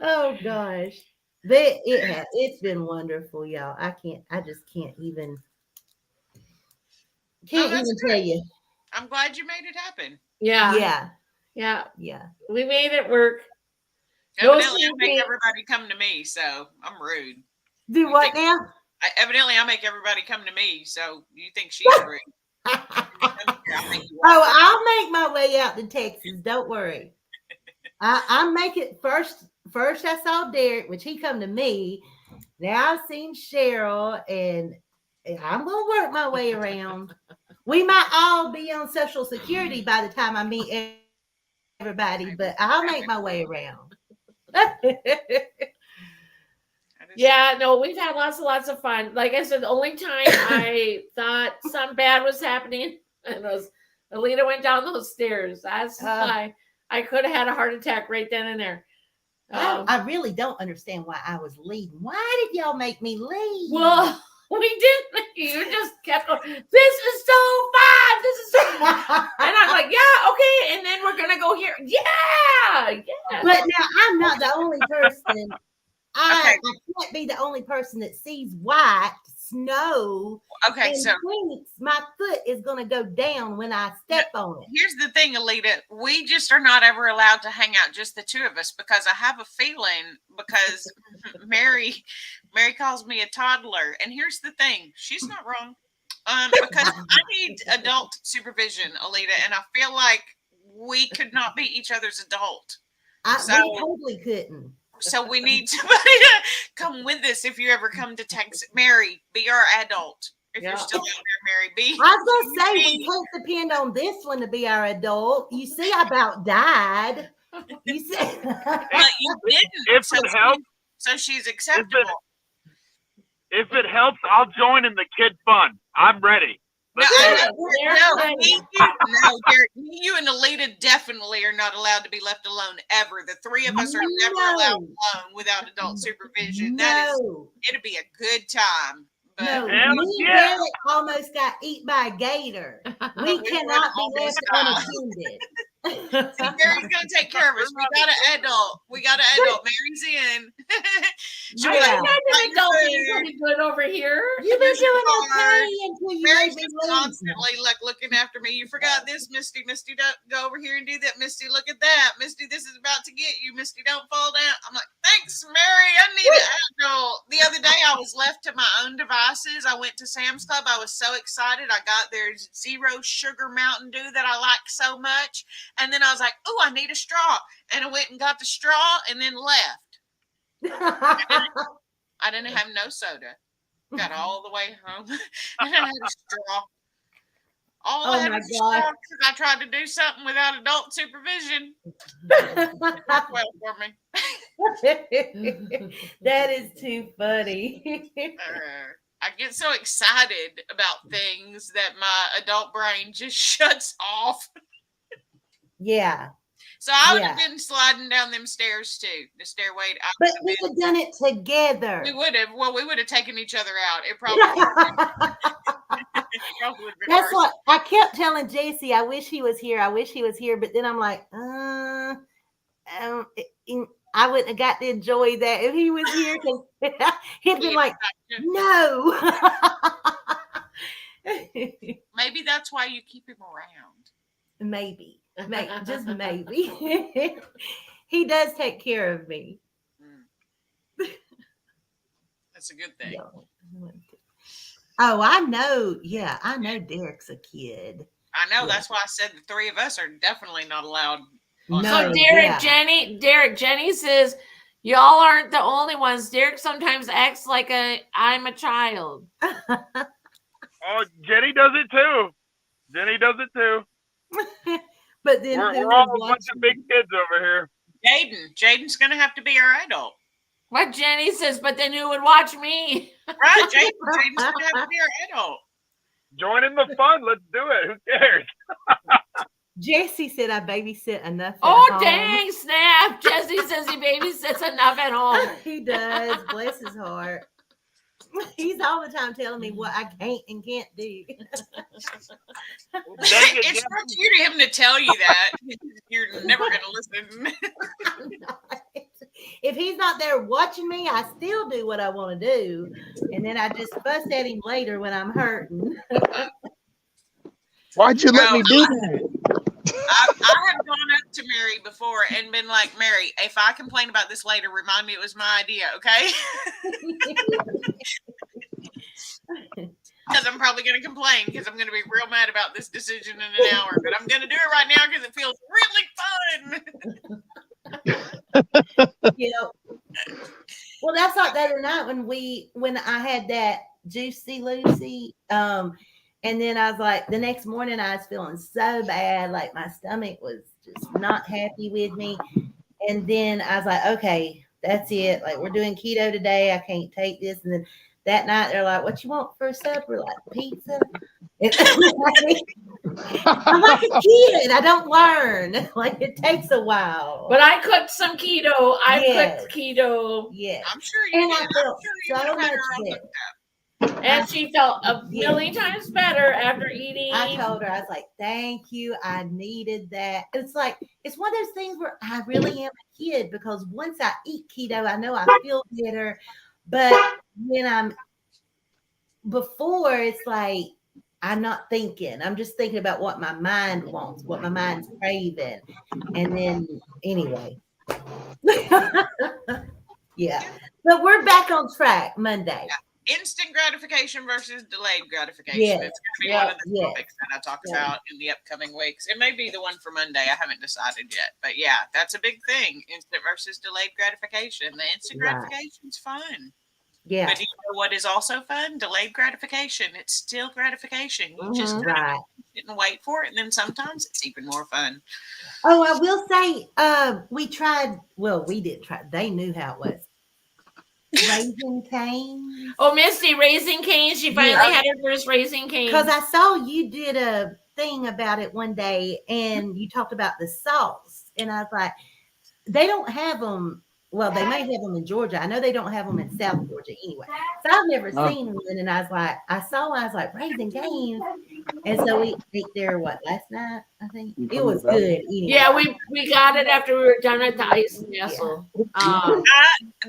Oh gosh. But it's been wonderful, y'all. I just can't even tell you. I'm glad you made it happen. Yeah. Yeah. We made it work. Evidently, I champagne. make everybody come to me, so I'm rude. Do what now? Evidently, I make everybody come to me, so you think she's rude. I think you are. Oh, I'll make my way out to Texas. Don't worry. I make it first. First, I saw Derek, which he come to me. Now I've seen Cheryl, and I'm gonna work my way around. We might all be on Social Security by the time I meet everybody, but I'll make my way around. Yeah, no, we've had lots of fun. Like I said, the only time I thought something bad was happening and was Alita went down those stairs. That's why I could have had a heart attack right then and there. I really don't understand why I was leading. Why did y'all make me lead? Well, we didn't. You just kept going, this is so fun. This is so fun. And I'm like, yeah, okay. And then we're going to go here. Yeah. But now I'm not the only person. I can't be the only person that sees white snow. Okay, and so thinks my foot is going to go down when I step on it. here's the thing, Alita. We just are not ever allowed to hang out, just the two of us, because I have a feeling, because Mary calls me a toddler. And here's the thing, she's not wrong. Because I need adult supervision, Alita, and I feel like we could not be each other's adult. We totally couldn't. So we need somebody to come with us if you ever come to Texas. Mary, be our adult. If you're still out there, Mary, be. I was going to say, we can't depend on this one to be our adult. You see, I about died. You see. But you didn't. If it helps, So she's acceptable. if it helps, I'll join in the kid fun. I'm ready. Let's do it. Derek, you and Alita definitely are not allowed to be left alone ever. The three of us are never allowed alone without adult supervision. It'll be a good time. But No, Hell me and yeah. Derek almost got eaten by a gator. We cannot be left unattended. see, Mary's gonna take care of us. We got an adult. Mary's in. She'll be like, I've been doing pretty good over here. You've been doing okay until you Mary's made me just leave. constantly like looking after me. You forgot this, Misty. Misty, don't go over here and do that. Misty, look at that. Misty, this is about to get you. Misty, don't fall down. I'm like, thanks, Mary. I need an adult. The other day I was left to my own devices. I went to Sam's Club. I was so excited. I got their zero sugar Mountain Dew that I like so much. And then I was like, oh, I need a straw. And I went and got the straw and then left. I didn't have no soda. Got all the way home. And I had a straw. All Oh I had my was a straw because I tried to do something without adult supervision. Well, for me. That is too funny. I get so excited about things that my adult brain just shuts off. Yeah. So I would Yeah. have been sliding down them stairs too. The stairway. But we would have done it together. We would have. Well, we would have taken each other out. It probably. Probably would have been That's worse. what I kept telling JC. I wish he was here. I wish he was here. But then I'm like, I wouldn't have got to enjoy that if he was here. Because he'd be like, no. Maybe that's why you keep him around. Maybe, just maybe. He does take care of me. That's a good thing. Oh, I know. Yeah, I know Derek's a kid. I know. That's why I said the three of us are definitely not allowed. No, So yeah. Jenny says, y'all aren't the only ones. Derek sometimes acts like I'm a child. Oh, Jenny does it too. Jenny does it too. But then We're all a bunch of big kids over here. Jaden's going to have to be our adult. What Jenny says, but then who would watch me? Right, Jaden's going to have to be our adult. Join in the fun. Let's do it. Who cares? Jesse said I babysit enough. At Oh, home. dang, snap. Jesse says he babysits enough at home. He does. Bless his heart. He's all the time telling me what I can't and can't do. It's not cute of him to tell you that. You're never going to listen. If he's not there watching me, I still do what I want to do. And then I just fuss at him later when I'm hurting. Why'd you let me do that? I have gone up to Mary before and been like, Mary, if I complain about this later, remind me it was my idea, okay? Because I'm probably going to complain because I'm going to be real mad about this decision in an hour. But I'm going to do it right now because it feels really fun. You know, well, that's like the other night when I had that Juicy Lucy. And then I was like, the next morning I was feeling so bad, like my stomach was just not happy with me. And then I was like, okay, that's it. Like, we're doing keto today. I can't take this. And then that night they're like, what you want for supper? Like pizza? I'm like a kid. I don't learn. Like, it takes a while. But I cooked some keto. I Yes. cooked keto. Yeah. I'm sure you And did. I I'm felt sure you so would have had much her all better. cooked up. And she felt a million times better after eating. I told her, I was like, thank you. I needed that. It's like, it's one of those things where I really am a kid because once I eat keto, I know I feel better. But when before, it's like, I'm not thinking. I'm just thinking about what my mind wants, what my mind's craving. And then, anyway. Yeah. But we're back on track Monday. Instant gratification versus delayed gratification. Yes. It's going to be one of the Yes. topics that I talk Yes. about in the upcoming weeks. It may be the one for Monday. I haven't decided yet. But yeah, that's a big thing. Instant versus delayed gratification. The instant Right. gratification is fun. Yeah. But do you know what is also fun? Delayed gratification. It's still gratification. You just Mhm. kind of Right. sit and wait for it. And then sometimes it's even more fun. Oh, I will say, we tried. Well, we didn't try. They knew how it was. Raising Cane. Oh, Misty, Raising Cane. She finally Yeah. had her first Raising Cane. Because I saw you did a thing about it one day, and you talked about the sauce, and I was like, they don't have them. Well, they may have them in Georgia. I know they don't have them in South Georgia anyway. So I've never seen one, and I was like, I was like, Raising Cane's. And so we ate there, last night, I think? It was good. Anyway. Yeah, we got it after we were done at the Ice Nestle.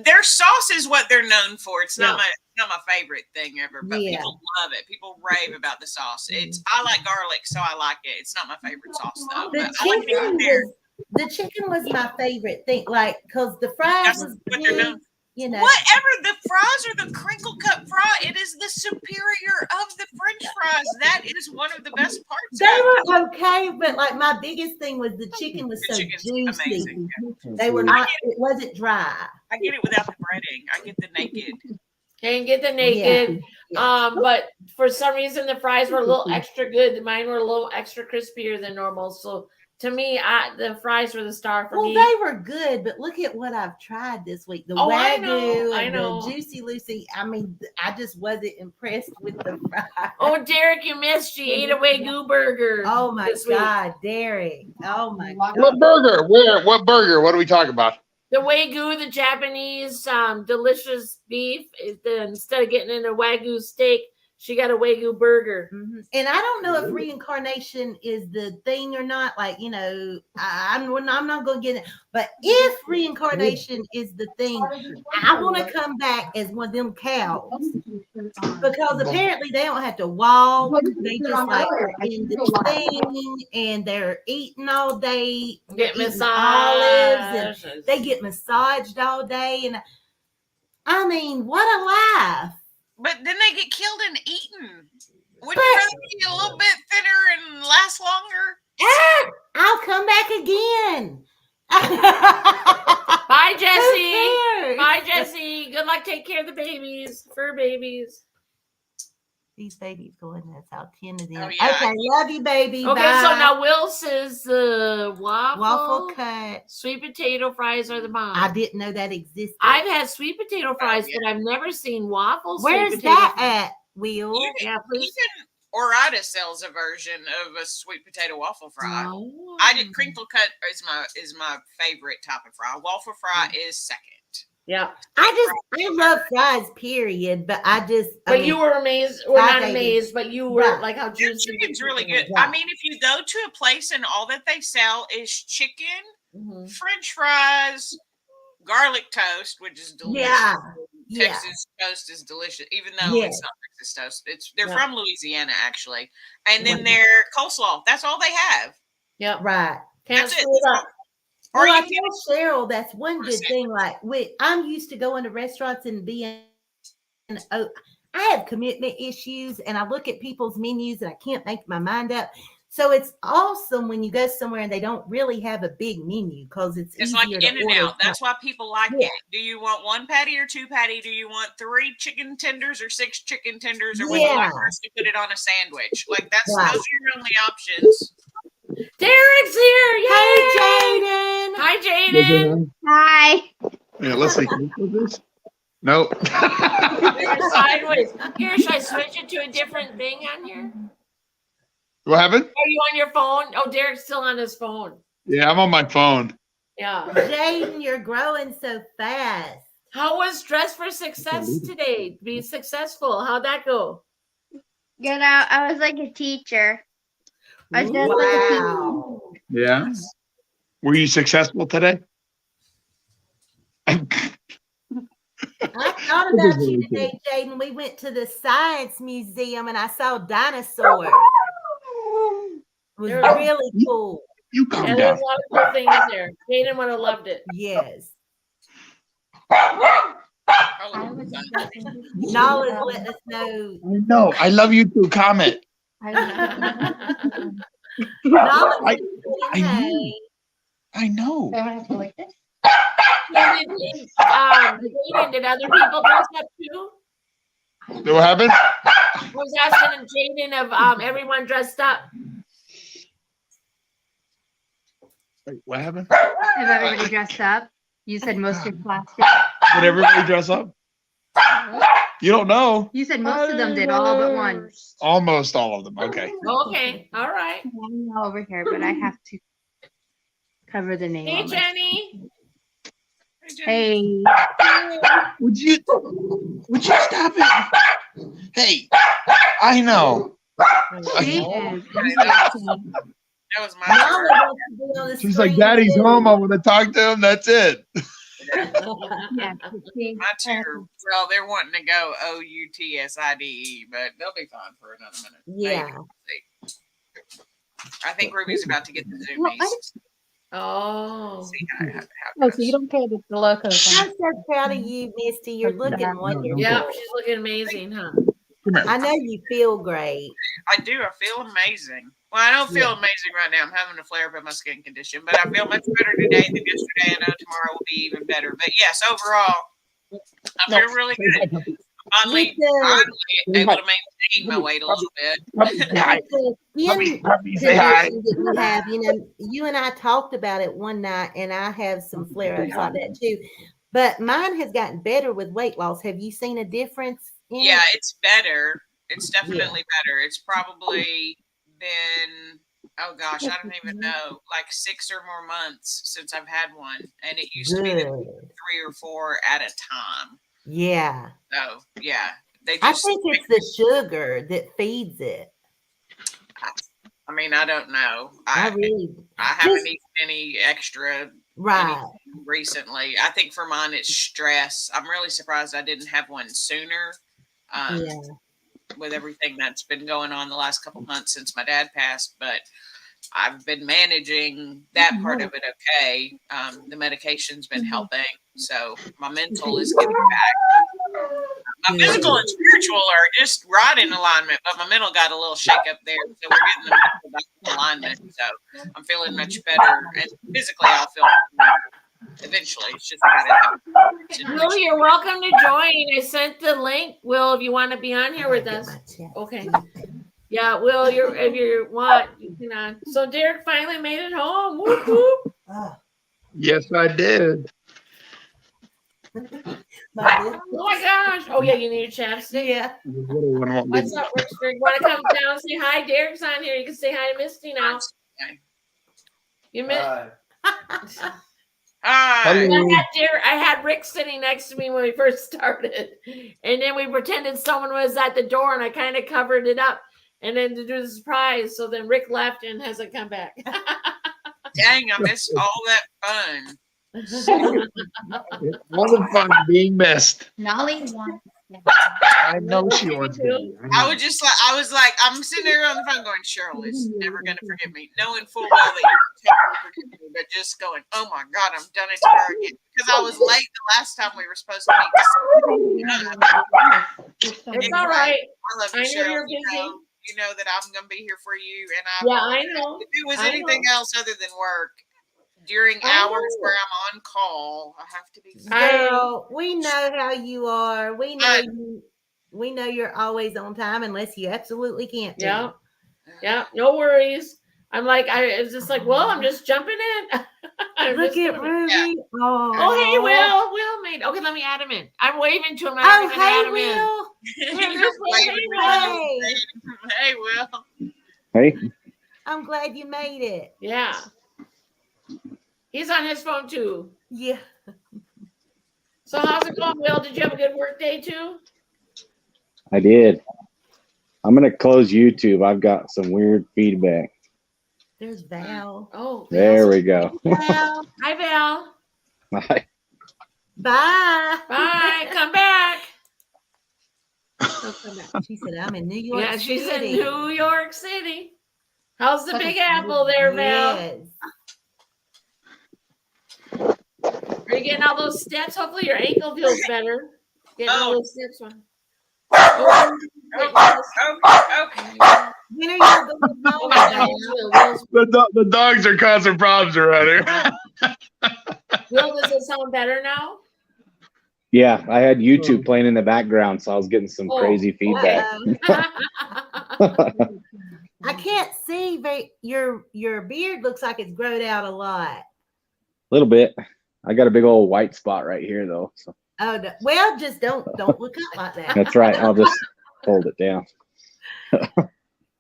Their sauce is what they're known for. It's not Yeah. my favorite thing ever, but Yeah. people love it. People rave about the sauce. I like garlic, so I like it. It's not my favorite sauce though. The But I like chicken it there. the chicken was my favorite thing, like, because the fries That's was what they're good, known. you know. Whatever, the fries are the crinkle cut fry. It is the superior of the French fries. That is one of the best parts. They of it. were okay, but like my biggest thing was the chicken was The so chicken's juicy. amazing. They were not. It wasn't dry. I get it without the breading. I get the naked. Can't get the naked. Yeah. But for some reason the fries were a little extra good. Mine were a little extra crispier than normal. So to me, the fries were the star for me. Well, they were good, but look at what I've tried this week. The Wagyu and the Juicy Lucy. I mean, I just wasn't impressed with the fries. Oh, Derek, you missed. She ate a Wagyu burger. Oh my God, Derek. Oh my God. What burger? Where? What burger? What are we talking about? The Wagyu, the Japanese delicious beef. Instead of getting in a Wagyu steak, she got a Wagyu burger. Mm-hmm. And I don't know if reincarnation is the thing or not. Like, I'm not going to get it. But if reincarnation is the thing, I want to come back as one of them cows. Because apparently they don't have to walk. They just like in the thing and they're eating all day. Get massaged. olives. And they get massaged all day. And I mean, what a life. But then they get killed and eaten. Wouldn't you rather be a little bit thinner and last longer? I'll come back again. Bye, Jesse. Bye, Jesse. Good luck. Take care of the babies. Fur babies. These babies going, that's how 10 of them. Oh, yeah. Okay, love you, baby. Okay, Bye. so now Will says the waffle cut. Sweet potato fries are the bomb. I didn't know that existed. I've had sweet potato fries, but I've never seen waffles. Where's that at, Will? Even please. Orida sells a version of a sweet potato waffle fry. Oh. I did crinkle cut is my favorite type of fry. Waffle fry is second. Yeah, I love fries, period. But But you were amazed, or not amazed, but you were like how Their juicy. chicken's really good. Yeah. I mean, if you go to a place and all that they sell is chicken, Mm-hmm. French fries, garlic toast, which is delicious. Yeah. Texas toast is delicious, even though it's not Texas toast. They're from Louisiana actually, and then their coleslaw. That's all they have. Yeah, right. Can't That's it. screw it up. Or Or I you tell Cheryl that's one good thing. Like I'm used to going to restaurants and being, I have commitment issues, and I look at people's menus and I can't make my mind up. So it's awesome when you go somewhere and they don't really have a big menu because it's like easier In to and order. Out. That's why people like it. Do you want 1 patty or 2 patty? Do you want 3 chicken tenders or 6 chicken tenders? Or would you like us to put it on a sandwich? Like those are your only options. Derek's here! Yay! Hey, Jaden! Hi, Jaden! Hi. Yeah, let's see. Can we do this? Nope. You're sideways. Here, should I switch it to a different thing on here? What happened? Are you on your phone? Oh, Derek's still on his phone. Yeah, I'm on my phone. Yeah. Jaden, you're growing so fast. How was Dress for Success today? Be successful. How'd that go? Good. I was like a teacher. I was just like a teacher. Yeah. Were you successful today? I thought about you today, Jaden. We went to the Science Museum and I saw dinosaurs. It was really cool. You calm Yeah, down. there's a lot of cool things there. Jaden would have loved it. Yes. Oh, Nala's letting us know. I know. I love you too. Comment. Nala, I know. Jaden, did other people dress up too? What happened? I was asking Jaden if everyone dressed up. Wait, what happened? Have everybody dressed up? You said most of your class did. Did everybody dress up? You don't know. You said most of them did, all but one. Almost all of them. Okay. Okay, all right. I'm over here, but I have to cover the name. Hey, on my- Jenny. Hey. Would you stop it? Hey, I know. Jaden. That was my Nala wants to be on the She's like, screen Daddy's too. home. I want to talk to him. That's it. Yeah. my two. Well, they're wanting to go OUTSIDE, but they'll be fine for another minute. Yeah. I think Ruby's about to get the Well, zoomies. Oh. See how it Oh, so you don't care that the locos. I'm so proud of you, Misty. You're looking wonderful. Yeah, she's looking amazing, huh? Come here. I know you feel great. I do. I feel amazing. Well, I don't feel amazing right now. I'm having a flare up of my skin condition, but I feel much better today than yesterday. I know tomorrow will be even better. But yes, overall, I feel really good. Finally, able to maintain my weight a little bit. The skin Puppy, say hi. condition that you have, you and I talked about it one night, and I have some flare-ups like that too. But mine has gotten better with weight loss. Have you seen a difference in Yeah, it? it's better. It's definitely better. It's probably been, oh gosh, I don't even know, like 6 or more months since I've had one. And it used to be that we did 3 or 4 at a time. Yeah. So yeah, they I just, think it's the sugar that feeds it. I mean, I don't know. I I really haven't eaten any extra right. recently. I think for mine, it's stress. I'm really surprised I didn't have one sooner. Yeah. With everything that's been going on the last couple months since my dad passed, but I've been managing that part of it okay. The medication's been helping, so my mental is getting back. My physical and spiritual are just right in alignment, but my mental got a little shake up there, so we're getting the mental back in alignment. So I'm feeling much better, and physically I'll feel eventually. It's just Will, you're welcome to join. I sent the link. Will, if you want to be on here with us. Okay. Yeah, Will, if you want, you can on. So Derek finally made it home. Whoop, whoop. Yes, I did. Oh my gosh. Oh yeah, you need a chapstick. Yeah. What's up, Richard? Want to come down and say hi? Derek's on here. You can say hi to Misty now. You missed. I had Rick sitting next to me when we first started, and then we pretended someone was at the door, and I kind of covered it up, and then to do the surprise. So then Rick left and hasn't come back. Dang, I missed all that fun. It wasn't fun being missed. Nolly won. I know she wants to. I was like, I'm sitting there on the phone going, Cheryl is never going to forgive me, knowing full well that you can't forgive me, but just going, oh my God, I'm done it to her again. Because I was late the last time we were supposed to meet. It's all right. I love you, I know Cheryl. you're busy. You know that I'm going to be here for you. And I know. If it was anything else other than work, during hours where I'm on call, I have to be. Girl, we know how you are. We know you're always on time unless you absolutely can't be. Yeah, no worries. I'm like, it's just like, well, I'm just jumping in. Look at Ruby. Yeah. Oh, hey, Will made. Okay, let me add him in. I'm waving to him. Hey, Will. Hey. I'm glad you made it. Yeah. He's on his phone too. Yeah. So how's it going, Will? Did you have a good work day too? I did. I'm going to close YouTube. I've got some weird feedback. There's Val. Oh. There we go. Val. Hi, Val. Bye. Bye. Bye. Come back. She said, I'm in New York Yeah, City. she's in New York City. How's the Big Apple there, Val? Yes. Are you getting all those steps? Hopefully your ankle feels better. Getting all those steps on. Okay. When are you going home? The dogs are causing problems around here. Will, does it sound better now? Yeah, I had YouTube playing in the background, so I was getting some crazy feedback. I can't see, but your beard looks like it's grown out a lot. A little bit. I got a big old white spot right here, though. So. Oh, no. Well, just don't look up like that. That's right. I'll just hold it down.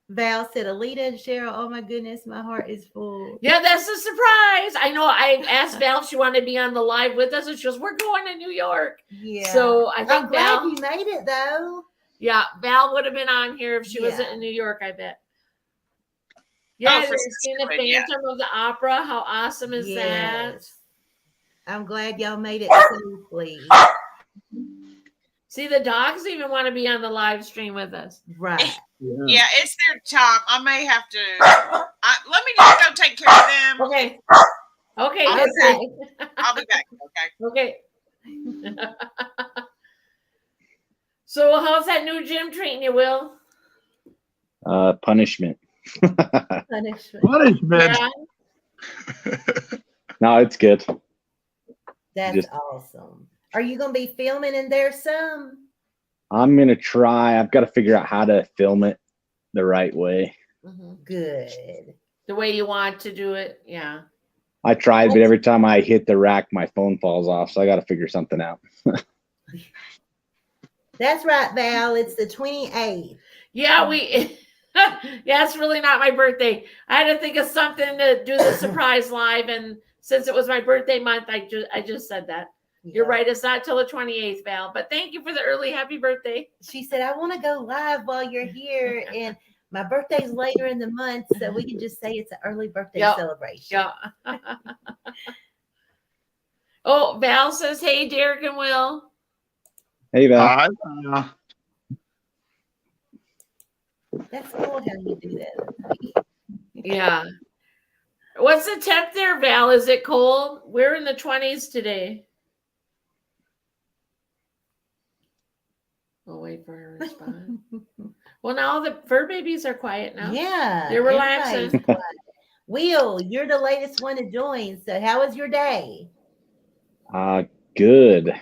Val said, Alita and Cheryl, oh my goodness, my heart is full. Yeah, that's a surprise. I know I asked Val if she wanted to be on the live with us, and she goes, we're going to New York. Yeah. So I think I'm glad Val, you made it, though. Yeah, Val would have been on here if she wasn't in New York, I bet. Yeah, for seen the Phantom of the Opera. How awesome is that? I'm glad y'all made it safely. See, the dogs even want to be on the live stream with us. Right. Yeah, it's their time. I may have to. Let me just go take care of them. Okay. Okay. I'll be back. Okay. So, how's that new gym treating you, Will? Punishment. Punishment. Yeah. No, it's good. That's awesome. Are you going to be filming in there some? I'm gonna try. I've got to figure out how to film it the right way. Good. The way you want to do it. Yeah. I tried, but every time I hit the rack, my phone falls off. So I got to figure something out. That's right, Val. It's the 28th. Yeah, yeah, it's really not my birthday. I had to think of something to do the surprise live, and since it was my birthday month, I just said that. You're right. It's not till the 28th, Val. But thank you for the early happy birthday. She said, I want to go live while you're here. And my birthday's later in the month, so we can just say it's an early birthday celebration. Yeah. Oh, Val says, hey, Derek and Will. Hey, Val. That's cool how you do that. Yeah. What's the temp there, Val? Is it cold? We're in the 20s today. We'll wait for her to respond. Well, now the fur babies are quiet now. Yeah. They're relaxing. everybody's quiet. Will, you're the latest one to join. So how was your day? Good.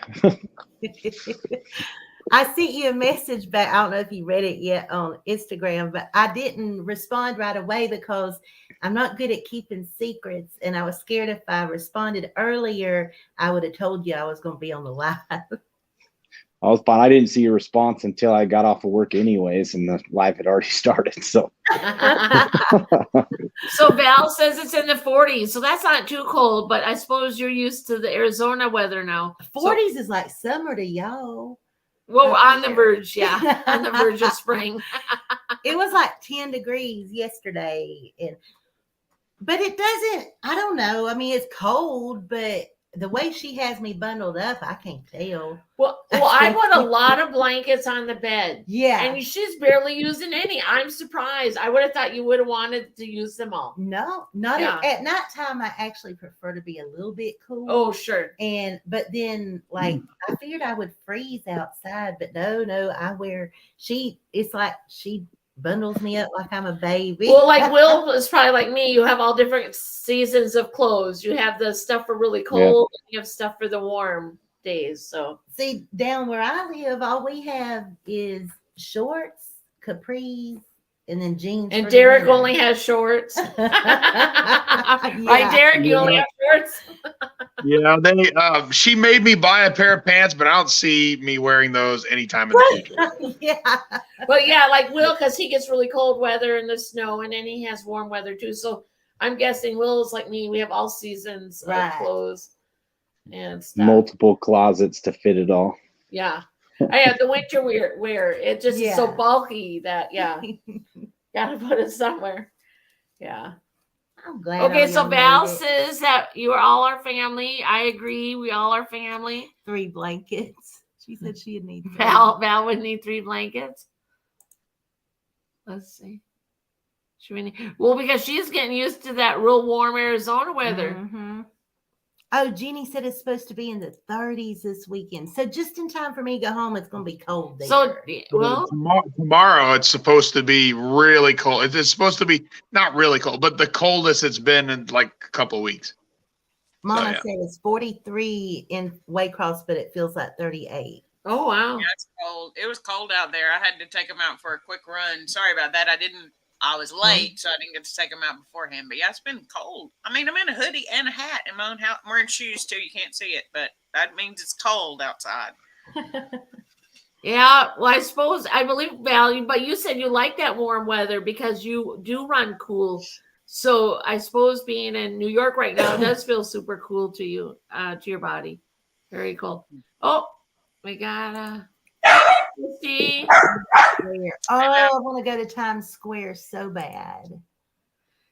I sent you a message back. I don't know if you read it yet on Instagram, but I didn't respond right away because I'm not good at keeping secrets. And I was scared if I responded earlier, I would have told you I was going to be on the live. I was fine. I didn't see your response until I got off of work anyways, and the live had already started. So So Val says it's in the 40s. So that's not too cold, but I suppose you're used to the Arizona weather now. 40s is like summer to y'all. Well, on the verge, yeah. On the verge of spring. It was like 10 degrees yesterday. But it doesn't, I don't know. I mean, it's cold, but the way she has me bundled up, I can't tell. Well, I put a lot of blankets on the bed. Yeah. And she's barely using any. I'm surprised. I would have thought you would have wanted to use them all. No, not Yeah. at nighttime. I actually prefer to be a little bit cool. Oh, sure. But then like I figured I would freeze outside, but no, I wear it's like she bundles me up like I'm a baby. Well, like Will is probably like me. You have all different seasons of clothes. You have the stuff for really cold, and you have stuff for the warm days. So see, down where I live, all we have is shorts, capris, and then jeans. and for the Derek winter. only has shorts. Yeah. Right, Derek? You only have shorts? Yeah, she made me buy a pair of pants, but I don't see me wearing those anytime in the future. Yeah. But yeah, like Will, because he gets really cold weather and the snow, and then he has warm weather too. So I'm guessing Will is like me. We have all seasons Right. of clothes and stuff. multiple closets to fit it all. Yeah. I have the winter wear. It just is so Yeah. bulky that, gotta put it somewhere. Yeah. I'm glad. Okay, I so made Val it. says that you are all our family. I agree. We all are family. 3 blankets. She said she'd need 3. Val would need 3 blankets. Let's see. Should we need, well, because she's getting used to that real warm Arizona weather. Mhm. Oh, Jeannie said it's supposed to be in the 30s this weekend. So just in time for me to go home, it's going to be cold there. So, well, Tomorrow it's supposed to be really cold. It's supposed to be not really cold, but the coldest it's been in like a couple of weeks. Mama yeah. said it's 43 in Waycross, but it feels like 38. oh, wow. Yeah, it's cold. It was cold out there. I had to take them out for a quick run. Sorry about that. I was late, so I didn't get to take them out beforehand. But yeah, it's been cold. I mean, I'm in a hoodie and a hat in my own house. I'm wearing shoes too. You can't see it, but that means it's cold outside. Yeah, well, I believe, Val, but you said you like that warm weather because you do run cool. So I suppose being in New York right now does feel super cool to you, to your body. Very cool. Oh, we got Christy. Oh, I want to go to Times Square so bad.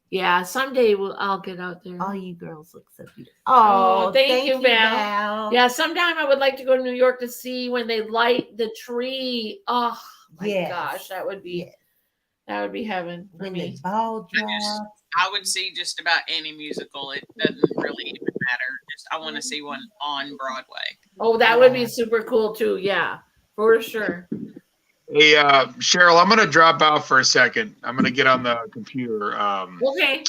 Yeah, someday I'll get out there. All you girls look so beautiful. Oh, Oh, thank you, Val. Val. Yeah, sometime I would like to go to New York to see when they light the tree. Oh my Yes. gosh, that would be heaven for When me. the ball I drops. I would see just about any musical. It doesn't really even matter. Just I want to see one on Broadway. Oh, that would be super cool too. Yeah, for sure. Hey, Cheryl, I'm gonna drop out for a second. I'm gonna get on the computer. Okay.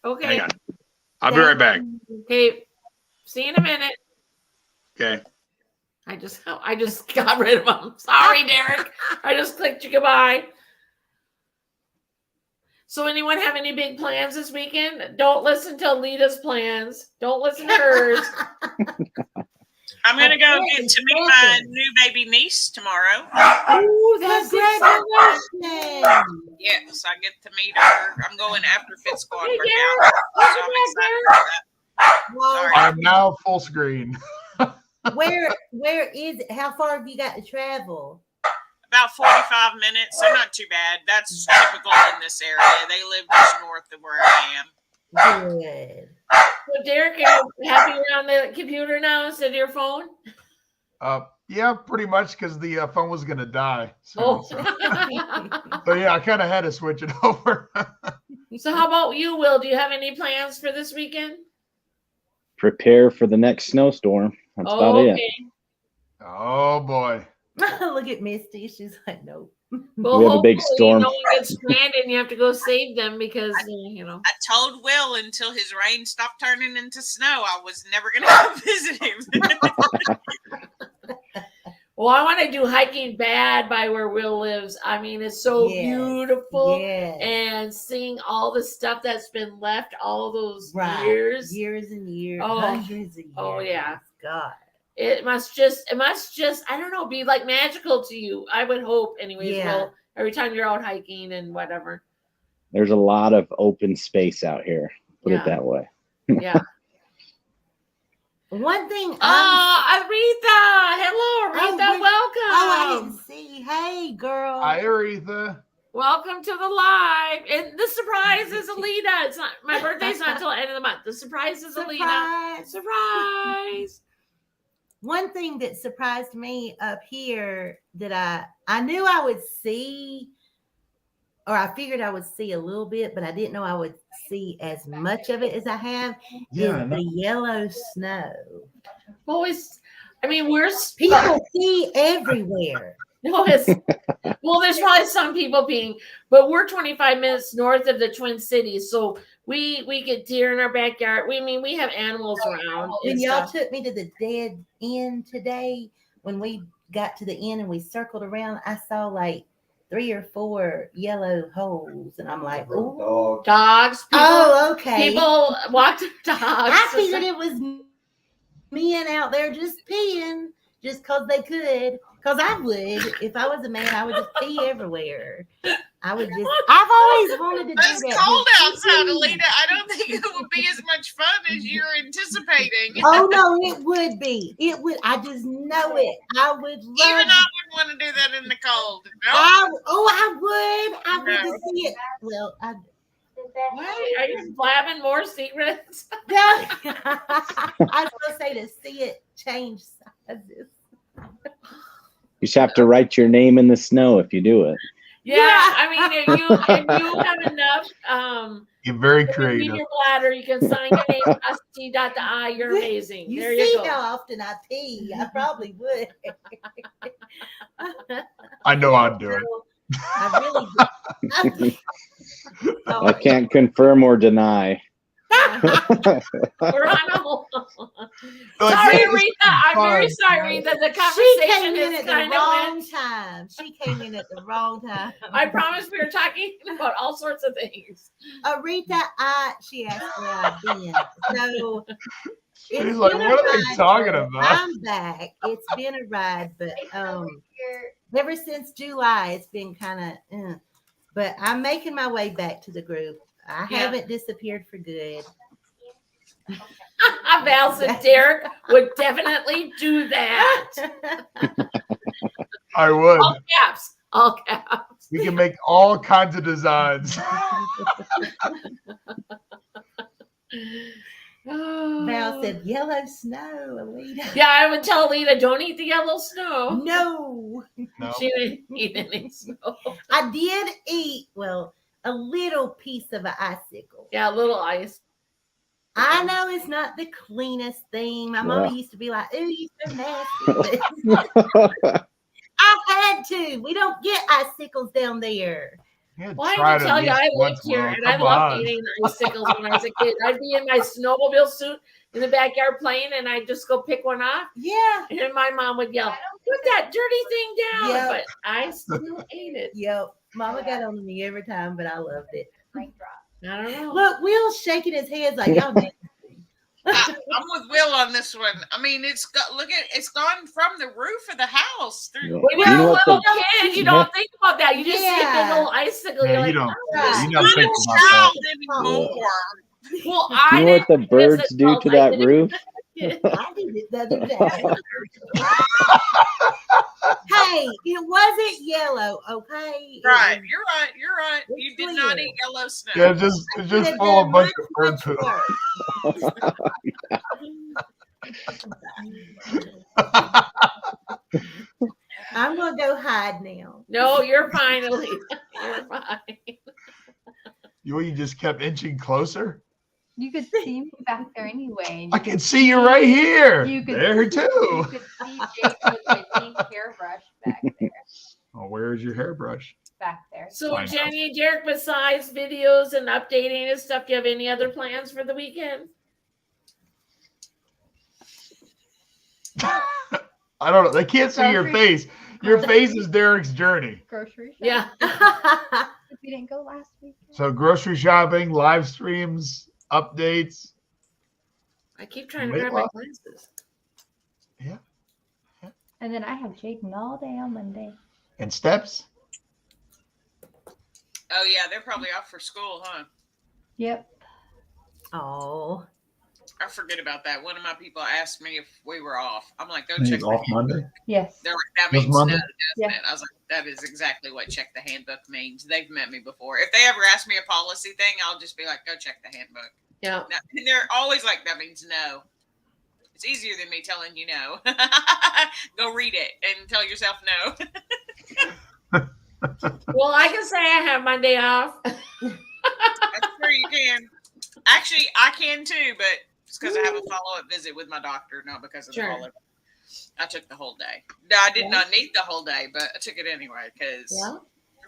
Okay. Hang on. I'll be right back. Okay. See you in a minute. Okay. I just got rid of him. Sorry, Derek. I just clicked you goodbye. So anyone have any big plans this weekend? Don't listen to Alita's plans. Don't listen to hers. I'm gonna go get to meet my new baby niece tomorrow. Oh, that's Congratulations. Yes, I get to meet her. I'm going after Fit Squad Hey, workout. So I'm excited about that. Well, Sorry. I'm now full screen. where is it? How far have you got to travel? About 45 minutes, so not too bad. That's typical in this area. They live just north of where I am. Good. So Derek, are you happy you're on the computer now instead of your phone? Yeah, pretty much because the phone was gonna die. soon, Oh. so yeah, I kind of had to switch it over. So how about you, Will? Do you have any plans for this weekend? Prepare for the next snowstorm. That's about it. Oh boy. Look at Misty. She's like, nope. Well, We have a big hopefully storm. no one gets stranded and you have to go save them because, you know. I told Will until his rain stopped turning into snow, I was never going to visit him. Well, I want to do hiking bad by where Will lives. I mean, it's so Yes. beautiful. Yes. And seeing all the stuff that's been left all those Right. years. Years and years. Oh. Hundreds of years. Oh, yeah. God. It must just, I don't know, be like magical to you. I would hope, anyways. Yeah. Will, every time you're out hiking and whatever. There's a lot of open space out here. Put Yeah. it that way. Yeah. One thing. Aretha. Hello, Aretha. Welcome. I didn't see. Hey, girl. Hi, Aretha. Welcome to the live. And the surprise is Alita. It's not my birthday's not until the end of the month. The surprise is Alita. Surprise. Surprise. One thing that surprised me up here that I knew I would see, or I figured I would see a little bit, but I didn't know I would see as much of it as I have, Yeah, is the yellow snow. Always, I mean, we're People see everywhere. no, it's well, there's probably some people being, but we're 25 minutes north of the Twin Cities, so we get deer in our backyard. We have animals around. When and y'all stuff. took me to the dead end today, when we got to the end and we circled around, I saw like 3 or 4 yellow holes, and I'm like, oh, Dogs. People, okay. People walk their dogs. I figured it was men out there just peeing just because they could. Because I would, if I was a man, I would just pee everywhere. I've always wanted to do It's that. cold outside, Alita. I don't think it would be as much fun as you're anticipating. Oh no, it would be. It would. I just know it. I would love. Even I wouldn't want to do that in the cold. No. I would. I would No. just see it. Well, Why are you blabbing more secrets? I was gonna say to see it change sizes. You just have to write your name in the snow if you do it. Yeah, I mean, if you have enough You're very in creative. your bladder, you can sign your name T.I. You're amazing. You There see you go. how often I pee. I probably would. I know I'd do it. I really do. Oh, I can't confirm or deny. we're on a whole. Like, Sorry, yeah, Rita. I'm very sorry, Rita. The She conversation came in is at the kind of wrong went. time. She came in at the wrong time. I promise we were talking about all sorts of things. Rita, she asked where I've been. So She's it's like, been a what are they ride, talking but about? I'm back. It's been a ride, but ever since July, it's been kind of. But I'm making my way back to the group. I Yeah. haven't disappeared for good. Val said Derek would definitely do that. I would. All caps. All caps. We can make all kinds of designs. Val said, "Yellow snow, Alita." Yeah, I would tell Alita, don't eat the yellow snow. No, No. She didn't eat any snow. I did eat a little piece of an icicle. Yeah, a little ice. I know it's not the cleanest thing. My mama used to be like, "Ooh, you so nasty." I had to. We don't get icicles down there. Yeah, Well, I try have it to at tell you, least I once lived here more. and I Come loved on. eating icicles when I was a kid. I'd be in my snowmobile suit in the backyard playing, and I'd just go pick one off. Yeah. And my mom would yell, "Put that dirty thing down!" Yep. But I still ate it. Yep. Mama got on me every time, but I loved it. I don't know. Look, Will's shaking his head like y'all nasty. I'm with Will on this one. I mean, it's gone from the roof of the house through. Yeah. When You you're know a what little the- kid, you don't think about that. You just see a big Yeah. old icicle. Yeah, You're you like, don't. "Oh, You Not don't a think about child that. anymore. well, You I know what the didn't birds visit do those. to I that didn't roof? I did it the other day. Hey, it wasn't yellow, okay? It Right, was- you're right. You're right. It's You did not clear. eat yellow snow. Yeah, it's could just have full of a done bunch of bird much poop. worse. I'm gonna go hide now. No, you're fine, Elise. You're fine. You just kept inching closer. You could see me back there anyway. and I you can see you right here. You could There You too. could see Jake with my pink hairbrush back there. Oh, where's your hairbrush? Back there. So, I know. Jenny and Derek, besides videos and updating and stuff, do you have any other plans for the weekend? I don't know. They can't see your Grocery- face. Your face is Derek's journey. Grocery shop. Yeah. We didn't go last week. So grocery shopping, live streams, updates. I keep trying to Weight grab my loss. glasses. And then I have Jaden all day on Monday. And steps. Oh yeah, they're probably off for school, huh? Yep. Oh, I forget about that. One of my people asked me if we were off. I'm like, go He's check the off handbook. Monday. Yes. They're like, that This means no, Monday? doesn't Yeah. it? I was like, that is exactly what check the handbook means. They've met me before. If they ever ask me a policy thing, I'll just be like, go check the handbook. Yeah. Now, and they're always like, that means no. It's easier than me telling you no. Go read it and tell yourself no. Well, I can say I have Monday off. That's true, you can. Actually, I can too, but it's because I have a follow-up visit with my doctor, not because of Sure. the holiday. I took the whole day. No, I did not need the whole day, but I took it anyway because Yeah.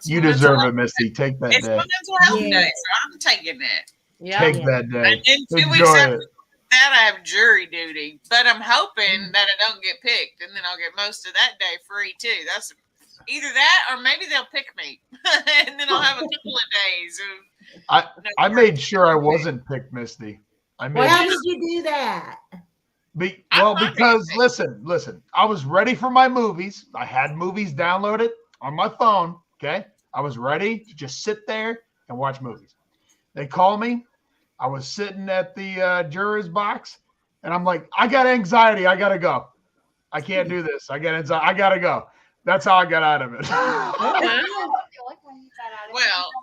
You deserve it, Misty. Take that It's my day. mental health Yes. day, so I'm taking it. Yeah. Take that And day. then 2 weeks Enjoy after it. that, I have jury duty, but I'm hoping that I don't get picked, and then I'll get most of that day free too. That's either that, or maybe they'll pick me, and then I'll have a couple of days of. I made sure I wasn't picked, Misty. I made how sure. did you do that? Because listen, I was ready for my movies. I had movies downloaded on my phone. Okay. I was ready to just sit there and watch movies. They call me. I was sitting at the juror's box and I'm like, I got anxiety. I got to go. I can't do this. I got anxiety. I got to go. That's how I got out of it. Well,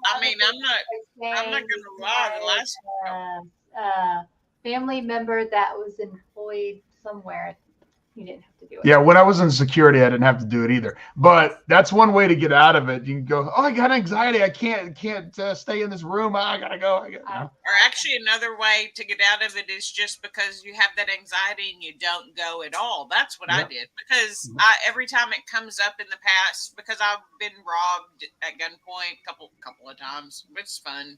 I mean, I'm not gonna lie. The last family member that was employed somewhere, you didn't have to do it. Yeah, when I was in security, I didn't have to do it either. But that's one way to get out of it. You can go, oh, I got anxiety. I can't stay in this room. I gotta go. Or actually, another way to get out of it is just because you have that anxiety and you don't go at all. That's what I Yep. did because every time it comes up in the past, because I've been robbed at gunpoint a couple of times. It's fun,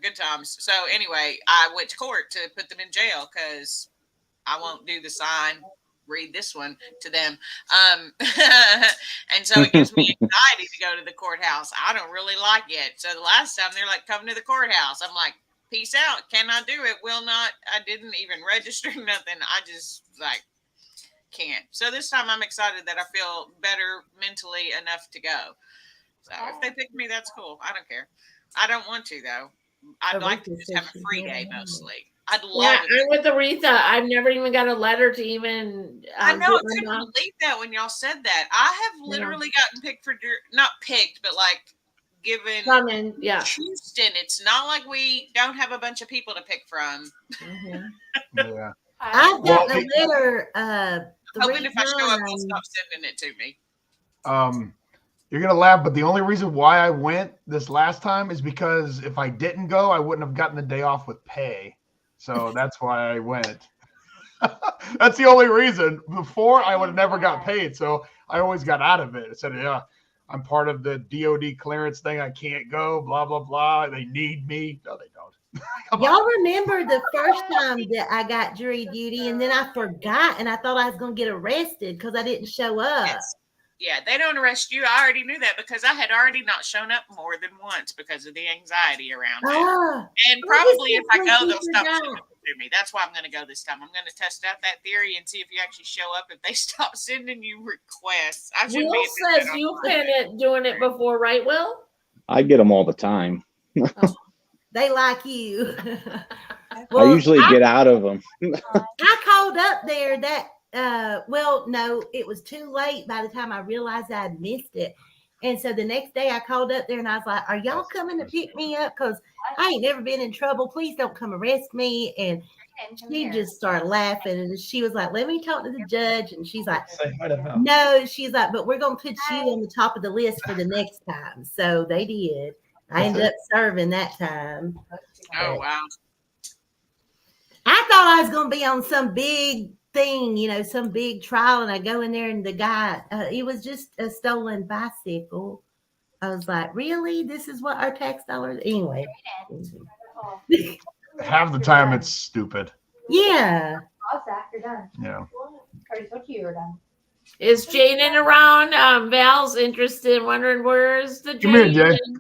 good times. So anyway, I went to court to put them in jail because I won't do the sign. Read this one to them. And so it gives me anxiety to go to the courthouse. I don't really like it. So the last time they're like, come to the courthouse. I'm like, peace out. Cannot do it. Will not. I didn't even register nothing. I just can't. So this time I'm excited that I feel better mentally enough to go. So if they pick me, that's cool. I don't care. I don't want to though. I'd like to just have a free day mostly. I'd love Yeah, it. I'm with Aretha. I've never even got a letter to even. I know. I do my couldn't mom. believe that when y'all said that. I have literally gotten picked for, not picked, but like given Coming, yeah. Houston. It's not like we don't have a bunch of people to pick from. Mhm. Yeah. I've Well, gotten a letter. Hoping 3 if I show up, they'll times. stop sending it to me. You're gonna laugh, but the only reason why I went this last time is because if I didn't go, I wouldn't have gotten the day off with pay. So that's why I went. That's the only reason. Before I would have never got paid, so I always got out of it. I said, yeah, I'm part of the DOD clearance thing. I can't go, blah, blah, blah. They need me. No, they don't. Y'all remember the first time that I got jury duty and then I forgot and I thought I was going to get arrested because I didn't show up. Yes. Yeah, they don't arrest you. I already knew that because I had already not shown up more than once because of the anxiety around it. Ah, And probably if I go, completely they'll stop forgot. sending it to me. That's why I'm going to go this time. I'm going to test out that theory and see if you actually show up. If they stop sending you requests, I should Will be. says you've been doing it before, right, Will? I get them all the time. They like you. I usually get out of them. I called up there that well, no, it was too late by the time I realized I'd missed it. And so the next day I called up there and I was like, are y'all coming to pick me up? Because I ain't never been in trouble. Please don't come arrest me. And she just started laughing and she was like, let me talk to the judge. And she's like, no, she's like, but we're going to put you on the top of the list for the next time. So they did. I ended up serving that time. Oh, wow. I thought I was going to be on some big thing, you know, some big trial. And I go in there and the guy, it was just a stolen bicycle. I was like, really? This is what our tax dollars? Anyway. Half the time it's stupid. Yeah. Zach, you're done. Yeah. Already told you were done. Is Jaden around? Val's interested, wondering where's the Come here, Jay. Jaden?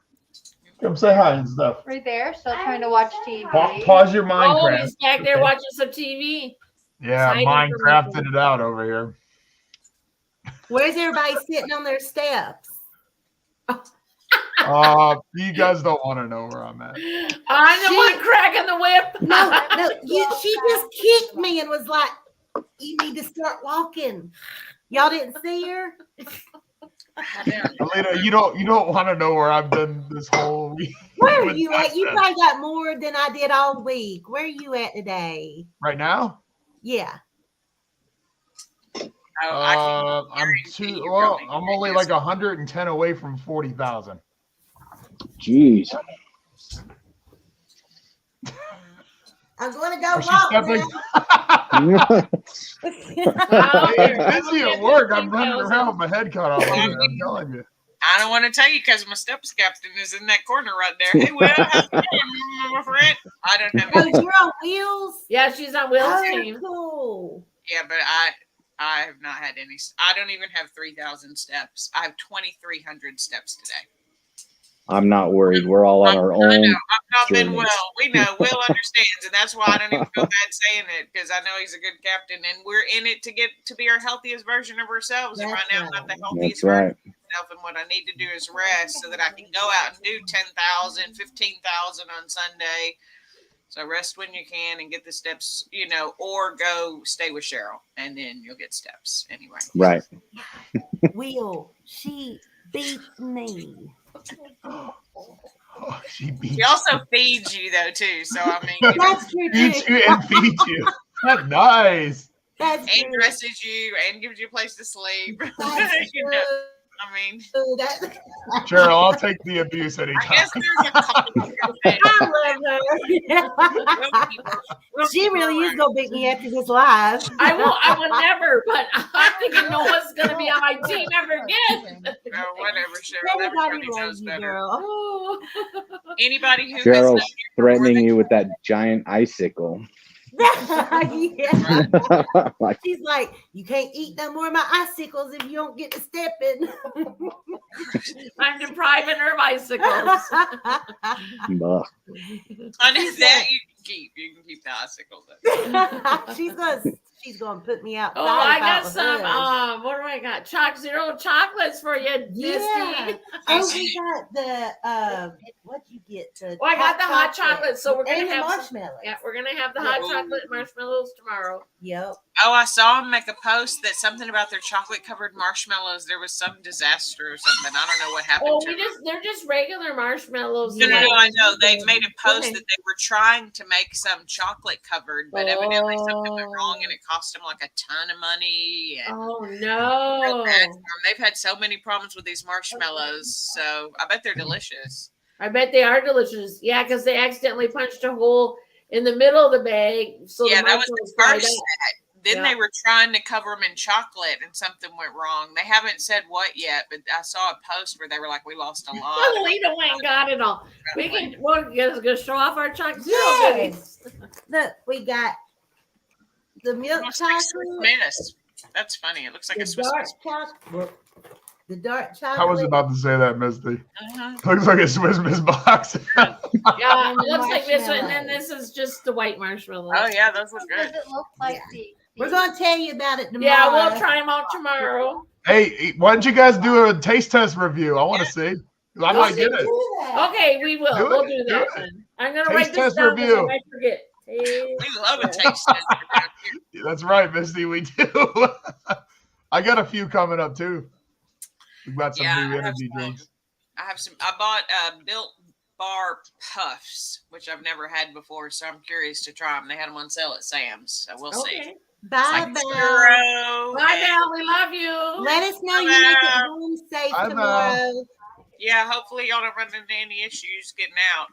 Come say hi and stuff. Right there, still trying to watch TV. Pause your Oh, Minecraft. he's back there Okay. watching some TV. Yeah, Excited for Minecrafted it out over here. Where's everybody sitting on their steps? You guys don't want to know where I'm at. I'm the one cracking the whip. No, she just kicked me and was like, you need to start walking. Y'all didn't see her? Alita, you don't want to know where I've been this whole week. Where are with you at? You that. probably got more than I did all week. Where are you at today? Right now? Yeah. Oh, I'm only like 110 away from 40,000. Jeez. I'm going to go She's walk stepping. now. I'm busy at work. I'm running around with my head cut off. I'm telling you. I don't want to tell you because my steps captain is in that corner right there. Hey, Will, how's it going, my friend? I don't have Oh, any. you're on wheels? Yeah, she's on Will's Oh, team. cool. Yeah, but I have not had any. I don't even have 3,000 steps. I have 2,300 steps today. I'm not worried. We're all on our I own. know. I've not been journeys. well. We know. Will understands, and that's why I don't even feel bad saying it because I know he's a good captain, and we're in it to get to be our healthiest version of ourselves. And right now, I'm not the healthiest That's right. version of myself, and what I need to do is rest so that I can go out and do 10,000, 15,000 on Sunday. So rest when you can and get the steps, you know, or go stay with Cheryl, and then you'll get steps anyway. Right. Will, she beat me. She beats She also feeds you though too. So I mean, That's true, feeds too. you and feeds you. That's nice. That's and true. dresses you and gives you a place to sleep. That's You know, I mean, true. That's Cheryl, I'll take the abuse I anytime. guess there's a couple of things. I love her. She really is gonna beat me after this live. I will never, but I'm thinking no one's gonna be on my team ever again. No, whatever, Cheryl. Everybody Everybody loves knows you, better. girl. Oh. Anybody who has Cheryl's known you for more threatening than- you with that giant icicle. Yeah. Like, She's like, you can't eat no more of my icicles if you don't get to stepping. I'm depriving her bicycles. ugh. On that you can keep. You can keep the icicles. she's gonna put me outside. Oh, I if got was some. her. What do I got? Zero chocolates for you, Yeah. Misty. Oh, we got the what'd you get? The Well, I got the hot chocolate, so we're and gonna the have some, marshmallows. yeah, we're gonna have the hot chocolate marshmallows tomorrow. Yep. Oh, I saw him make a post that something about their chocolate covered marshmallows. There was some disaster or something. I don't know what happened Oh, to them. they're just regular marshmallows. No, I know. They made a post Okay. that they were trying to make some chocolate covered, but evidently something went wrong and it Oh. cost them like a ton of money. And Oh real no! bad for 'em. They've had so many problems with these marshmallows, so I bet they're delicious. I bet they are delicious. Yeah, because they accidentally punched a hole in the middle of the bag, so Yeah, the that was the marshmallows fried first up. set. Then they were trying to cover them in chocolate, and something went wrong. They haven't said what yet, but I saw a post where they were like, "We lost a lot." Lita went and got it all. We're gonna show off our chocolate. Yes. Look, we got the milk Looks like Swiss chocolate, Miss. That's funny. It looks like the a Swiss dark Miss. chocolate, the dark chocolate. I was about to say that, Misty. Uh-huh. Looks like a Swiss Miss box. Yeah, And it the looks like this one, and then marshmallows. this is just the white marshmallow. Oh yeah, those look What does good. it look like? Yeah. The We're going to tell you about it tomorrow. Yeah, we'll try them out tomorrow. Hey, why don't you guys do a taste test review? I want to see. I might get it. Okay, we will. Do We'll it, do do that it. then. I'm gonna Taste write this test down because I review. might forget. Taste. We love a taste test around here. That's right, Misty. We do. I got a few coming up too. We've got some Yeah, new I have energy some. drinks. I bought Built Bar Puffs, which I've never had before, so I'm curious to try them. They had them on sale at Sam's, so we'll see. Okay. Bye, Like Belle. churro Bye, and- Belle. We love you. Let us know you make it home safe Bye, Belle. tomorrow. Yeah, hopefully y'all don't run into any issues getting out.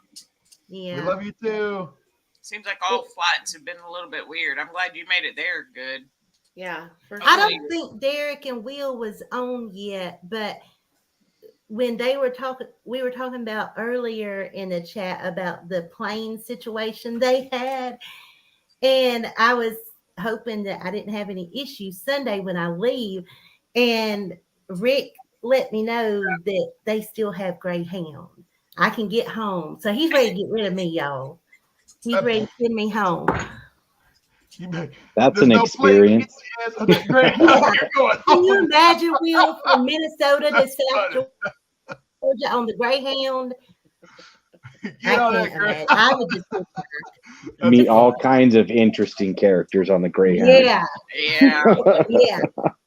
Yeah. We love you too. Seems like all flights have been a little bit weird. I'm glad you made it there good. Yeah. For I sure. don't think Derek and Will was on yet, but when they were talking, we were talking about earlier in the chat about the plane situation they had, and I was hoping that I didn't have any issues Sunday when I leave, and Rick let me know that they still have Greyhound. I can get home, so he's ready to get rid of me, y'all. He's ready to send me home. That's an experience. Great. Can you imagine, Will, from Minnesota to South Georgia on the Greyhound? I can't imagine. I would just Meet all kinds of interesting characters on the Greyhound. yeah, Yeah. yeah.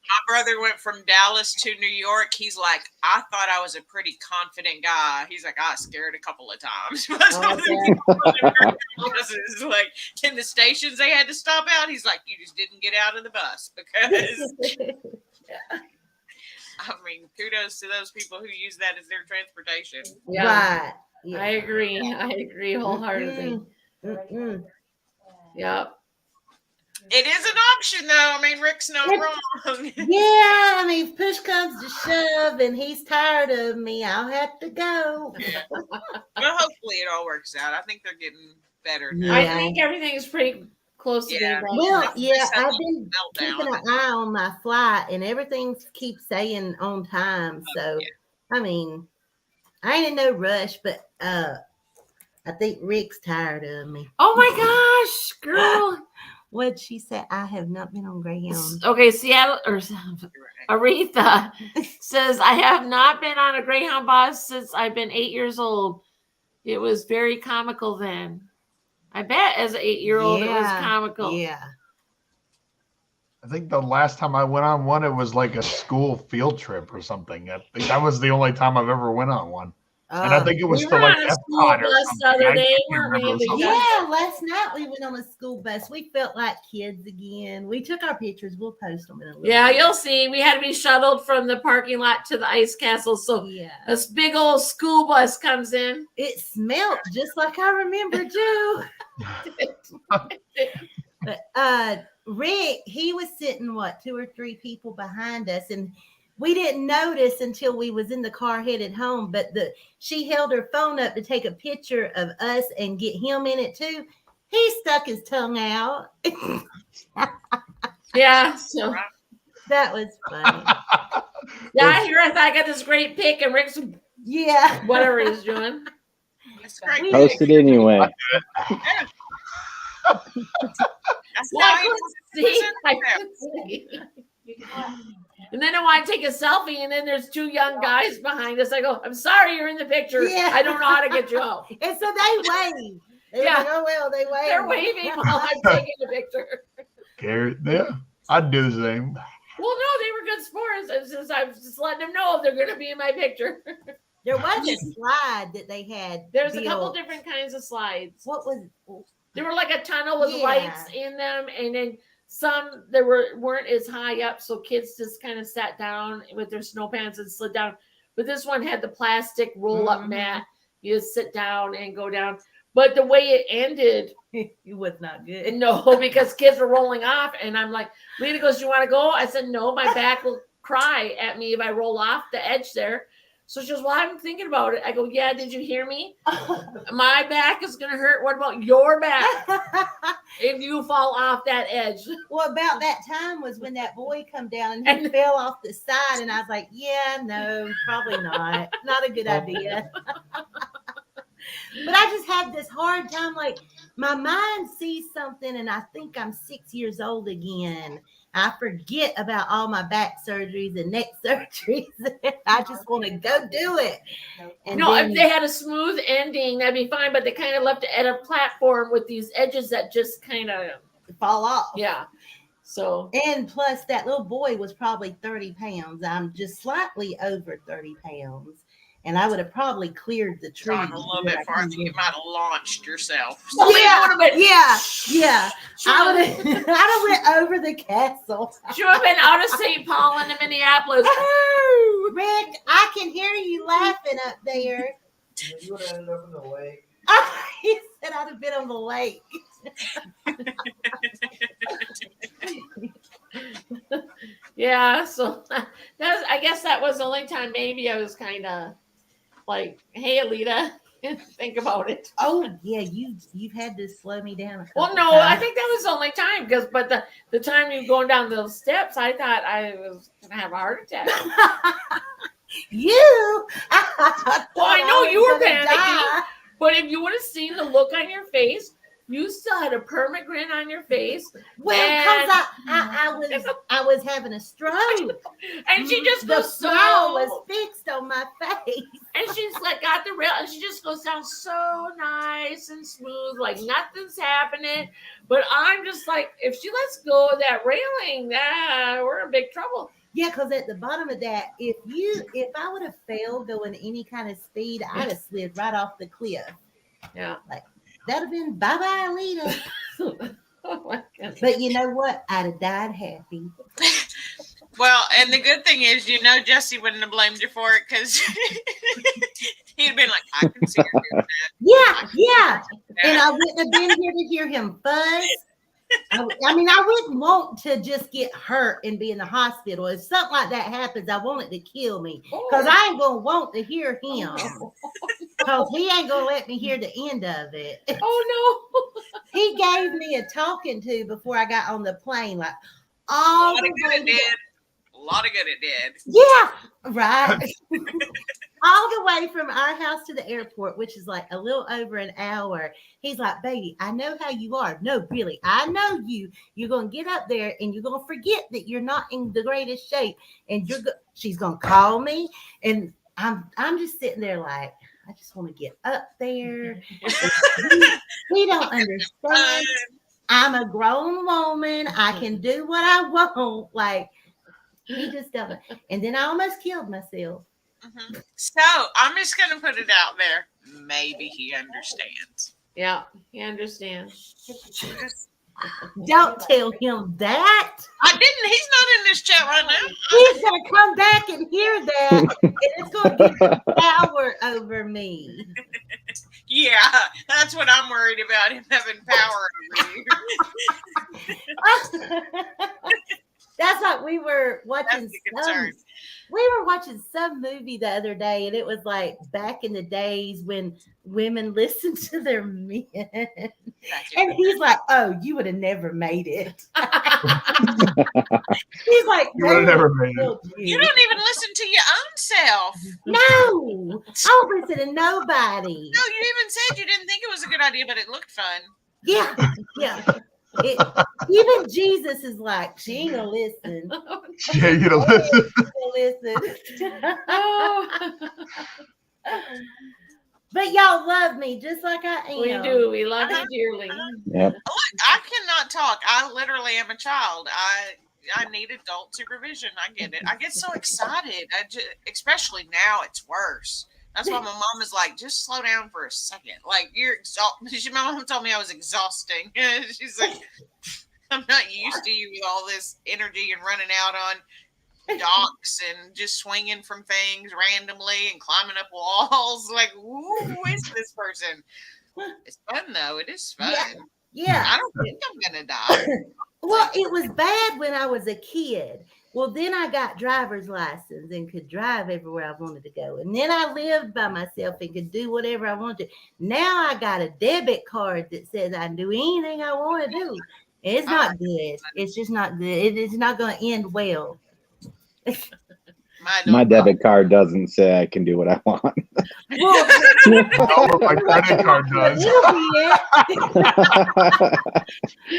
My brother went from Dallas to New York. He's like, I thought I was a pretty confident guy. He's like, I was scared a couple of times. It's like in the stations they had to stop out. He's like, you just didn't get out of the bus because I mean, kudos to those people who use that as their transportation. Yeah. Right. Yeah. I agree. I agree wholeheartedly. Mm-mm. Yep. It is an option though. I mean, Rick's not wrong. Yeah, I mean, if push comes to shove and he's tired of me, I'll have to go. Well, hopefully it all works out. I think they're getting better now. I Yeah. think everything's pretty close to being Yeah. back. Well, yeah, Just had I've a been meltdown. keeping an eye on my flight, and everything keeps saying on time. So, yeah. I mean, I ain't in no rush, but I think Rick's tired of me. Oh my gosh, girl. What'd she say? I have not been on Greyhound. Okay, Seattle or Aretha says, I have not been on a Greyhound bus since I've been 8 years old. It was very comical then. I bet as an 8-year-old it was Yeah, comical. Yeah. I think the last time I went on one, it was like a school field trip or something. I think that was the only time I've ever went on one. And I think it was We for were like on a school Epcot or bus the something. other I day, can't weren't we, remember. Lisa? Yeah, last night we went on a school bus. We felt like kids again. We took our pictures. We'll post them in a little Yeah, bit. you'll see. We had to be shuttled from the parking lot to the ice castle. So Yeah. this big old school bus comes in. It smelled just like I remember too. But Rick, he was sitting 2 or 3 people behind us, and we didn't notice until we was in the car headed home. But she held her phone up to take a picture of us and get him in it too. He stuck his tongue out. Yeah. So That was funny. yeah, here I thought I got this great pic and Rick's Yeah. whatever he's doing. That's great. Post it anyway. That's Well, how I you couldn't see. I present couldn't see. And then I want to take a selfie, and then there's 2 young guys behind us. I go, I'm sorry, you're in the picture. Yeah. I don't know how to get you out. And so they wave. They're Yeah. like, oh well, they wave. They're waving while I'm taking the picture. Garrett, yeah, I'd do the same. Well, no, they were good sports. I'm just letting them know if they're going to be in my picture. There was a slide that they had. There's a couple built. different kinds of slides. What was? There were like a tunnel with Yeah. lights in them, and then some there weren't as high up, so kids just kind of sat down with their snow pants and slid down. But this one had the plastic roll-up Mhm. mat. You just sit down and go down. But the way it ended, It was not good. no, because kids were rolling off, and I'm like, Lena goes, "You want to go?" I said, "No, my back will cry at me if I roll off the edge there." So she goes, "Well, I'm thinking about it." I go, "Yeah, did you hear me? My back is gonna hurt. What about your back if you fall off that edge?" Well, about that time was when that boy come down and he fell off the side, and I was like, "Yeah, no, probably not. Not a good idea." But I just had this hard time. Like my mind sees something, and I think I'm 6 years old again. I forget about all my back surgeries and neck surgeries. I just want to go do it. And No, then- if they had a smooth ending, that'd be fine. But they kind of left it at a platform with these edges that just kind of fall off. Yeah. So And plus, that little boy was probably 30 pounds. I'm just slightly over 30 pounds. And I would have probably cleared the tree. Gone a little bit far. I think you might have launched yourself. Yeah. I would have went over the castle. She would have been out of St. Paul into Minneapolis. Rick, I can hear you laughing up there. You would have ended up in the lake. He said I'd have been on the lake. Yeah, so that's, I guess that was the only time maybe I was kind of like, "Hey, Alita, think about it." Oh yeah, you've had to slow me down. Well, no, I think that was the only time because, but the time you going down those steps, I thought I was gonna have a heart attack. You? Well, I know you were gonna panicking, die. but if you would have seen the look on your face, you still had a permanent grin on your face. Well, because and- I was having a stroke. And she just the goes smile so was fixed on my face. And she's like got the rail, and she just goes down so nice and smooth, like nothing's happening. But I'm just like, if she lets go of that railing, we're in big trouble. Yeah, because at the bottom of that, if I would have failed going any kind of speed, I'd have slid right off the cliff. Yeah, like that'd have been bye-bye, Alita. Oh my goodness. But you know what? I'd have died happy. Well, and the good thing is, Jesse wouldn't have blamed you for it because he'd have been like, "I can see her doing that." Yeah. And I wouldn't have been here to hear him buzz. I mean, I wouldn't want to just get hurt and be in the hospital. If something like that happens, I want it to kill me because I ain't gonna want to hear him because he ain't gonna let me hear the end of it. Oh no! He gave me a talking to before I got on the plane, like A all lot the of good way it did. A lot of good it did. Yeah, right. All the way from our house to the airport, which is like a little over an hour. He's like, "Baby, I know how you are. No, really, I know you. You're gonna get up there and you're gonna forget that you're not in the greatest shape. And she's gonna call me, and I'm just sitting there like, I just want to get up there. He don't understand. I'm a grown woman. I can do what I want. Like he just doesn't. And then I almost killed myself. Mm-hmm. So I'm just gonna put it out there. Maybe he understands. Yeah, he understands. Don't tell him that. I didn't. He's not in this chat right now. He's gonna come back and hear that, and it's gonna give him power over me. Yeah, that's what I'm worried about. Him having power over you. That's like we were watching. concern. We were watching some movie the other day, and it was like back in the days when women listened to their men. And he's like, "Oh, you would have never made it." He's like, You would have never made it. You don't even listen to your own self. No, I don't listen to nobody. No, you even said you didn't think it was a good idea, but it looked fun. Yeah, yeah. Even Jesus is like, she ain't gonna listen. Yeah, you know, listen. Listen. But y'all love me just like I am. We do. We love you dearly. Yep. Look, I cannot talk. I literally am a child. I need adult supervision. I get it. I get so excited. Especially now, it's worse. That's why my mom is like, just slow down for a second. Like, you're exhausted. My mom told me I was exhausting. She's like, I'm not used to you with all this energy and running out on docks and just swinging from things randomly and climbing up walls. Like, who is this person? It's fun though. It is fun. Yeah. I don't think I'm gonna die. Well, it was bad when I was a kid. Well, then I got driver's license and could drive everywhere I wanted to go. And then I lived by myself and could do whatever I wanted to. Now I got a debit card that says I can do anything I want to do. It's not good. It's just not good. It is not going to end well. My debit card doesn't say I can do what I want. Oh, my credit card does.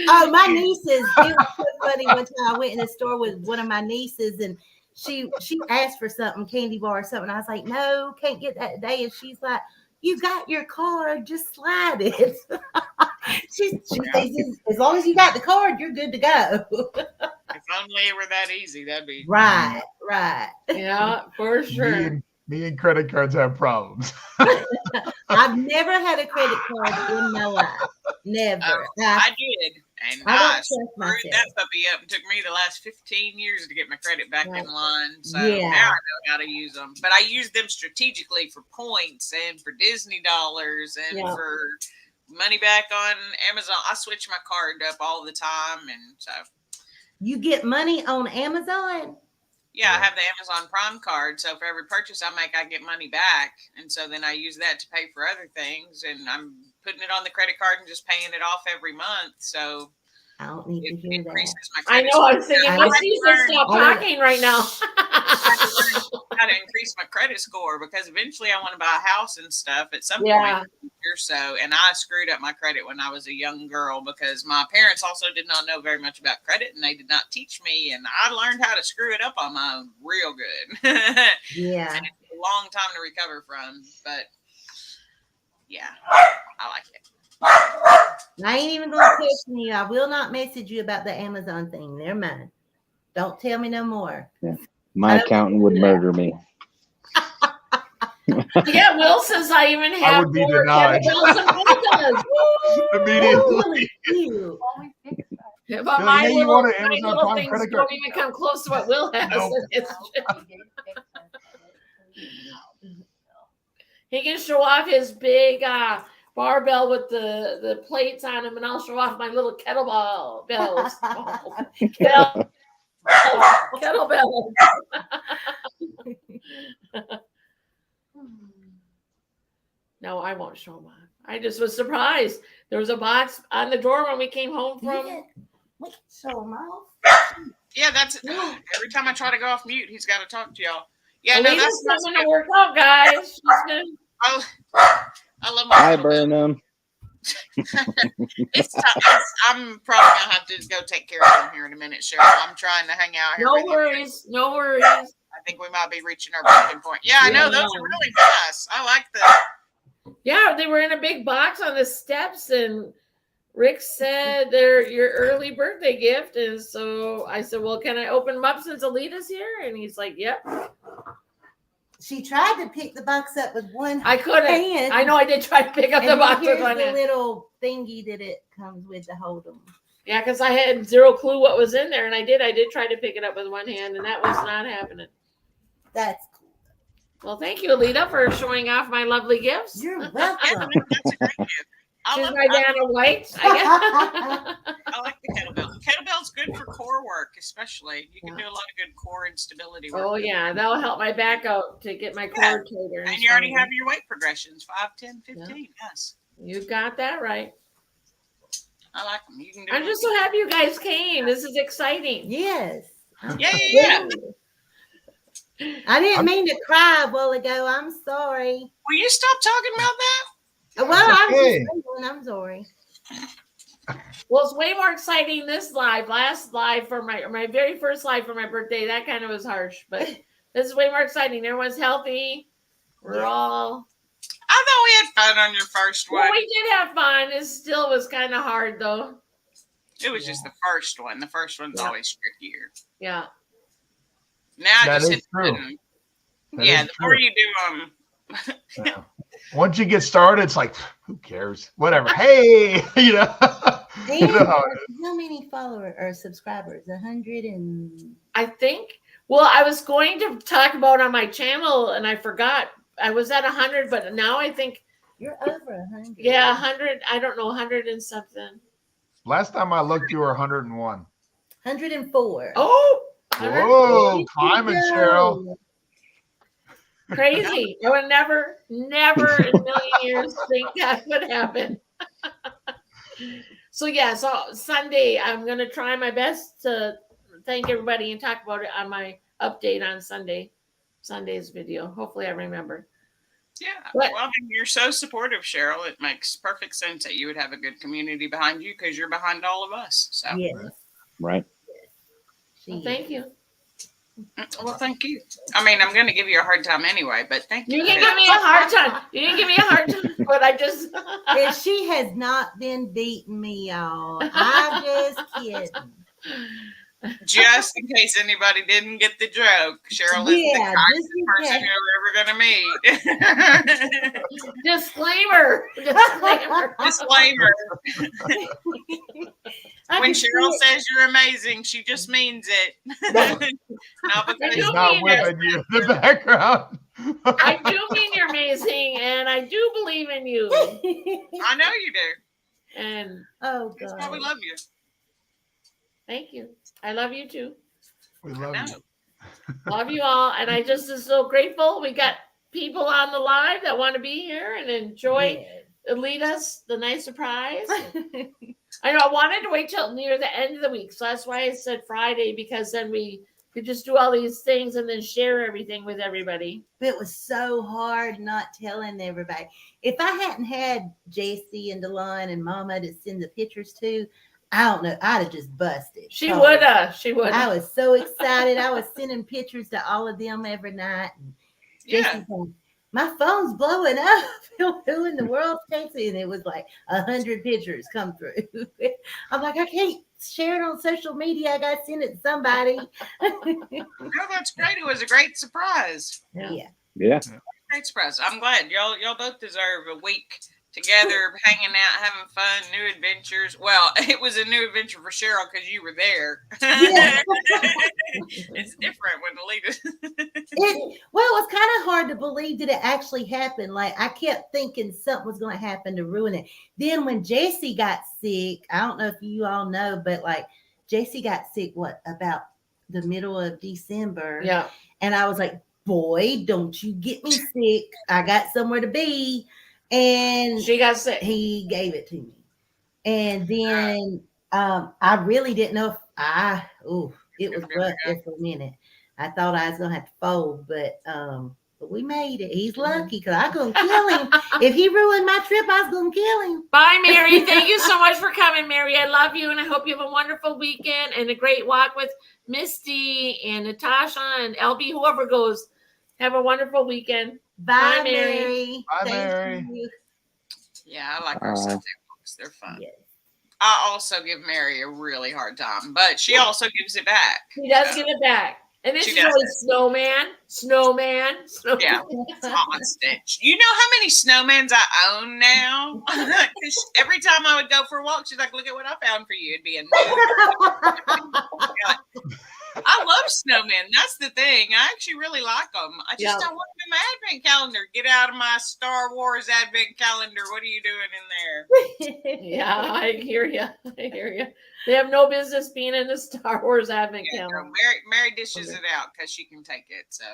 Oh, my nieces, it was so funny. One time I went in the store with one of my nieces and she asked for something, candy bar or something. I was like, no, can't get that today. And she's like, you got your card, just slide it. she thinks as long as you got the card, you're good to go. If only it were that easy, that'd be right. Yeah, for sure. Me and credit cards have problems. I've never had a credit card in my life. Never. I did. And I don't I trust screwed myself. that puppy up. It took me the last 15 years to get my credit back in line. So Yeah. now I know how to use them. But I use them strategically for points and for Disney dollars and Yeah. for money back on Amazon. I switch my card up all the time. And so, You get money on Amazon? yeah, I have the Amazon Prime card. So for every purchase I make, I get money back. And so then I use that to pay for other things. And I'm putting it on the credit card and just paying it off every month. So I don't need to hear that. increases my I credit know. I'm score. thinking, I my had to Caesar learn stop talking right now. how to increase my credit score because eventually I want to buy a house and stuff at some Yeah. point in the future. So, and I screwed up my credit when I was a young girl because my parents also did not know very much about credit and they did not teach me. And I learned how to screw it up on my own real good. Yeah. And it's a long time to recover from, but yeah, I like it. I ain't even gonna question you. I will not message you about the Amazon thing. Never mind. Don't tell me no more. My accountant would murder me. Yeah, Will says I even have would be more denied. kettlebells and pizzas. Woo! Immediately. You. But Billy, my hey, you little, want an my Amazon little Prime things credit don't card? even come close to what Will has. Nope. He can show off his big barbell with the plates on him, and I'll show off my little kettlebell bells. Kettlebells. No, I won't show them off. I just was surprised. There was a box on the door when we came home from. We can show them off. Yeah, that's every time I try to go off mute, he's got to talk to y'all. Yeah, no, Alina's that's coming to work out, guys. She's gonna... I love my Hi, little bit. Burnham. I'm probably gonna have to go take care of him here in a minute, Cheryl. I'm trying to hang out here. No with you. worries. No worries. I think we might be reaching our breaking point. Yeah, I know those are really nice. I like the. Yeah, they were in a big box on the steps, and Rick said they're your early birthday gift. And so I said, well, can I open them up since Alita's here? And he's like, yep. She tried to pick the box up with one I couldn't. hand. I know I did try to pick up And the box with here's one the hand. little thingy that it comes with to hold them. Yeah, because I had zero clue what was in there, and I did try to pick it up with one hand, and that was not happening. That's cool. Well, thank you, Alita, for showing off my lovely gifts. You're Yeah, welcome. that's a great gift. She's I my Dana White. I like the kettlebell. The kettlebell's good for core work, especially. You can do a lot of good core and stability work. Oh, yeah, that'll help my back out to get my cord tighter. And you already have your weight progressions 5, 10, 15. Yes. You got that right. I like them. You can do I'm just so happy you guys came. This is exciting. Yes. Yeah. I didn't mean to cry a while ago. I'm sorry. Will you stop talking about that? Well, I'm okay. just saying, I'm sorry. Well, it's way more exciting this live. Last live for my very first live for my birthday, that kind of was harsh, but this is way more exciting. Everyone's healthy. We're all. I thought we had fun on your first one. Well, we did have fun. It still was kind of hard though. It was just the first one. The first one's always trickier. Yeah. Now That just is hit true. the button. That Yeah, is the more true. you do them. Yeah. Once you get started, it's like, who cares? Whatever. Hey, you know. You And know how it is. how many followers or subscribers? 100 and I think. Well, I was going to talk about on my channel and I forgot. I was at 100, but now I think You're over 100. Yeah, 100. I don't know, 100 and something. Last time I looked, you were 101. 104. Oh, Whoa, climbing, Cheryl. crazy. I would never in a million years think that would happen. So yeah, so Sunday, I'm going to try my best to thank everybody and talk about it on my update on Sunday's video. Hopefully I remember. Yeah. But- Well, I mean, you're so supportive, Cheryl. It makes perfect sense that you would have a good community behind you because you're behind all of us. So, Yes. Right. Well, thank you. well, thank you. I mean, I'm going to give you a hard time anyway, but thank you. You can give me a hard time. You didn't give me a hard time, but I just. And she has not been beating me, y'all. I'm just kidding. Just in case anybody didn't get the joke, Cheryl is the Yeah, kindest just in person case. you're ever going to meet. Disclaimer. Disclaimer. I When can see Cheryl it. says you're amazing, she just means it. Not because He's don't not mean that. whipping you in the background. I do mean you're amazing, and I do believe in you. I know you do. And Oh That's why God. we love you. thank you. I love you too. We I love know. you. Love you all. And I just am so grateful. We got people on the live that want to be here and enjoy Alita's the nice surprise. I know I wanted to wait till near the end of the week. So that's why I said Friday, because then we could just do all these things and then share everything with everybody. It was so hard not telling everybody. If I hadn't had JC and Delon and Mama to send the pictures to, I don't know, I'd have just busted. She So, would have. She would I have. was so excited. I was sending pictures to all of them every night. And Yeah. JC going, my phone's blowing up. Who in the world's texting? And it was like 100 pictures come through. I'm like, I can't share it on social media. I got to send it to somebody. No, that's great. It was a great surprise. Yeah. Yeah. Great surprise. I'm glad y'all both deserve a week together, hanging out, having fun, new adventures. Well, it was a new adventure for Cheryl because you were there. Yeah. It's different when Alita. Well, it was kind of hard to believe that it actually happened. Like I kept thinking something was going to happen to ruin it. Then when JC got sick, I don't know if you all know, but like JC got sick, about the middle of December. Yeah. And I was like, boy, don't you get me sick. I got somewhere to be. And She got sick. he gave it to me. And then I really didn't know if it was rough there for a minute. I thought I was gonna have to fold, but we made it. He's lucky because I couldn't kill him. If he ruined my trip, I was gonna kill him. Bye, Mary. Thank you so much for coming, Mary. I love you, and I hope you have a wonderful weekend and a great walk with Misty and Natasha and LB, whoever goes. Have a wonderful weekend. Bye, Bye, Mary. Mary. Bye, Thank Mary. you. Yeah, I like our Sunday walks. They're fun. Yes. I also give Mary a really hard time, but she also gives it back. He does give it back. And this She is does. always snowman. Yeah, constant. You know how many snowmans I own now? 'Cause every time I would go for a walk, she's like, "Look at what I found for you." It'd be a new. I love snowmen. That's the thing. I actually really like them. I just Yeah. don't want them in my advent calendar. Get out of my Star Wars advent calendar. What are you doing in there? Yeah, I hear you. I hear you. They have no business being in the Star Wars advent Yeah, no, calendar. Mary dishes it out because she can take it. So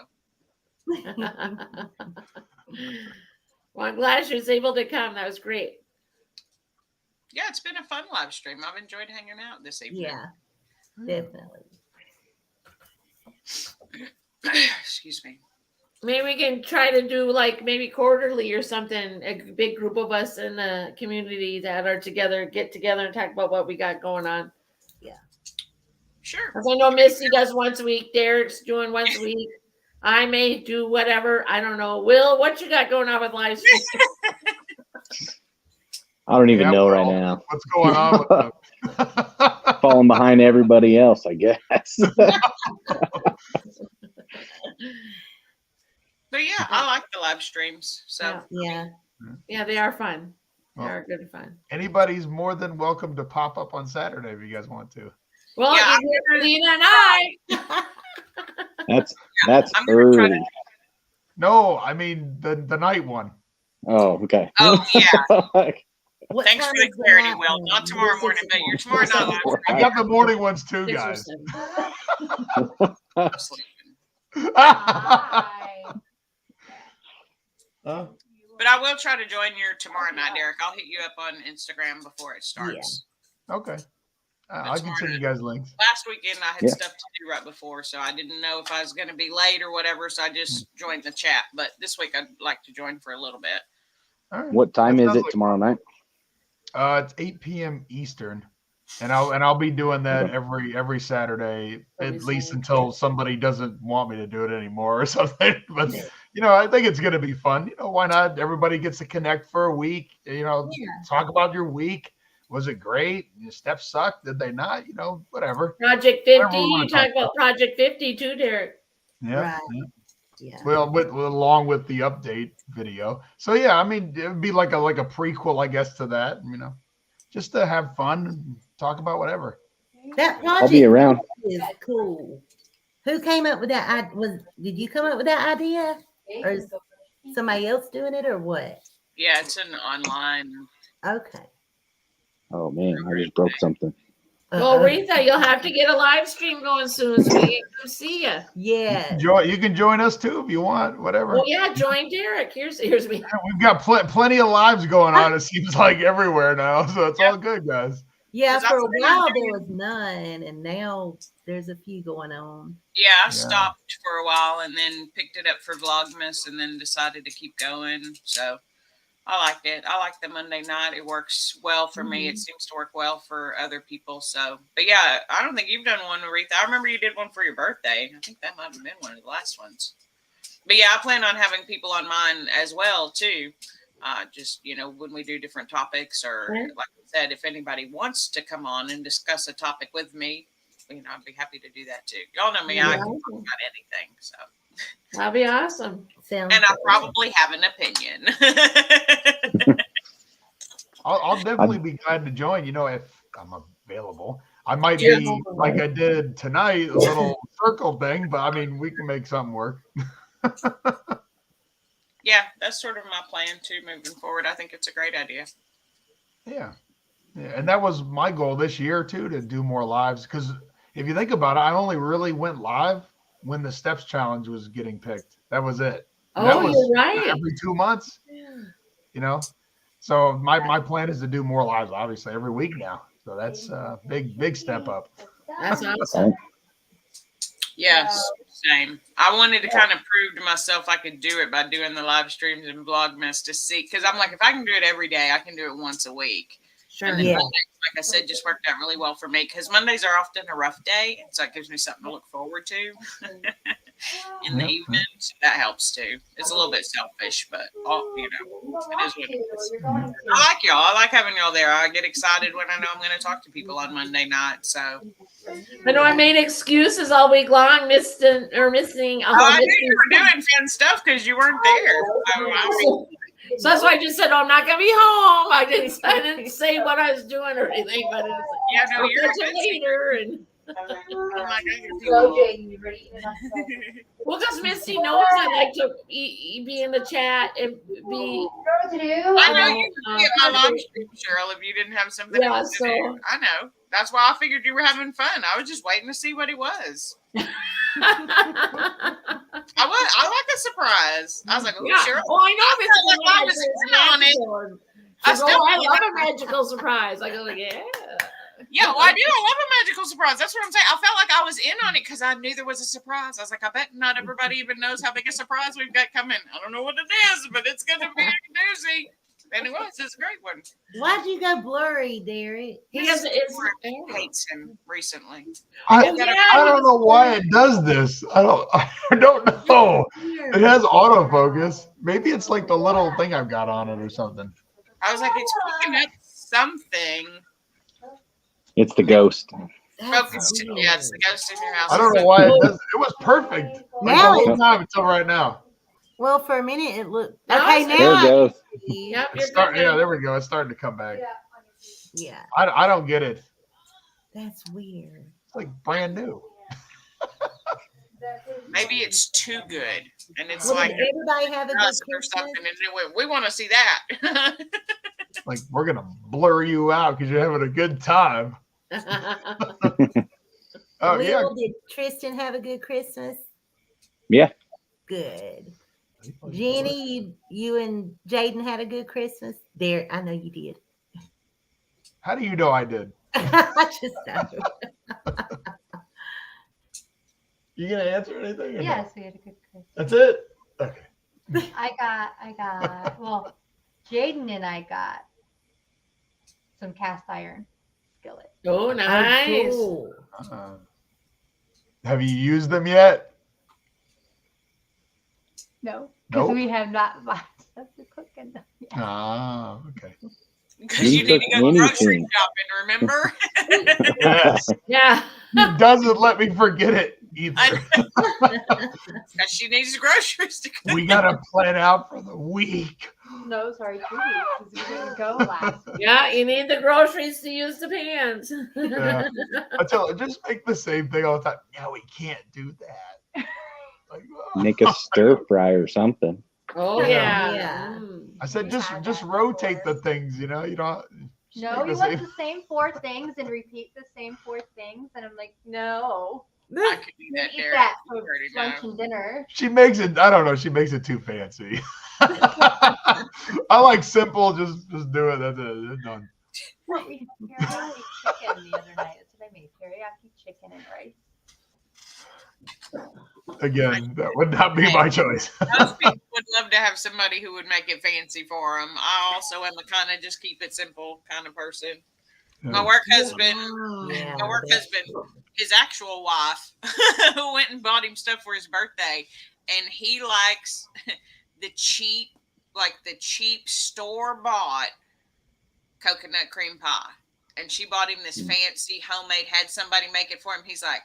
Well, I'm glad she was able to come. That was great. yeah, it's been a fun live stream. I've enjoyed hanging out this evening. Yeah, definitely. Excuse me. Maybe we can try to do like maybe quarterly or something. A big group of us in the community that are together, get together and talk about what we got going on. Sure. 'Cause I know Misty does once a week. Derek's doing once a week. I may do whatever. I don't know. Will, what you got going on with live stream? I don't even Yeah, know well, right now. What's going on with them? Falling behind everybody else, I guess. But yeah, I like the live streams. So Yeah. Yeah, they are fun. They Well, are good fun. anybody's more than welcome to pop up on Saturday if you guys want to. Well, Yeah, you hear Lena and I. That's I'm gonna try early. No, I mean the night one. Oh, okay. Oh, yeah. What Thanks time for the is clarity, night Will. one? Not tomorrow morning, but your tomorrow night live. I got the morning ones too, 6 or guys. 7. I'm sleeping. But I will try to join your tomorrow night, Derek. I'll hit you up on Instagram before it starts. Okay. I can send you guys links. Last weekend I had Yeah. stuff to do right before, so I didn't know if I was going to be late or whatever, so I just joined the chat. But this week I'd like to join for a little bit. All right. What time That is sounds it like- tomorrow night? It's 8 p.m. Eastern, and I'll be doing that Okay. every Saturday, Every at least Saturday. until somebody doesn't want me to do it anymore or something. But I think it's gonna be fun. Why not? Everybody gets to connect for a week. Talk about your week. Was it great? Your steps sucked? Did they not? Whatever. Project Whatever 50. we wanna You talk talk about Project 50 too, Derek. Yeah. Right. Yeah. Yeah. Well, along with the update video. So yeah, I mean, it would be like a prequel, I guess, to that. Just to have fun and talk about whatever. That I'll be project around. is cool. Who came up with that? Did you come up with that idea, or is somebody else doing it, or what? Yeah, it's an online. Okay. Oh man, I just broke something. Well, Aretha, you'll have to get a live stream going soon so we can come see you. Yeah. You can join us too if you want. Whatever. Well, yeah, join Derek. Here's me. We've got plenty of lives going on. It seems like everywhere now, so it's all good, guys. Yeah, 'Cause for a I'm while doing- there was none, and now there's a few going on. Yeah, I Yeah. stopped for a while and then picked it up for Vlogmas and then decided to keep going. So I liked it. I like the Monday night. It works well for me. It seems to work well for other people. So, but yeah, I don't think you've done one, Aretha. I remember you did one for your birthday. I think that might have been one of the last ones. But yeah, I plan on having people on mine as well too. Just when we do different topics, or Yeah. like I said, if anybody wants to come on and discuss a topic with me, I'd be happy to do that too. Y'all know me; I can talk about anything. So. That'll be awesome. Sounds And I good. probably have an opinion. I'll definitely be glad to join. If I'm available, I might Yeah. be like I did tonight, a little circle thing. But I mean, we can make something work. Yeah, that's sort of my plan too moving forward. I think it's a great idea. Yeah, and that was my goal this year too, to do more lives. Because if you think about it, I only really went live when the Steps Challenge was getting picked. That was it. And that Oh, was you're right. every 2 months. So my plan is to do more lives, obviously, every week now. So that's a big step up. That's awesome. Yes, same. I wanted to kind of prove to myself I could do it by doing the live streams and Vlogmas to see, because I'm like, if I can do it every day, I can do it once a week. Sure. And then Yeah. Mondays, like I said, just worked out really well for me because Mondays are often a rough day, and so it gives me something to look forward to in the evening. So that helps too. It's a little bit selfish, but it is what it is. I like y'all. I like having y'all there. I get excited when I know I'm going to talk to people on Monday night. So I know I made excuses all week long, missing. I knew you were doing fun stuff because you weren't there. So that's why I just said, I'm not gonna be home. I didn't say what I was doing or anything, but it's Yeah, no, I'll you're catch it later. And So, Jane, you ready to eat it? well, because Misty knows I like to be in the chat and be. To do? I know you Uh, could get my live stream, Cheryl, if you didn't have something Yeah, else to so- do. I know. That's why I figured you were having fun. I was just waiting to see what he was. I like a surprise. I was like, oh, Yeah. Cheryl. Oh, I know. I felt like I was in on it. I I still- love a magical surprise. I go, yeah. Yeah, well, I do. I love a magical surprise. That's what I'm saying. I felt like I was in on it because I knew there was a surprise. I was like, I bet not everybody even knows how big a surprise we've got coming. I don't know what it is, but it's going to be a doozy. And it was. It's a great one. Why'd you go blurry, Derek? He has Hates him recently. I Oh, yeah, don't know why it does this. I don't know. It has autofocus. Maybe it's like the little thing I've got on it or something. I was like, it's picking up something. It's the ghost. Focused. Yeah, it's the ghost in your house. I don't know why it does. It was perfect. Like Now the whole it's- time until right now. Well, for a minute it looked Now okay. it's- There it Now, goes. Yep, It's yeah, there we go. It's starting to come back. yeah, I don't get it. that's weird. It's like brand new. maybe it's too good, and it's Well, like did everybody have a good us or Christmas? something, and we want to see that. Like we're gonna blur you out because you're having a good time. Oh yeah. Will, did Tristan have a good Christmas? Yeah. Good. Jenny, you and Jaden had a good Christmas? There, I know you did. How do you know I did? I just know. You gonna answer anything? or no? Yes, we had a good Christmas. That's it. Okay. I got, well, Jaden and I got some cast iron skillet. Oh, nice. cool. Have you used them yet? No, because Nope. we have not bought stuff to cook in them yet. Ah, okay. Because you need to go grocery shopping, remember? Yes. Yeah. He doesn't let me forget it either. Because she needs groceries to cook. We gotta plan out for the week. No, sorry, 2 weeks because we didn't go last week. Yeah, you need the groceries to use the pans. Yeah. I tell her, just make the same thing all the time. No, we can't do that. Like, oh. Make a stir fry or something. Oh Yeah. yeah. I said, We just had just that rotate before. the things, you know. You don't. just No, make you the want same- the same 4 things and repeat the same 4 things. And I'm like, no. I could do You that, eat Derek. that You for already lunch know. and dinner. She makes it. I don't know. She makes it too fancy. I like simple. Just do it. That's it. It's done. What we I ate chicken the other night. That's what I made. Teriyaki chicken and rice. Again, that would not be my choice. Most people would love to have somebody who would make it fancy for them. I also am the kind of just keep it simple kind of person. My work husband, Yeah, my work husband, his actual wife, went and bought him stuff for his birthday, and he likes the cheap store bought coconut cream pie. And she bought him this fancy homemade. Had somebody make it for him. He's like,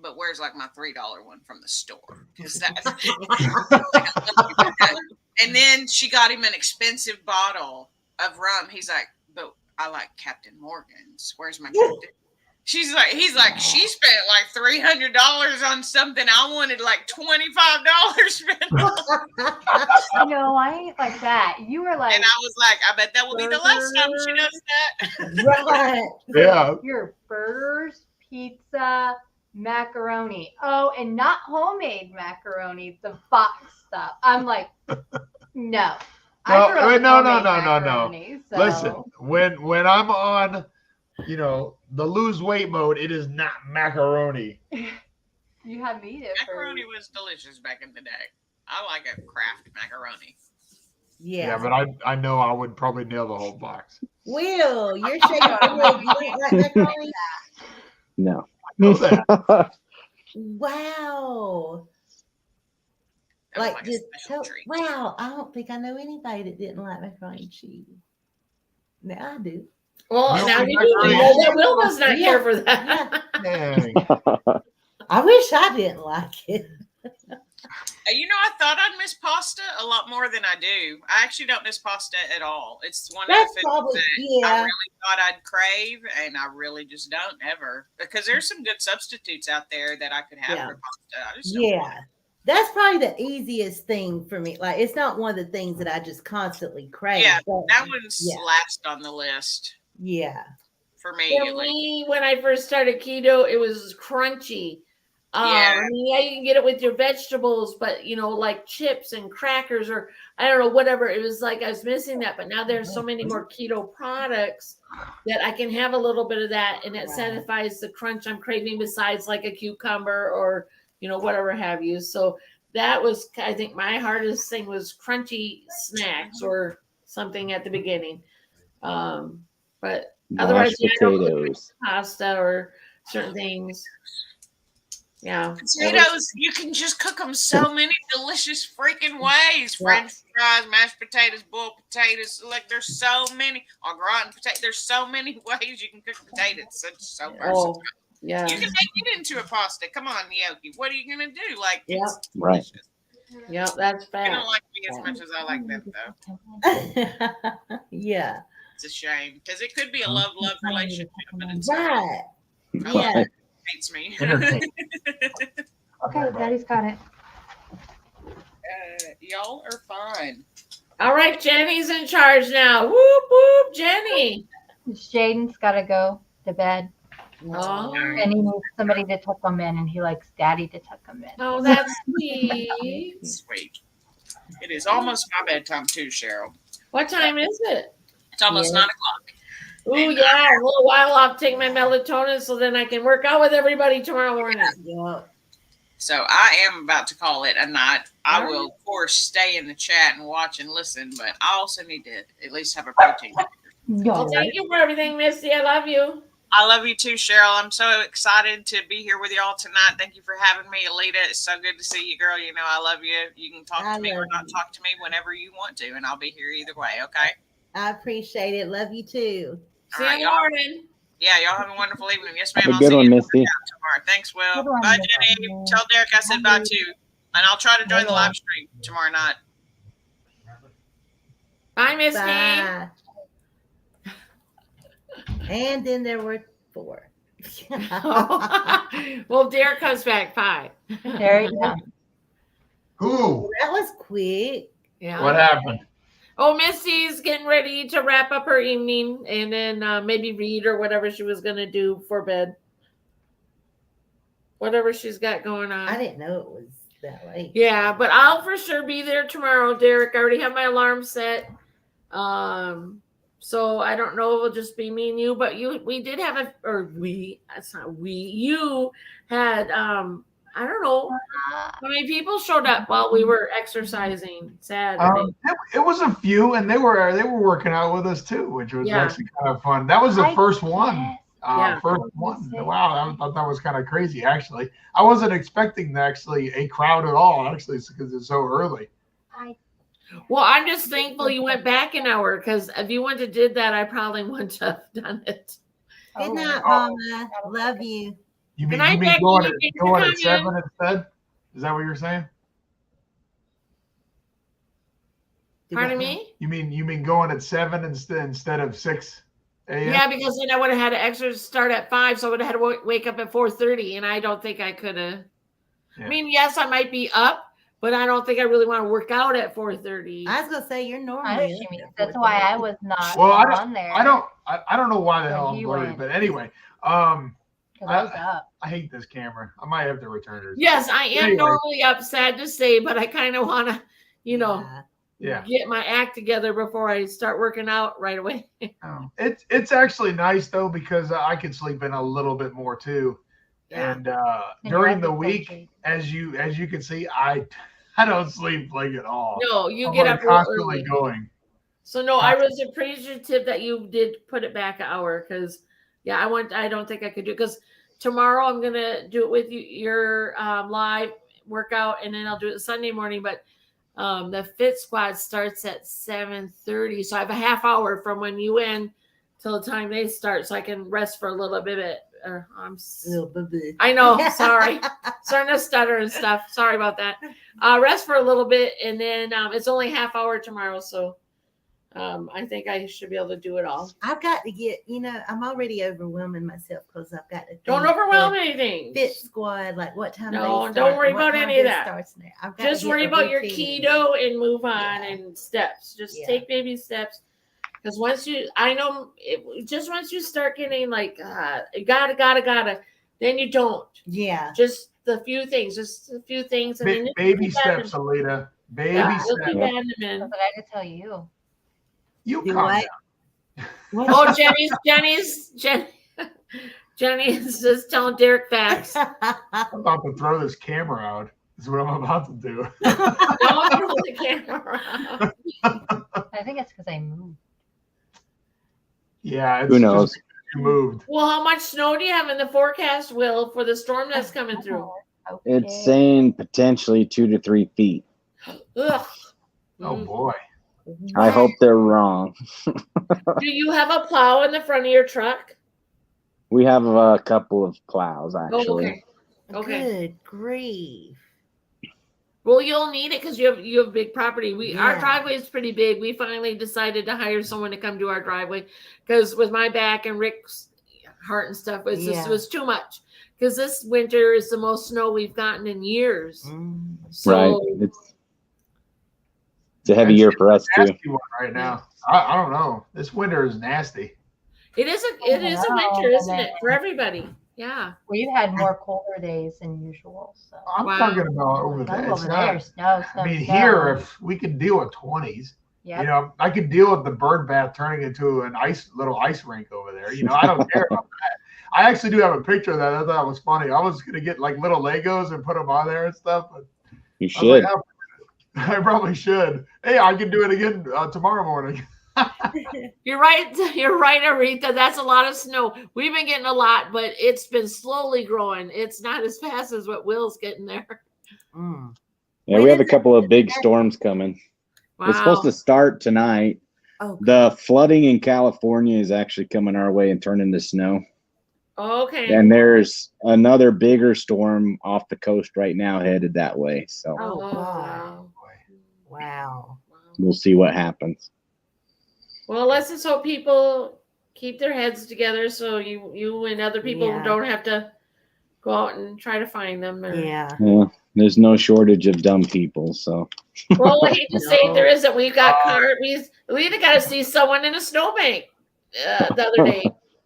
but where's like my $3 one from the store? 'Cause and then she got him an expensive bottle of rum. He's like, but I like Captain Morgan's. Where's my Captain? He's like, she spent like $300 on something. I wanted like $25 spent. No, I ain't like that. You were like, And I was like, I bet that will be the last time she does that. Right. Yeah. your burgers, pizza, macaroni. Oh, and not homemade macaroni, the box stuff. I'm like, no. No, grew up wait, with no. homemade macaroni, so- Listen, when I'm on, the lose weight mode, it is not macaroni. You had me there for Macaroni was delicious back in the day. I like a Kraft macaroni. Yeah, but I know I would probably nail the whole box. Will, you're shaking your head. You don't like macaroni? No. I know that. Wow. That was Like, a just special treat. wow, I don't think I know anybody that didn't like macaroni and cheese. Now I do. Well, No, now we you got do green. know that Will does not Yeah. care for that. Dang. I wish I didn't like it. I thought I'd miss pasta a lot more than I do. I actually don't miss pasta at all. It's one That's of the foods probably- that I yeah. really thought I'd crave, and I really just don't ever. Because there's some good substitutes out there that I could have Yeah. for pasta. I just don't want Yeah. That's probably the easiest thing for me. Like, it's not one of the things that I just constantly crave. Yeah, but that one's yeah. last on the list Yeah. for me. For at least. me, when I first started keto, it was crunchy. Yeah. I mean, yeah, you can get it with your vegetables, but like chips and crackers, or I don't know, whatever. It was like I was missing that, but now there's so many more keto products that I can have a little bit of that, and it Wow. satisfies the crunch I'm craving. Besides, like a cucumber or whatever have you. So that was, I think, my hardest thing was crunchy snacks or something at the beginning. But otherwise, Mashed yeah, I don't cook potatoes. pasta or certain things. Yeah. Potatoes, you can just cook them so many delicious freaking ways. French fries, mashed potatoes, boiled potatoes. Like, there's so many. Or gratin potato. There's so many ways you can cook potatoes. It's so versatile. Oh, yeah. You can make it into a pasta. Come on, Yoki. What are you gonna do? Like, Yep. it's Right. delicious. Yeah, that's You bad. don't like me as much as I like them, though. Yeah. It's a shame because it could be a love relationship, but it's Right. not. Yeah. Hates me. Entertaining. Okay, Daddy's got it. Y'all are fine. All right, Jenny's in charge now. Whoop whoop, Jenny. Jaden's got to go to bed, Oh, and he needs somebody to tuck him in, and he likes Daddy to tuck him in. oh, that's sweet. Sweet. It is almost my bedtime too, Cheryl. What time is it? It's almost 9 o'clock. Oh yeah, a little while I'll take my melatonin so then I can work out with everybody tomorrow morning. Yeah. So I am about to call it a night. I All will, of course, stay in the chat and watch and listen, but I also need to at least have a protein. Well, thank you for everything, Misty. I love you. I love you too, Cheryl. I'm so excited to be here with y'all tonight. Thank you for having me, Alita. It's so good to see you, girl. You know I love you. You can talk to me or not talk to me whenever you want to, and I'll be here either way, okay? I appreciate it. Love you too. See you in the morning. Yeah, y'all have a wonderful evening. Yes, ma'am. Have a I'll good see one, you Misty. tomorrow. Thanks, Will. Good one, Bye, Misty. Jenny. Tell Derek I said bye too. And I'll try to join the live stream tomorrow night. Bye, Misty. Bye. And then there were 4. Well, Derek comes back 5. There you go. Who? That was quick. Yeah. What happened? Oh, Misty's getting ready to wrap up her evening and then maybe read or whatever she was going to do for bed. Whatever she's got going on. I didn't know it was that late. Yeah, but I'll for sure be there tomorrow, Derek. I already have my alarm set. So I don't know, it'll just be me and you, but we did have you had, I don't know how many people showed up while we were exercising Saturday. It was a few, and they were working out with us too, which was actually kind of fun. That was the first one. First one. Wow, I thought that was kind of crazy. Actually, I wasn't expecting actually a crowd at all. Actually, because it's so early. Well, I'm just thankful you went back an hour because if you wouldn't have did that, I probably wouldn't have done it. Good night, Mama. Love you. You mean, Good night, Becky. going Thanks for at coming. 7 instead? Is that what you're saying? Pardon me? You mean going at 7 instead of 6 a.m.? Yeah, because then I would have had to exercise start at 5, so I would have had to wake up at 4:30, and I don't think I could have. Yeah. I mean, yes, I might be up, but I don't think I really want to work out at 4:30. I was gonna say you're I normal. know what you mean. That's why I was not Well, on there. I don't know why the hell I'm you blurry, went. but anyway, 'Cause I was up. I hate this camera. I might have to return it. Yes, I am Anyway. normally up, sad to say, but I kind of want to, Yeah. get my act together before I start working out right away. It's actually nice though because I can sleep in a little bit more too. Yeah. And And during you're the at the week, country. as you can see, I don't sleep like at all. No, you I'm get like up real constantly early. going. So no, I was appreciative that you did put it back an hour because I don't think I could do it because tomorrow I'm gonna do it with you your live workout and then I'll do it Sunday morning. But the Fit Squad starts at 7:30, so I have a half hour from when you end till the time they start, so I can rest for a little bit. I know, sorry, starting to stutter and stuff. Sorry about that. Rest for a little bit, and then it's only half hour tomorrow, so I think I should be able to do it all. I've got to get, I'm already overwhelming myself because I've got to Don't think overwhelm the anything. Fit Squad, like what time No, they don't start, worry what about time any of this that. starts now. I've got to Just get worry a about your routine. keto and move on and steps. Just take baby steps. Because once you start getting like, gotta, then you don't. Yeah. Just a few things. And then Baby you'll keep steps, adding- Alita. Baby you'll keep steps. adding them in. That's what I had to tell you. You Do calm what? down. Oh, Jenny's just telling Derek facts. I'm about to throw this camera out. Is what I'm about to do. Don't throw the camera out. I think it's because I moved. Yeah, it's Who knows? just you moved. Well, how much snow do you have in the forecast, Will, for the storm that's coming through? It's saying potentially 2 to 3 feet. Ugh. Oh boy. I hope they're wrong. Do you have a plow in the front of your truck? We have a couple of plows actually. Oh, okay. Good grief. Well, you'll need it because you have big property. Our Yeah. driveway is pretty big. We finally decided to hire someone to come do our driveway because with my back and Rick's heart and stuff, it was too much. because this winter is the most snow we've gotten in years. So, Right. It's a heavy year for us too. Nasty one right now. I don't know. This winter is nasty. It is a winter, isn't it, for everybody? Yeah. We've had more colder days than usual. So I'm talking about over there. over It's there, not, snow. I mean, snow. here, if we could deal with 20s, Yep. you know, I could deal with the bird bath turning into an little ice rink over there. You know, I don't care about that. I actually do have a picture of that. I thought it was funny. I was gonna get like little Legos and put them on there and stuff. But You I should. was like, I probably should. Hey, I can do it again tomorrow morning. You're right. You're right, Aretha. That's a lot of snow. We've been getting a lot, but it's been slowly growing. It's not as fast as what Will's getting there. Yeah, we have a couple of big storms coming. It's supposed to start tonight. Oh, The flooding in California is actually coming our way and turning to snow. Okay. And there's another bigger storm off the coast right now headed that way. So oh, Oh, wow. Wow. we'll see what happens. Well, let's just hope people keep their heads together so you and other people Yeah. don't have to go out and try to find them. Or, Yeah. Yeah, there's no shortage of dumb people. So Well, I hate to say No. there isn't. We've got we either got to see someone in a snowbank the other day.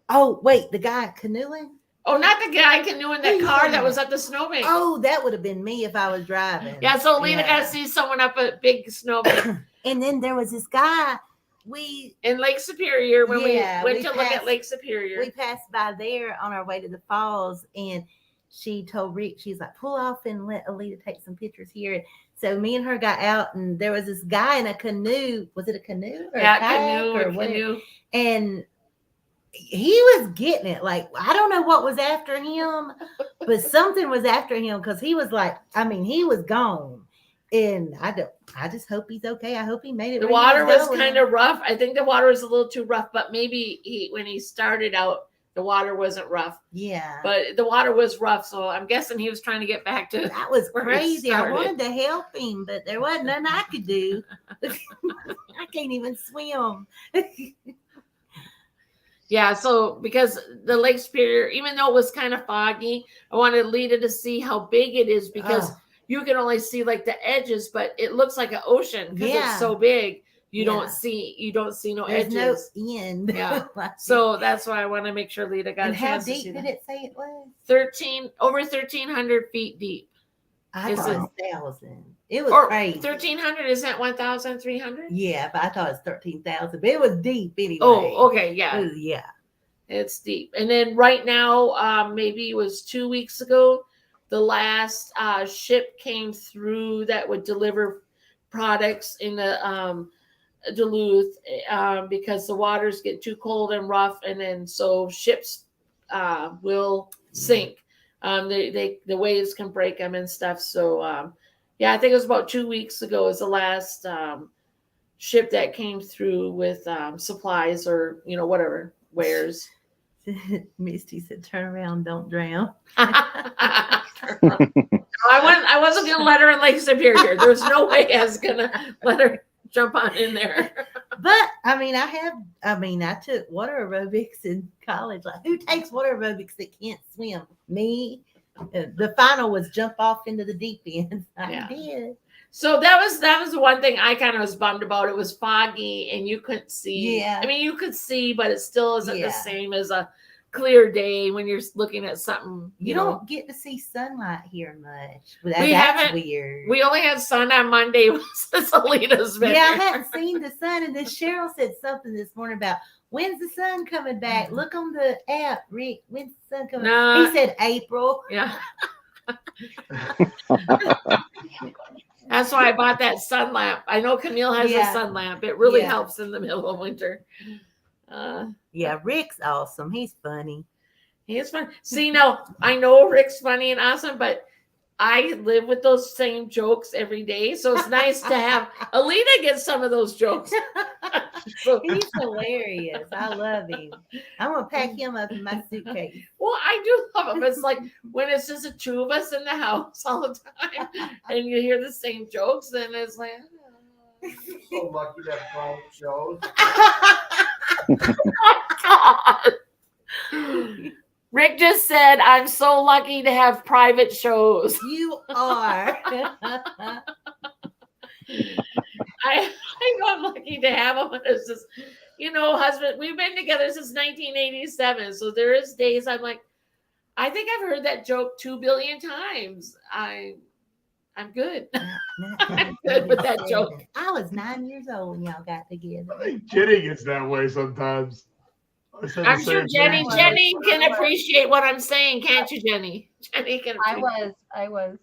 Oh, wait, the guy canoeing? Oh, not the guy canoeing that Who's car that? that was at the snowbank. Oh, that would have been me if I was driving. Yeah, so Lena Yeah. got to see someone up a big snowbank And then there was this guy. in Lake Superior when Yeah, we went we to look at passed- Lake Superior. We passed by there on our way to the falls, and she told Rick, she's like, pull off and let Alita take some pictures here. So me and her got out, and there was this guy in a canoe. Was it a canoe or a kayak canoe or or what? canoe. And he was getting it. Like, I don't know what was after him, but something was after him because he was like, I mean, he was gone. And I just hope he's okay. I hope he made it. The where he water was going. kind of rough. I think the water was a little too rough, but maybe when he started out, the water wasn't rough. Yeah. But the water was rough, so I'm guessing he was trying to get back to That was where he crazy. I started. wanted to help him, but there wasn't nothing I could do. I can't even swim. Yeah, so because the Lake Superior, even though it was kind of foggy, I wanted Lita to see how big it is because Oh. you can only see like the edges, but it looks like an ocean because Yeah. it's so big. You Yeah. don't see no There's edges. no end. Yeah. Like- So that's why I want to make sure Lita got and a how chance to deep see did that. it say it was? Over 1,300 feet deep. I Is thought it- it was 1,000. It was Or crazy. 1,300 is that 1,300? Yeah, but I thought it was 13,000. But it was deep anyway. Oh, okay, yeah. It was- yeah. It's deep. And then right now, maybe it was 2 weeks ago, the last ship came through that would deliver products in the Duluth because the waters get too cold and rough, and then so ships will sink. The waves can break them and stuff. So yeah, I think it was about 2 weeks ago is the last ship that came through with supplies or whatever wares. Misty said, turn around, don't drown. I wasn't gonna let her in Lake Superior. There was no way I was gonna let her jump on in there. But I mean, I took water aerobics in college. Like, who takes water aerobics that can't swim? Me. The final was jump off into the deep end. I Yeah. did. So that was the one thing I kind of was bummed about. It was foggy and you couldn't see. Yeah. I mean, you could see, but it still isn't Yeah. the same as a clear day when you're looking at something. You know. don't get to see sunlight here much. We That's haven't- weird. We only had sun on Monday since Alita's been Yeah, I here. hadn't seen the sun. And then Cheryl said something this morning about when's the sun coming back? Look on the app, Rick. When's the sun coming Nah. He said April. Yeah. That's why I bought that sun lamp. I know Camille has Yeah. a sun lamp. It really Yeah. helps in the middle of winter. Yeah, Rick's awesome. He's funny. He's fun. See, now I know Rick's funny and awesome, but I live with those same jokes every day. So it's nice to have Alita get some of those jokes. So- He's hilarious. I love him. I'm gonna pack him up in my suitcase. well, I do love him. It's like when it's just the two of us in the house all the time and you hear the same jokes, then it's like, So lucky that phone shows. God. Rick just said, I'm so lucky to have private shows. You are. I know I'm lucky to have them. It's just, husband, we've been together since 1987. So there is days I'm like, I think I've heard that joke 2 billion times. I'm good. I'm good with that joke. I was 9 years old when y'all got together. I think Jenny gets that way sometimes. I'm sure Jenny can appreciate what I'm saying, can't you, Jenny? Jenny can appreciate. I was.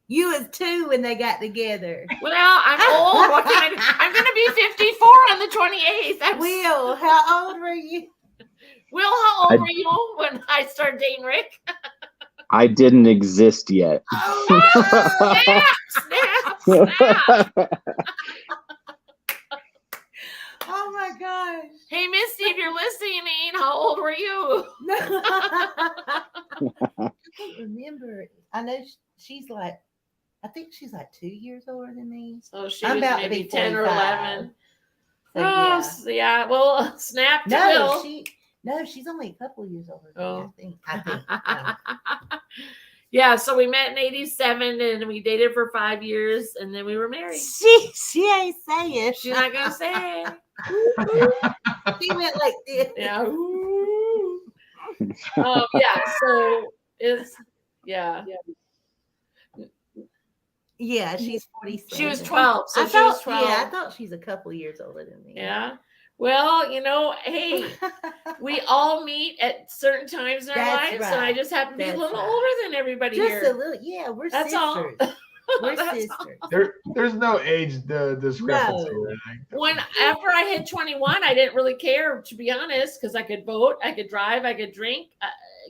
You was 2 when they got together. Well, I'm old. What can I do? I'm going to be 54 on the 28th. Will, how old were you? Will, how old were you when I started dating Rick? I didn't exist yet. Oh, snap. Oh my gosh. Hey, Misty, if you're listening, how old were you? I can't remember. I know she's like, I think she's like 2 years older than me. So she I'm was about maybe to be 10 or 11. So, yeah. Well, snap to Will. No, she's only a couple of years older than me, I think. Yeah, so we met in 87 and we dated for 5 years and then we were married. She ain't saying. She's not going to say. She went like this. Yeah. So it's, yeah. Yeah, she's 47. She was 12. So was 12. Yeah, I thought she's a couple years older than me. Yeah. Well, hey, we all meet at certain times in our That's lives, right. and I just happen to be a That's little right. older than everybody Just here. a little, yeah, we're That's sisters. all. We're That's sisters. There's no age discrepancy. No. or anything. When after I hit 21, I didn't really care, to be honest, because I could vote, I could drive, I could drink,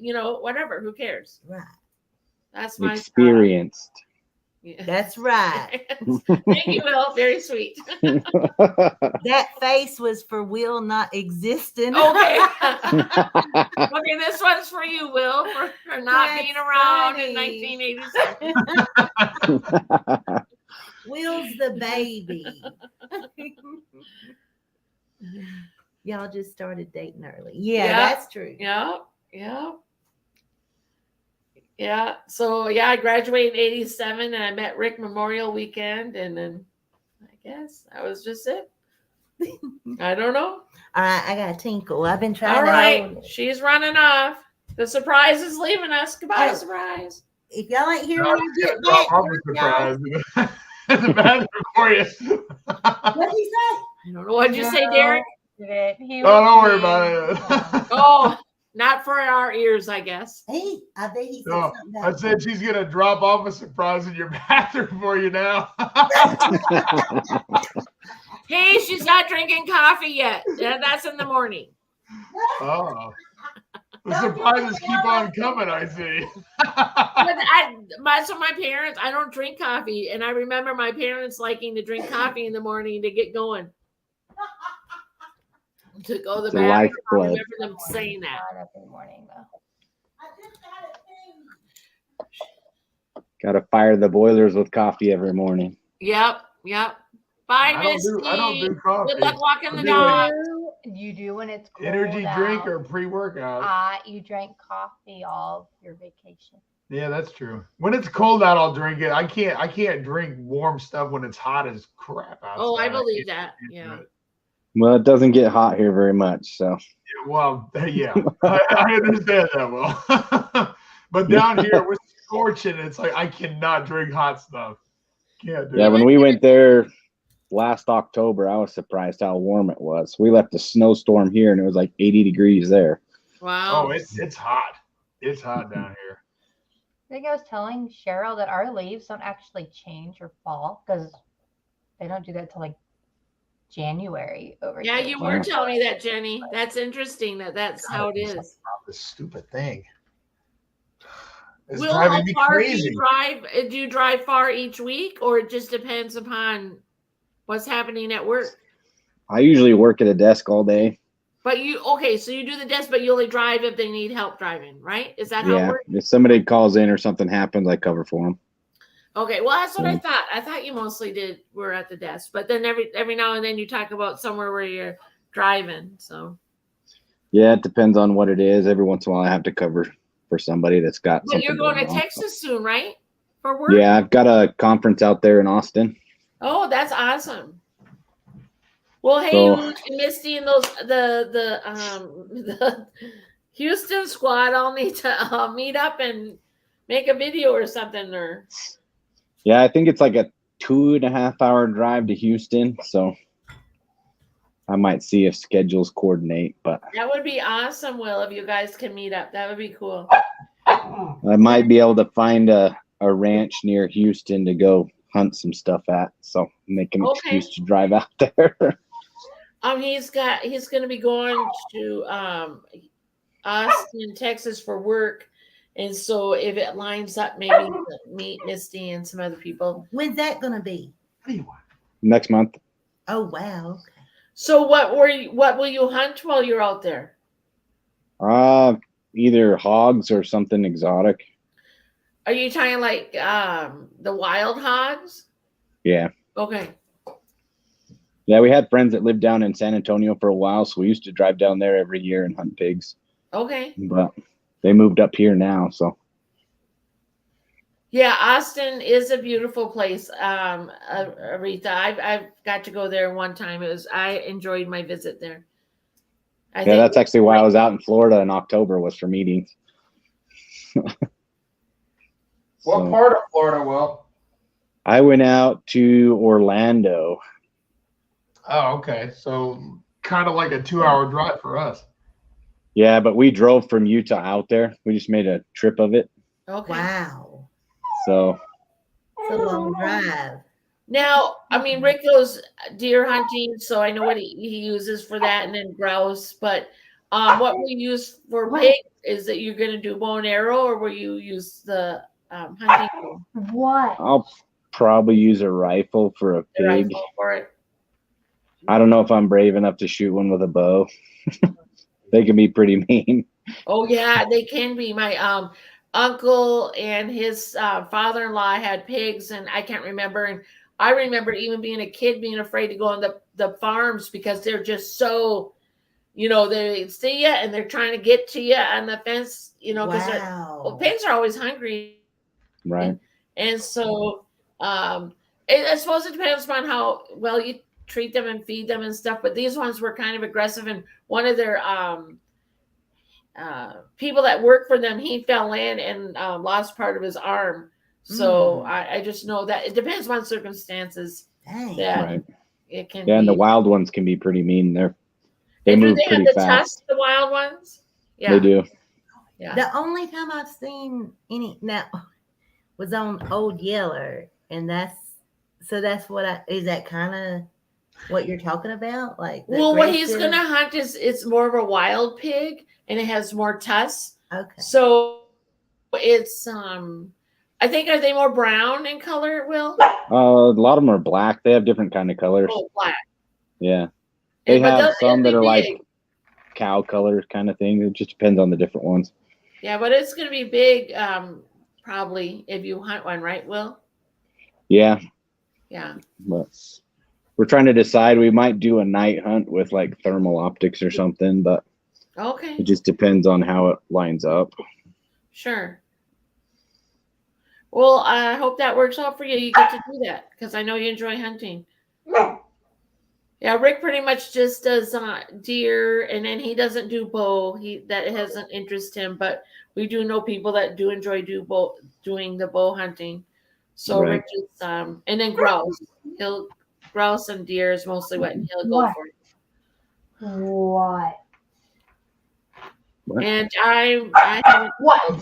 whatever. Who cares? Right. That's my Experienced. Yeah. That's right. Thank you, Will. Very sweet. That face was for Will not existing. Okay. Okay, this one's for you, Will, for not That's being around funny. in 1987. Will's the baby. Y'all just started dating early. Yeah, that's true. Yeah. So I graduated in 87 and I met Rick Memorial Weekend and then I guess that was just it. I don't know. All right, I got to tinkle. I've been trying All to right. hold it. She's running off. The surprise is leaving us. Goodbye, Oh. surprise. If y'all ain't here No, when you yeah, get no, back, I'll be surprised. It's a bad for you. what'd he say? I don't know. What'd you say, Derek? He Oh, don't worry was about it. Oh, not for our ears, I guess. Hey, I bet he said No, something I about said she's gonna drop off a surprise in your bathroom for you now. Hey, she's not drinking coffee yet. Yeah, that's in the morning. Oh, the surprises keep on coming. I see. So my parents, I don't drink coffee, and I remember my parents liking to drink coffee in the morning to get going. To go to the It's a bathroom. I lifeblood. remember them saying that. not up in the morning though. Got to fire the boilers with coffee every morning. Yep. Bye, I Misty. don't do coffee. Good luck walking the I do dog. You do when it's cold Energy drink out. or pre-workout. You drank coffee all of your vacation. Yeah, that's true. When it's cold out, I'll drink it. I can't drink warm stuff when it's hot as crap outside. Oh, I believe can't that. do Yeah. it. Well, it doesn't get hot here very much, so Yeah, well, yeah, I understand that well. But down here, we're scorching. It's like I cannot drink hot stuff. Can't do yeah. it. When we went there last October, I was surprised how warm it was. We left a snowstorm here, and it was like 80 degrees there. Wow. Oh, it's hot. It's hot down here. I think I was telling Cheryl that our leaves don't actually change or fall because they don't do that till like January over Yeah, here. you were telling me that, Jenny. That's interesting that's how it is. This stupid thing. It's Will, how driving me far crazy. do you drive far each week, or it just depends upon what's happening at work? I usually work at a desk all day. But so you do the desk, but you only drive if they need help driving, right? Is that how it Yeah, works? if somebody calls in or something happens, I cover for them. Okay, well, that's what I thought. I thought you mostly were at the desk, but then every now and then you talk about somewhere where you're driving. So Yeah, it depends on what it is. Every once in a while, I have to cover for somebody that's got But something. you're going to on. Texas soon, right? For work? Yeah, I've got a conference out there in Austin. Oh, that's awesome. Well, hey, So- Luke and Misty and those the Houston squad all need to meet up and make a video or something. Or Yeah, I think it's like a 2.5 hour drive to Houston. So I might see if schedules coordinate, but that would be awesome, Will, if you guys can meet up. That would be cool. I might be able to find a ranch near Houston to go hunt some stuff at. So make an Okay. excuse to drive out there. He's gonna be going to Austin, Texas for work. And so if it lines up, maybe he'll meet Misty and some other people. When's that gonna be? Next month. Oh wow. Okay. So what will you hunt while you're out there? Either hogs or something exotic. Are you talking like the wild hogs? Yeah. Okay. Yeah, we had friends that lived down in San Antonio for a while, so we used to drive down there every year and hunt pigs. Okay. But they moved up here now, so Yeah, Austin is a beautiful place. Aretha, I've got to go there one time. I enjoyed my visit there. I yeah, think that's actually why I was out in Florida in October, was for meetings. What So, part of Florida, Will? I went out to Orlando. Oh, okay. So kind of like a 2-hour drive for us. Yeah, but we drove from Utah out there. We just made a trip of it. Okay. Wow. So It's a long drive. Now, I mean, Rick goes deer hunting, so I know what he uses for that, and then grouse. But what we use for pig is that you're going to do bow and arrow, or will you use the hunting bow? What? I'll probably use a rifle for a The pig. rifle for it? I don't know if I'm brave enough to shoot one with a bow. They can be pretty mean. Oh yeah, they can be. My uncle and his father-in-law had pigs, and I can't remember. And I remember even being a kid being afraid to go on the farms because they're just so, they see you and they're trying to get to you on the fence, because Wow. pigs are always hungry. Right. And so I suppose it depends upon how well you treat them and feed them and stuff. But these ones were kind of aggressive, and one of their people that worked for them, he fell in and lost part of his arm. So I just know that it depends on circumstances. Dang. That Right. it can Yeah, and be. the wild ones can be pretty mean. They And do move they have pretty the fast. tusks, the wild ones? Yeah. They do. Yeah. The only time I've seen any now was on Old Yeller, and that's what is that kind of what you're talking about? Like the Well, what he's aggressive- gonna hunt is it's more of a wild pig, and it has more tusks. Okay. So it's I think, are they more brown in color, Will? A lot of them are black. They have different kind of colors. Oh, black. Yeah. They But have those- some that they're are like big. cow colors kind of thing. It just depends on the different ones. Yeah, but it's gonna be big, probably if you hunt one, right, Will? Yeah. Yeah. But we're trying to decide. We might do a night hunt with like thermal optics or something, but Okay. it just depends on how it lines up. Sure. Well, I hope that works out for you. You get to do that because I know you enjoy hunting. Yeah, Rick pretty much just does deer, and then he doesn't do bow. That doesn't interest him, but we do know people that do enjoy doing the bow hunting. So Right. Rick just and then grouse. Grouse and deer is mostly what he'll go What? for. What? And I haven't. What?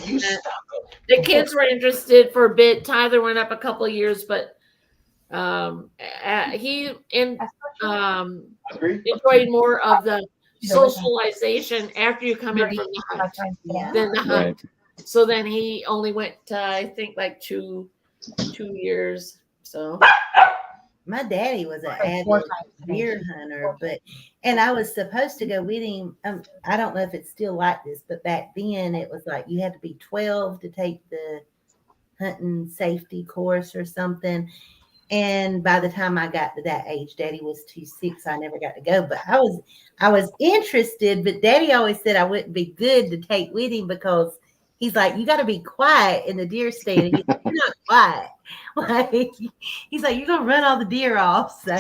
The kids were interested for a bit. Tyler went up a couple of years, but he enjoyed more of the socialization after you come in from the hunt Yeah. than the Right. hunt. So then he only went to, I think, like two years. So My daddy was an Like 4 avid times a day. deer hunter, and I was supposed to go with him. I don't know if it's still like this, but back then it was like you had to be 12 to take the hunting safety course or something. And by the time I got to that age, Daddy was too sick, so I never got to go. But I was interested, but Daddy always said I wouldn't be good to take with him because he's like, you got to be quiet in the deer stand. And he's like, you're not quiet. Like, he's like, you're gonna run all the deer off. So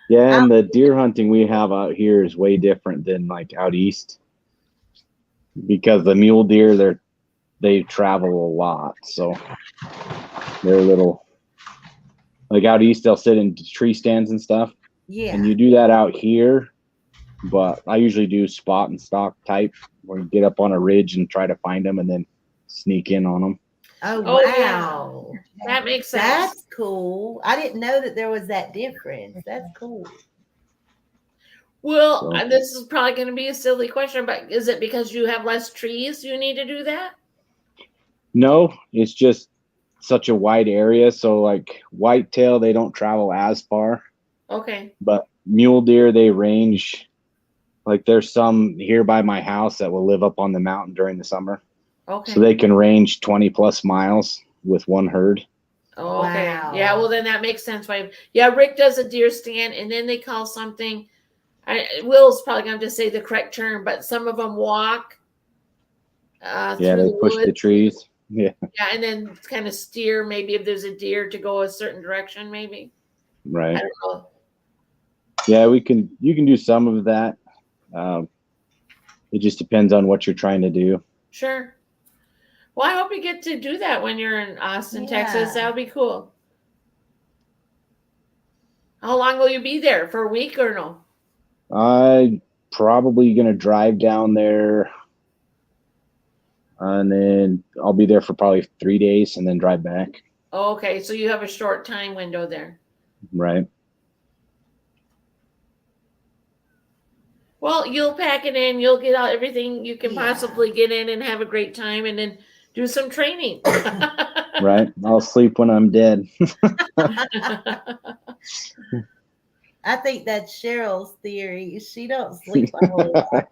Yeah, and the deer hunting we have out here is way different than like out east, because the mule deer they travel a lot, so they're little. Like out east, they'll sit in tree stands and stuff. yeah. And you do that out here, but I usually do spot and stalk type, where you get up on a ridge and try to find them and then sneak in on them. Oh, Oh, wow. That makes sense. That's cool. I didn't know that there was that difference. That's cool. Well, So- this is probably going to be a silly question, but is it because you have less trees you need to do that? No, it's just such a wide area. So like whitetail, they don't travel as far, Okay. but mule deer, they range. Like there's some here by my house that will live up on the mountain during the summer. Okay. So they can range 20 plus miles with one herd. Oh, okay. Wow. Yeah, well then that makes sense. Why? Yeah, Rick does a deer stand, and then they call something. Will's probably going to say the correct term, but some of them walk. Yeah, through they the push the woods. trees. Yeah, Yeah, and then kind of steer maybe if there's a deer to go a certain direction. Maybe I right. don't know. Yeah, you can do some of that. It just depends on what you're trying to do. Sure. Well, I hope you get to do that when you're in Austin, Texas. Yeah. That would be cool. How long will you be there? For a week or no? I probably gonna drive down there, and then I'll be there for probably 3 days, and then drive back. Oh, okay, so you have a short time window there. Right. Well, you'll pack it in. You'll get out everything you can Yeah. possibly get in and have a great time, and then do some training. Right. I'll sleep when I'm dead. I think that's Cheryl's theory. She don't sleep a whole lot.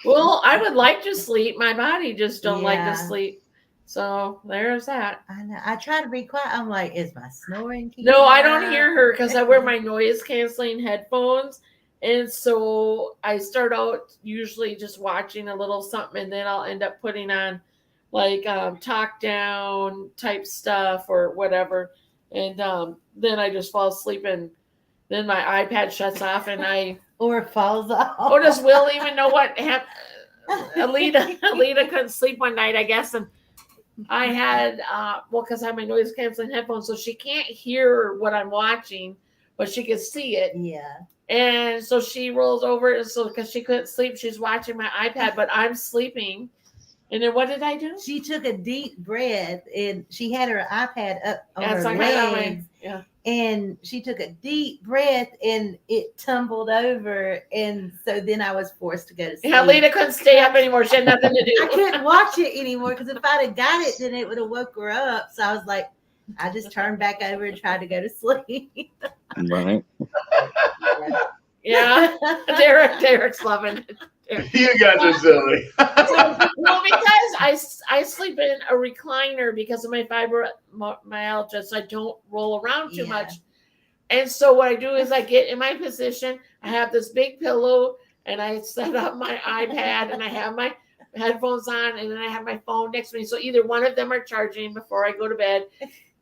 Well, I would like to sleep. My body just don't like Yeah. to sleep. So there's that. I know. I try to be quiet. I'm like, is my snoring keeping No, I her don't up? hear her because I wear my noise canceling headphones. And so I start out usually just watching a little something, and then I'll end up putting on like talk down type stuff or whatever. And then I just fall asleep, and then my iPad shuts off, and I Or falls off. oh, does Will even know what happened? Alita couldn't sleep one night, I guess, and I had well, because I have my noise canceling headphones, so she can't hear what I'm watching, but she can see it. Yeah. And so she rolls over, and so because she couldn't sleep, she's watching my iPad, but I'm sleeping. And then what did I do? She took a deep breath and she had her iPad up on Yeah, her so I had it on my- legs. yeah. And she took a deep breath and it tumbled over. And so then I was forced to go to sleep. Yeah, Lita couldn't stay up anymore. She had nothing to do. I couldn't watch it anymore because if I'd have got it, then it would have woke her up. So I was like, I just turned back over and tried to go to sleep. Right. Yeah, Derek's loving it. You guys are silly. Well, because I sleep in a recliner because of my fibromyalgia, so I don't roll around too Yeah. much. And so what I do is I get in my position. I have this big pillow, and I set up my iPad, and I have my headphones on, and then I have my phone next to me. So either one of them are charging before I go to bed,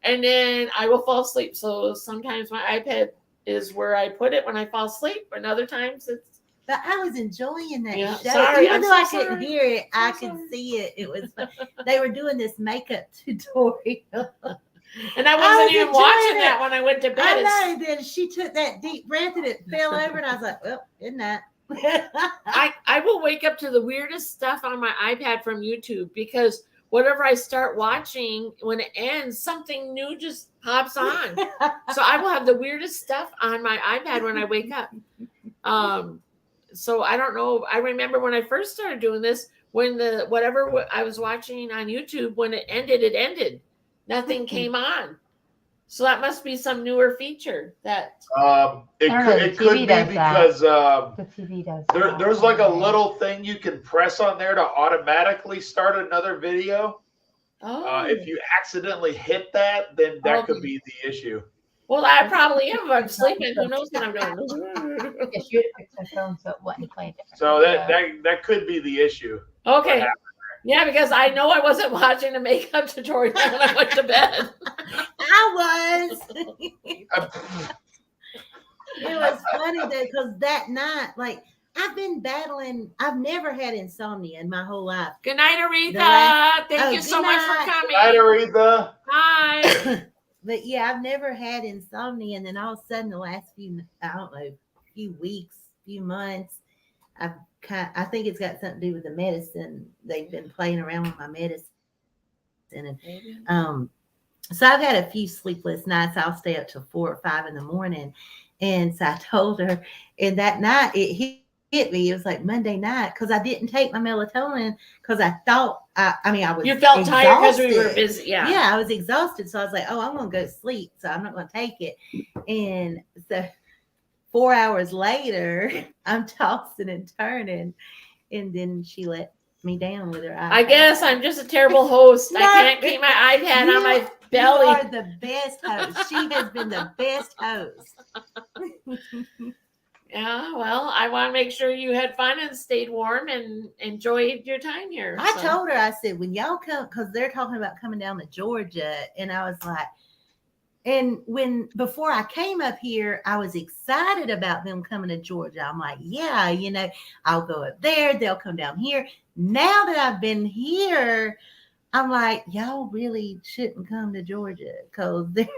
and then I will fall asleep. So sometimes my iPad is where I put it when I fall asleep, and other times it's. But I was enjoying that Yeah, show. sorry, Even I'm though so I couldn't sorry. hear it, I So could sorry. see it. It was fun. They were doing this makeup tutorial. And I I wasn't was even enjoying watching it. that when I went to bed. I It's- know. Then she took that deep breath and it fell over, and I was like, "Well, isn't that?" I will wake up to the weirdest stuff on my iPad from YouTube because whatever I start watching, when it ends, something new just pops on. So I will have the weirdest stuff on my iPad when I wake up. So I don't know. I remember when I first started doing this, when the whatever I was watching on YouTube, when it ended. Nothing came on. So that must be some newer feature that. It I don't know, could the it could TV be does that. because The TV does. that. there's like a little thing you can press on there to automatically start another video. Oh, If you accidentally hit that, then that Okay. could be the issue. Well, I probably am. If I'm sleeping. Who knows what I'm doing? Yes, you had to fix my phone so it wasn't playing different. So that could be the issue. Okay. Yeah, because I know I wasn't watching the makeup tutorial when I went to bed. I was. It was funny though, because that night, like, I've been battling. I've never had insomnia in my whole life. Good night, Aretha. Thank you so much for coming. Hi, Aretha. Hi. But yeah, I've never had insomnia, and then all of a sudden, the last few, I don't know, few weeks, few months, I think it's got something to do with the medicine. They've been playing around with my medicine, and so I've had a few sleepless nights. I'll stay up till 4 or 5 in the morning, and so I told her, and that night it hit me. It was like Monday night because I didn't take my melatonin because I thought I was. You felt tired because we were exhausted. busy. Yeah. Yeah, I was exhausted, so I was like, "Oh, I'm gonna go to sleep, so I'm not gonna take it." And so 4 hours later, I'm tossing and turning, and then she let me down with her iPad. I guess I'm just a terrible host. I No, can't keep my iPad on my belly. You are the best host. She has been the best host. Yeah, well, I want to make sure you had fun and stayed warm and enjoyed your time here. I so. told her, I said, when y'all come, because they're talking about coming down to Georgia, and I was like, and before I came up here, I was excited about them coming to Georgia. I'm like, yeah, I'll go up there. They'll come down here. Now that I've been here, I'm like, y'all really shouldn't come to Georgia because there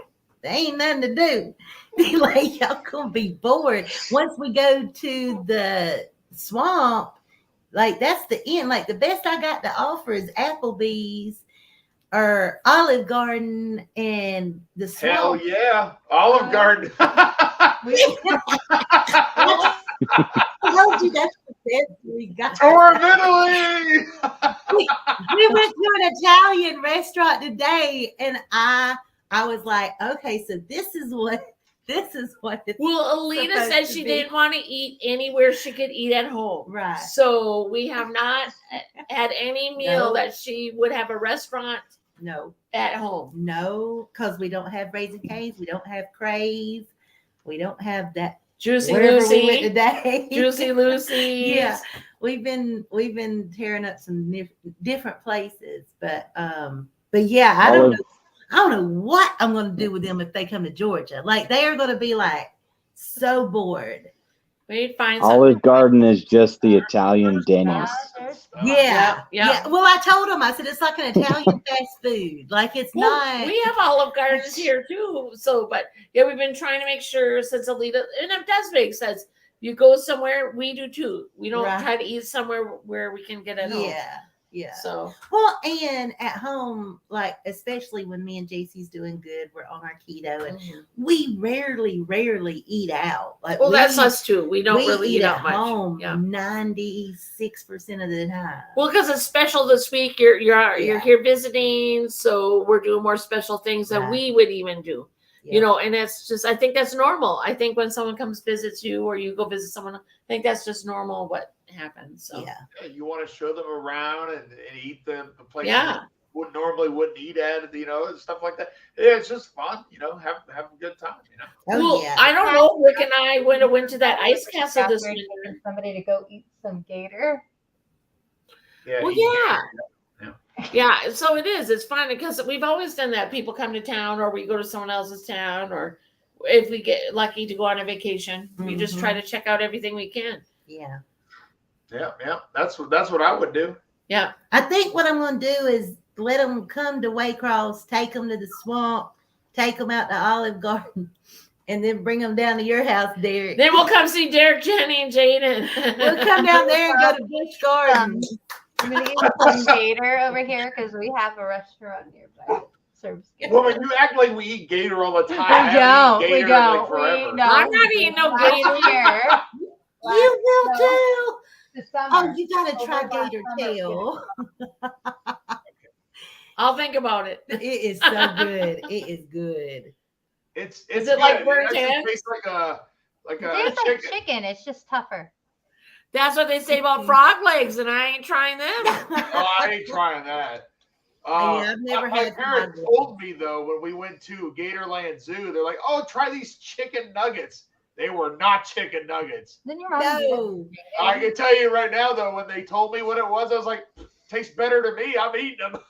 ain't nothing to do. Like, y'all gonna be bored. Once we go to the swamp, like, that's the end. Like, the best I got to offer is Applebee's or Olive Garden and the swamp. Hell yeah, Olive Garden. I told you that's the best we got. Tour of Italy. We went to an Italian restaurant today, and I was like, okay, so this is what it's Well, Alina supposed said to she be. didn't want to eat anywhere she could eat at home. Right. So we have not had any meal No. that she would have a restaurant No, at home. no, because we don't have Raising Cane's, we don't have Crave, we don't have that Juicy wherever Lucy. we went today. Juicy Lucy. Yeah, we've been tearing up some different places, but yeah, I don't know what I'm going to do with them if they come to Georgia. Like, they are going to be like so bored. We'd find Olive Garden is just the Italian Denny's. Yeah, yeah. Well, I told them, I said it's like an Italian fast food. Like, it's Well, not. we have Olive Gardens here too. So, but yeah, we've been trying to make sure since Alita, and it does make sense. You go somewhere, we do too. We don't Right. try to eat somewhere where we can get it home. Yeah. So, Well, and at home, like, especially when me and JC's doing good, we're on our keto, and we rarely eat out. Like, well, that's us too. We don't really eat at out much. home Yeah. 96% of the time. Well, because it's special this week. You're here visiting, so we're doing more special things than Right. we would even do. Yeah. You know, and that's just, I think that's normal. I think when someone comes visits you or you go visit someone, I think that's just normal what happens. So Yeah. Yeah, you want to show them around and eat the places Yeah. they wouldn't eat at, and stuff like that. Yeah, it's just fun, have a good time, Oh, well, yeah. I don't know. Rick and I went to that ice castle this After winter. getting somebody to go eat some gator. Yeah. Well, eat yeah. Yeah. Yeah, so it is. It's fun because we've always done that. People come to town or we go to someone else's town, or if we get lucky to go on a vacation, we just try to check out everything we can. Yeah. Yeah. That's what I would do. Yeah. I think what I'm going to do is let them come to Waycross, take them to the swamp, take them out to Olive Garden, and then bring them down to your house, Derek. Then we'll come see Derek, Jenny, and Jaden. We'll come down there and go to Busch Gardens. I'm gonna get some gator over here because we have a restaurant nearby that serves gator. Well, you act like we eat gator all the time. We I haven't eaten don't. We gator, like, don't. forever. No. I'm not eating no Last gator. year. You will too. The summer. Oh, you got to try Over last gator summer, tail. I'll think about it. It is so good. It is good. It's Is it like good. burnt It actually ends? tastes like a It tastes like chicken. It's just tougher. That's what they say about frog legs, and I ain't trying them. Oh, I ain't trying that. Yeah, I've never my had parents frog told me though when we went to Gatorland Zoo, they're like, "Oh, try these chicken nuggets." They were not chicken nuggets. Then your mom do that No. thing, I eh? can tell you right now though, when they told me what it was, I was like, "Tastes better to me. I'm eating them."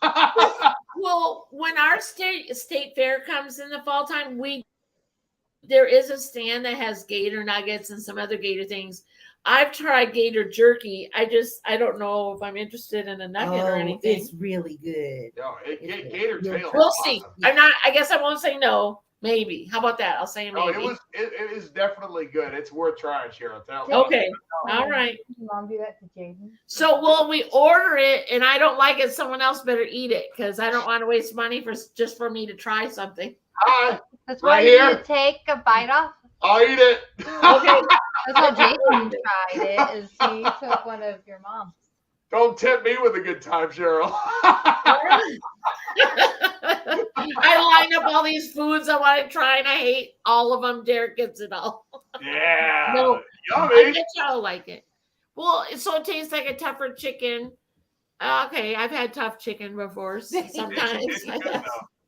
Well, when our state fair comes in the fall time, there is a stand that has gator nuggets and some other gator things. I've tried gator jerky. I don't know if I'm interested in a nugget or anything. It's really good. No, It's gator good. tail. We'll is see. awesome. I'm not. I guess I won't say no. Maybe. How about that? I'll say No, maybe. it is definitely good. It's worth trying, Cheryl. Okay. All right. Did your mom do that to Jaden? So will we order it and I don't like it, someone else better eat it because I don't want to waste money just for me to try something. Hi, That's Right why here? you take a bite off. I'll eat it. Okay. That's how Jaden tried it. Is he took one of your mom's. Don't tempt me with a good time, Cheryl. I line up all these foods I want to try and I hate all of them. Derek gets it all. Yeah. No, I Yummy. bet y'all like it. Well, so it tastes like a tougher chicken. Okay, I've had tough chicken before sometimes. It's good though.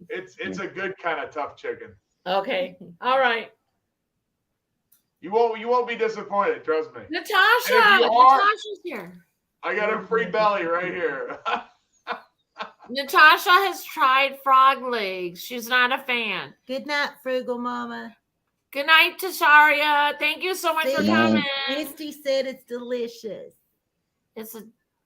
It's a good kind of tough chicken. Okay, all right. You won't be disappointed, trust me. Natasha, And if you are- Natasha's here. I got a free belly right here. Natasha has tried frog legs. She's not a fan. Good night, Frugal Mama. Good night, Tasharia. Thank you so much for See? coming. Misty said it's delicious. It's a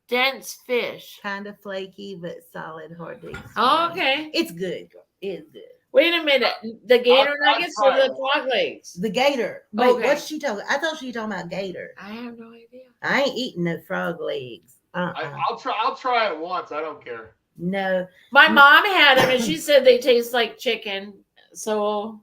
dense fish. Kind of flaky, but solid, hard to eat. Oh, okay. It's good. It's good. Wait a minute. The gator I'll nuggets try or it. the frog legs? The gator. Wait, Okay. what's she talking? I thought she was talking about gator. I have no idea. I ain't eating no frog legs. I'll try it once. I don't care. No. My mom had them and she said they taste like chicken. So,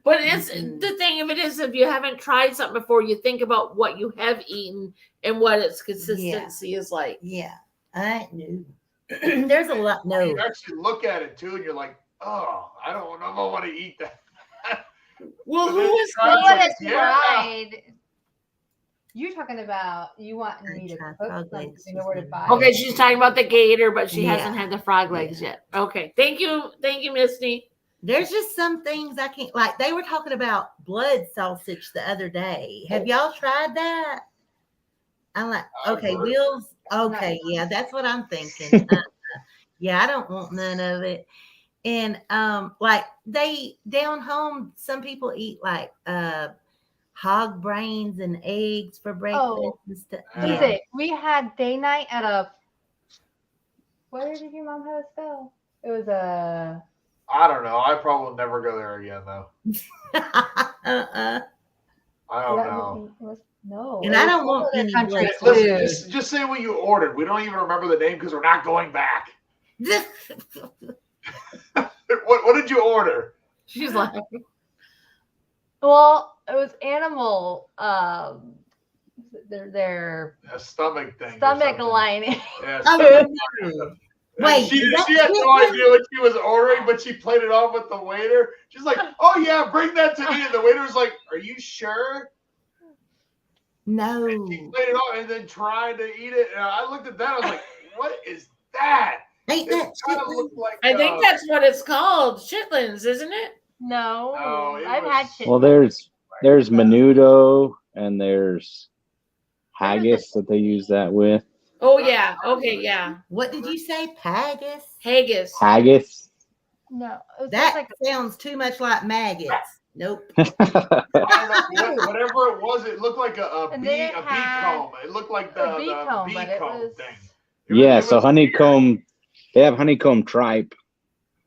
but it's the thing of it is, if you haven't tried something before, you think about what you have eaten and what its consistency is like. Yeah, I knew. There's a lot. No. You actually look at it too, and you're like, oh, I don't know if I want to eat that. Well, But who then was you try it, You would have it's like, yeah. tried. You're talking about you want me to tried cook frog something legs, in order to buy Okay, it. she's talking about the gator, but she Yeah. hasn't had the frog legs yet. Okay, thank you, Misty. There's just some things I can't like. They were talking about blood sausage the other day. Have y'all tried that? I'm like, okay, Will's okay, yeah, that's what I'm thinking. Yeah, I don't want none of it. And like they down home, some people eat like hog brains and eggs for breakfast and stuff. What is it? We had day night at a. Where did your mom have us go? It was a. I don't know. I probably will never go there again, though. Uh-uh. I don't know. No. And I don't want any country blood Listen, food. just say what you ordered. We don't even remember the name because we're not going back. What did you order? She's like, Well, it was animal. Their A stomach thing. or stomach something. lining. Yeah, Oh, stomach no. lining. Wait, She is that had no chicken? idea what she was ordering, but she played it off with the waiter. She's like, "Oh yeah, bring that to me." And the waiter was like, "Are you sure?" No. And she played it off and then tried to eat it. And I looked at that. I was like, "What is that?" Ain't It that kind of chitlins? looked like. I think that's what it's called, chitlins, isn't it? No, No, it I've was- had shit. Well, there's menudo and there's haggis that they use that with. Oh yeah. Okay, yeah. What did you say? Pagus? Haggis. Haggis. No, it was That like sounds too much like maggots. Nope. I don't know, whatever it was, it looked like a And bee, then it a bee had comb. It looked like the a bee the comb, bee but it comb was- thing. Yeah, It so was honeycomb. They have honeycomb tripe.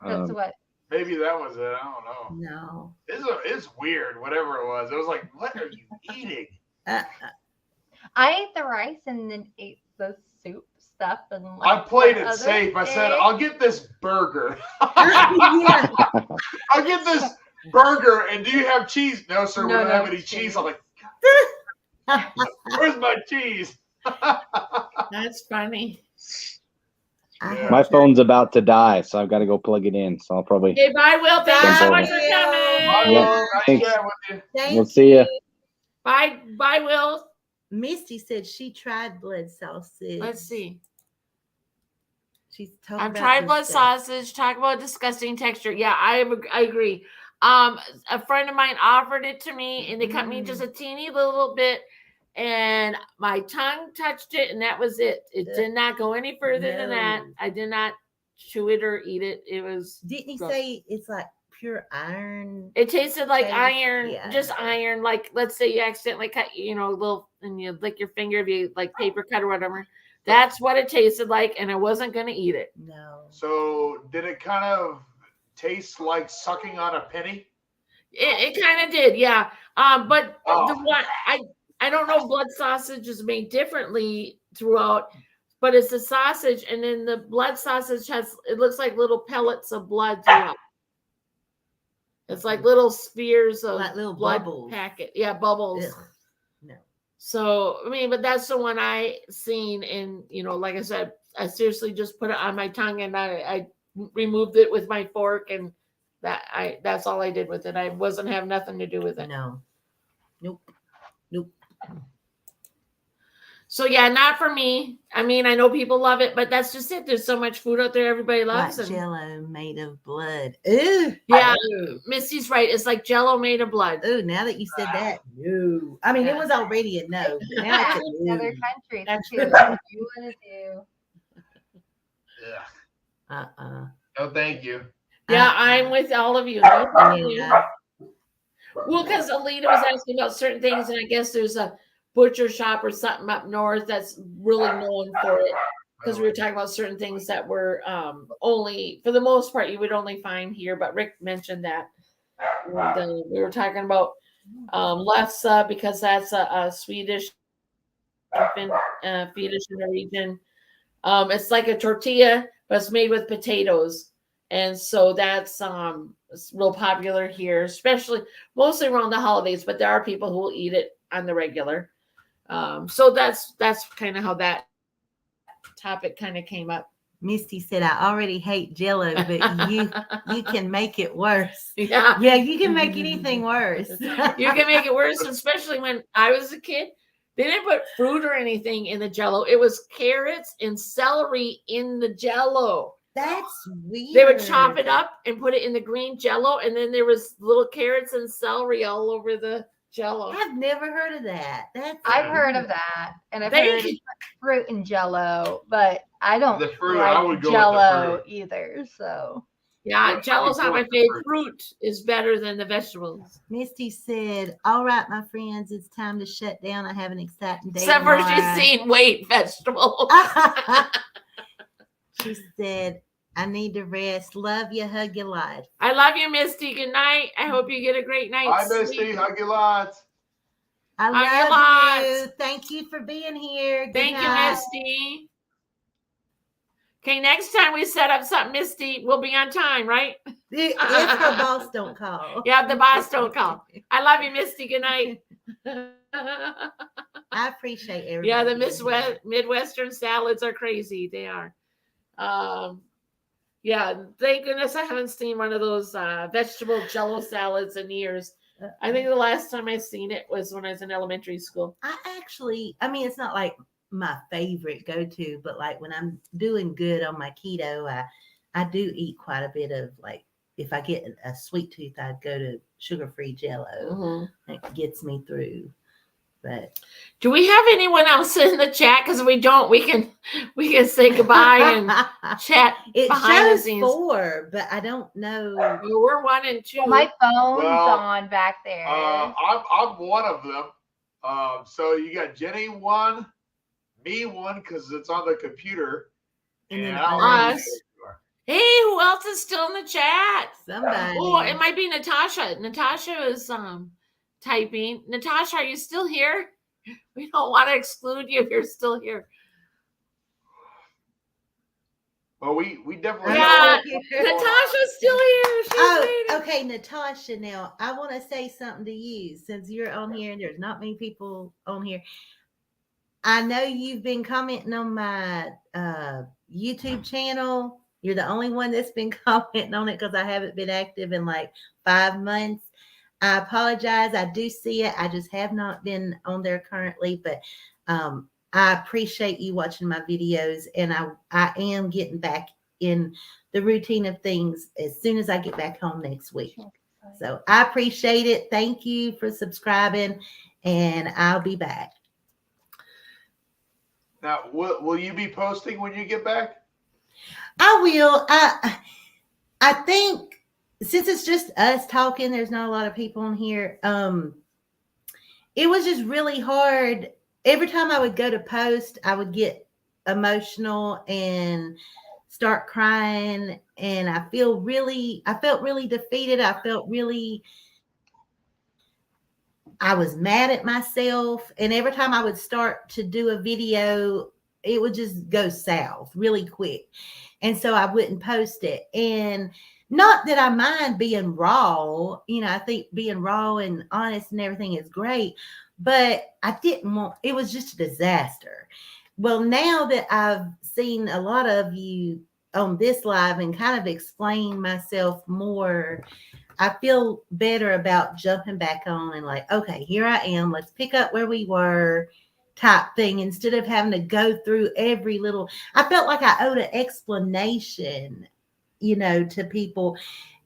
that's what. Maybe that was it. I don't know. No. It's weird. Whatever it was, it was like, what are you eating? I ate the rice and then ate the soup stuff and. I like, played the it other safe. I said, egg. I'll get this burger. Yeah. I'll get this burger. And do you have cheese? No, sir. We No, don't no have any cheese. cheese. I'm like, where's my cheese? That's funny. I My phone's about to die, so I've got to go plug it in. So I'll probably. Okay, bye, Will. Thank you so Jump much over. for coming. Bye, Yeah, Will. Nice thanks. chatting with you. Thank We'll see ya. Bye, Will. Misty said she tried blood sausage. Let's see. She's talking I've about tried this blood stuff. sausage. Talk about disgusting texture. Yeah, I agree. A friend of mine offered it to me, and they cut me just a teeny little bit, and my tongue touched it, and that was it. It did not go any further than that. No. I did not chew it or eat it. It was. Didn't he gross. say it's like pure iron? It tasted like taste? iron, Yeah, just no. iron. Like, let's say you accidentally cut, a little, and you lick your finger if you like paper cut or whatever. That's what it tasted like, and I wasn't gonna eat it. No. So did it kind of taste like sucking on a penny? It kind of did, yeah. But Oh. the one I don't know, blood sausage is made differently throughout, but it's a sausage, and then the blood sausage it looks like little pellets of blood throughout. It's like little spheres of Like little blood bubbles. packet. Yeah, bubbles. Ugh. No. So I mean, but that's the one I seen, and like I said, I seriously just put it on my tongue, and I removed it with my fork, and that's all I did with it. I wasn't have nothing to do with it. No. Nope. So yeah, not for me. I mean, I know people love it, but that's just it. There's so much food out there, everybody loves Like it. Jello made of blood. Ooh. Yeah, Ooh. Misty's right. It's like Jello made of blood. Ooh, now that you said that, no. I mean, it was already a no. But now it's a In other no. countries, That's too. true. What you want to do? Yeah. No, thank you. Yeah, I'm with all of you. No, thank you. Yeah. Well, because Alita was asking about certain things, and I guess there's a butcher shop or something up north that's really known for it. Because we were talking about certain things that were only, for the most part, you would only find here. But Rick mentioned that. And, we were talking about lefse, because that's a Swedish infant fetus in the region. It's like a tortilla, but it's made with potatoes. And so that's it's real popular here, especially mostly around the holidays, but there are people who will eat it on the regular. So that's kind of how that topic kind of came up. Misty said, I already hate Jello, but you can make it worse. Yeah. Yeah, you can make anything worse. You can make it worse, especially when I was a kid. They didn't put fruit or anything in the Jello. It was carrots and celery in the Jello. That's weird. They would chop it up and put it in the green Jello, and then there was little carrots and celery all over the Jello. I've never heard of that. I've heard of that, and I've They- heard of fruit and Jello, but I don't The fruit, I would like go with the Jello fruit. either. So Yeah, Jello's not my favorite. Fruit is better than the vegetables. Misty said, all right, my friends, it's time to shut down. I have an exciting day. Except for she's tomorrow." seen wait vegetables. She said, I need to rest. Love you. Hug you life. I love you, Misty. Good night. I hope you get a great night. Bye, Misty. Hug you lots. I Hug you love you. lots. Thank you for being here. Good Thank you, night. Misty. Okay, next time we set up something, Misty, we'll be on time, right? If her boss don't call. Yeah, the boss don't call. I love you, Misty. Good night. I appreciate everybody. Yeah, the being here. Midwestern salads are crazy. They are. Yeah, thank goodness I haven't seen one of those vegetable Jello salads in years. I think the last time I seen it was when I was in elementary school. I mean, it's not like my favorite go-to, but like when I'm doing good on my keto, I do eat quite a bit of, like, if I get a sweet tooth, I'd go to sugar-free Jello. It gets me through. But do we have anyone else in the chat? Because if we don't, we can say goodbye and chat it behind the shows scenes. 4, but I don't know. We're 1 and 2. well, my phone's Well, on back there. I'm one of them. So you got Jenny 1, me 1 because it's on the computer, And then I don't know who us. you are. Hey, who else is still in the chat? Somebody. Oh, it might be Natasha. Natasha is typing. Natasha, are you still here? We don't want to exclude you if you're still here. Well, we definitely Yeah, know. Natasha's still here. She's Oh, waiting. okay, Natasha. Now I want to say something to you since you're on here and there's not many people on here. I know you've been commenting on my YouTube channel. You're the only one that's been commenting on it because I haven't been active in like 5 months. I apologize. I do see it. I just have not been on there currently, but I appreciate you watching my videos, and I am getting back in the routine of things as soon as I get back home next week. So I appreciate it. Thank you for subscribing, and I'll be back. Now, will you be posting when you get back? I will. I think since it's just us talking, there's not a lot of people on here. It was just really hard. Every time I would go to post, I would get emotional and start crying, and I felt really defeated. I was mad at myself, and every time I would start to do a video, it would just go south really quick. And so I wouldn't post it. And not that I mind being raw, I think being raw and honest and everything is great, but I didn't want, it was just a disaster. Well, now that I've seen a lot of you on this live and kind of explain myself more, I feel better about jumping back on and like, okay, here I am. Let's pick up where we were type thing, instead of having to go through every little, I felt like I owed an explanation, to people.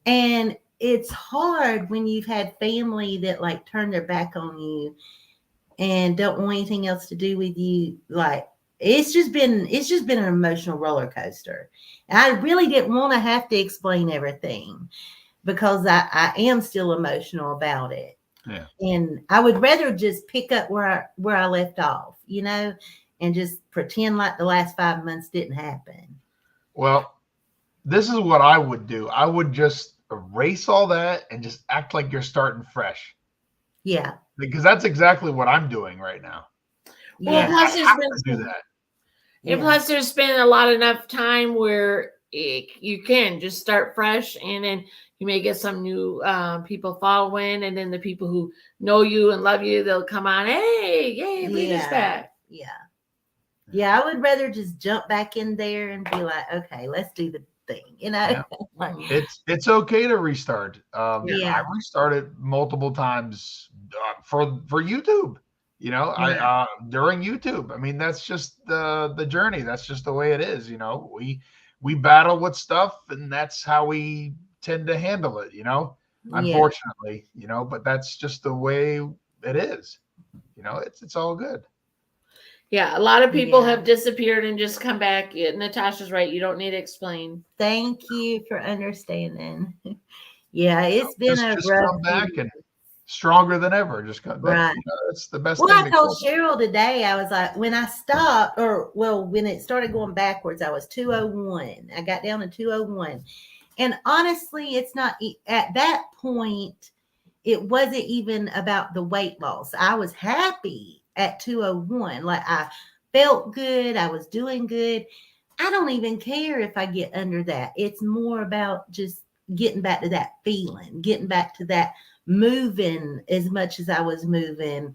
And it's hard when you've had family that like turn their back on you and don't want anything else to do with you. Like, it's just been an emotional roller coaster. And I really didn't want to have to explain everything, because I am still emotional about it. Yeah. And I would rather just pick up where I left off, and just pretend like the last 5 months didn't happen. Well, this is what I would do. I would just erase all that and just act like you're starting fresh. Yeah. Because that's exactly what I'm doing right now. Well, plus I have to do that. And plus there's been a lot enough time where you can just start fresh, and then you may get some new people following, and then the people who know you and love you, they'll come on, hey, yay, lead us back. Yeah, I would rather just jump back in there and be like, okay, let's do the thing, Yeah. Like, It's okay to restart. Yeah. I restarted multiple times for YouTube. I during YouTube. I mean, that's just the journey. That's just the way it is. We battle with stuff, and that's how we tend to handle it. Unfortunately, but that's just the way it is. It's all good. Yeah, a lot of people have disappeared and just come back. Natasha's right. You don't need to explain. Thank you for understanding. Yeah, it's been Just rough come back year. and stronger than ever. Just come back. Right. That's the best Well, thing. I told Cheryl today, I was like, when I stopped, when it started going backwards, I was 201. I got down to 201. And honestly, it's not at that point, it wasn't even about the weight loss. I was happy at 201. Like, I felt good. I was doing good. I don't even care if I get under that. It's more about just getting back to that feeling, getting back to that moving as much as I was moving,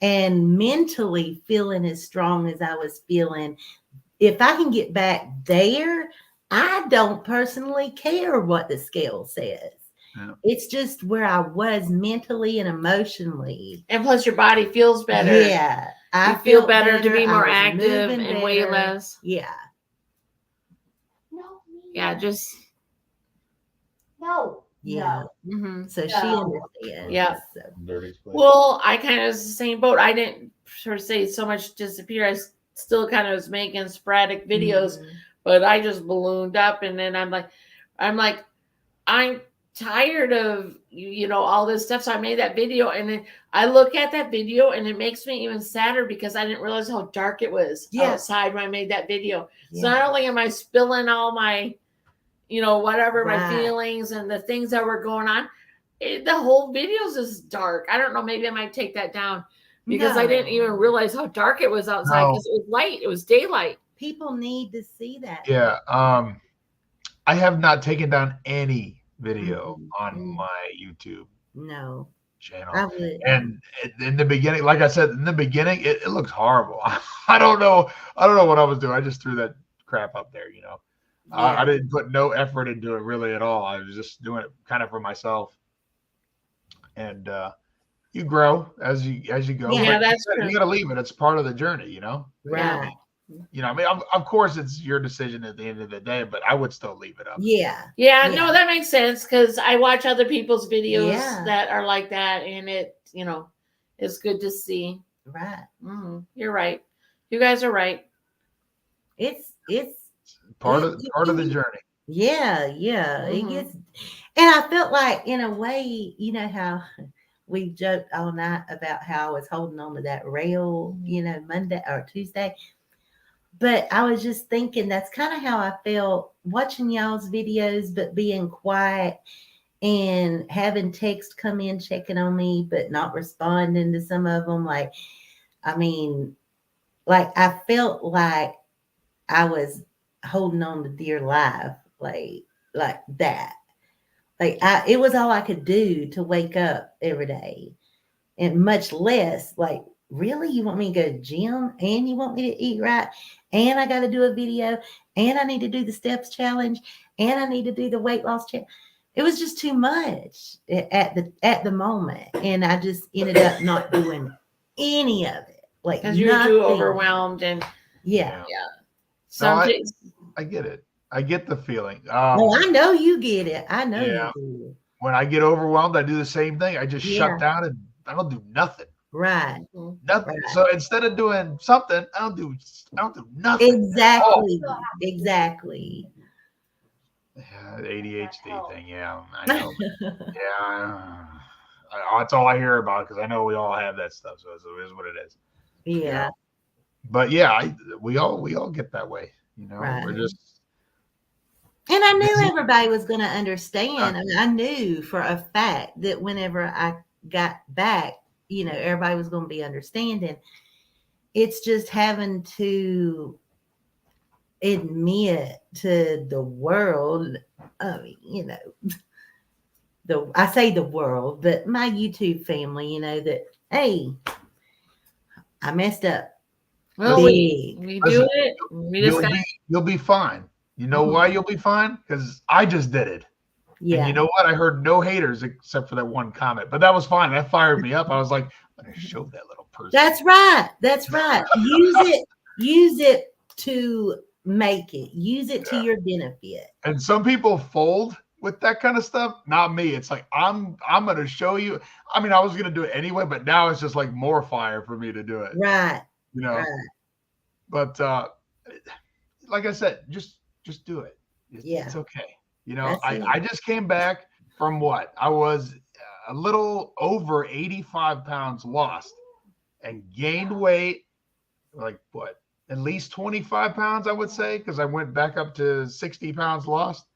and mentally feeling as strong as I was feeling. If I can get back there, I don't personally care what the scale says. Yeah. It's just where I was mentally and emotionally. And plus your body feels better. Yeah. You feel felt better to be I more was active moving and weigh better. less. Yeah. Yeah, just No. Yeah. mhm. So she No. understands. Yeah. So. Well, I kind of was the same boat. I didn't sort of say so much disappear. I still kind of was making sporadic videos, Mhm. but I just ballooned up, and then I'm like, I'm tired of all this stuff. So I made that video, and then I look at that video, and it makes me even sadder because I didn't realize how dark it was outside when I made that video. So not only am I spilling all my, whatever my Right. feelings and the things that were going on, the whole video's just dark. I don't know. Maybe I might take that down because I didn't even realize how dark it was outside No. because it was light. It was daylight. People need to see that. Yeah. I have not taken down any video on Mhm. my YouTube No. channel. I would. And in the beginning, like I said, it looks horrible. I don't know what I was doing. I just threw that crap up there, I didn't put no effort into it really at all. I was just doing it kind of for myself. And you grow as you go. Yeah, but that's true. you got to leave it. It's part of the journey, you know. Right. You know, I mean, of course, it's your decision at the end of the day, but I would still leave it up. Yeah. Yeah, no, that makes sense because I watch other people's videos Yeah. that are like that, and it, you know, it's good to see. Right. You're right. You guys are right. It's Part of the journey. Yeah, yeah. It Mhm. gets, and I felt like in a way, you know how we joked all night about how I was holding on to that rail, you know, Monday or Tuesday. But I was just thinking that's kind of how I felt watching y'all's videos, but being quiet and having text come in checking on me, but not responding to some of them. Like, I mean, like I felt like I was holding on to dear life, like that. Like it was all I could do to wake up every day, and much less like, really, you want me to go to the gym and you want me to eat right, and I got to do a video, and I need to do the steps challenge, and I need to do the weight loss challenge. It was just too much at the moment, and I just ended up not doing any of it. Like Because you're too nothing. overwhelmed and Yeah. Some No, things. I get it. I get the feeling. Oh, I know you get it. I know Yeah. you do. When I get overwhelmed, I do the same thing. I just Yeah. shut down and I don't do nothing. Right. Nothing. Right. So instead of doing something, I don't do nothing. Exactly. Exactly. Yeah, the ADHD thing. Yeah, I know. Yeah, that's all I hear about because I know we all have that stuff. So it is what it is. Yeah. But yeah, we all get that way. You know, Right. we're just. And I knew everybody was going to understand. I mean, I knew for a fact that whenever I got back, you know, everybody was going to be understanding. It's just having to admit to the world, I mean, you know, I say the world, but my YouTube family, you know, that, hey, I messed up. Well, we Big. do it. We just got You'll be fine. You know why you'll be fine? Because I just did it. Yeah. And you know what? I heard no haters except for that one comment, but that was fine. That fired me up. I was like, I'm gonna show that little person. That's right. That's right. Use it to make it. Use it to your benefit. And some people fold with that kind of stuff. Not me. It's like I'm gonna show you. I mean, I was gonna do it anyway, but now it's just like more fire for me to do it. Right. You know. Right. But like I said, just do it. It's okay. You know, I just came back from what? I was a little over 85 pounds lost and gained weight, like what? At least 25 pounds, I would say, because I went back up to 60 pounds lost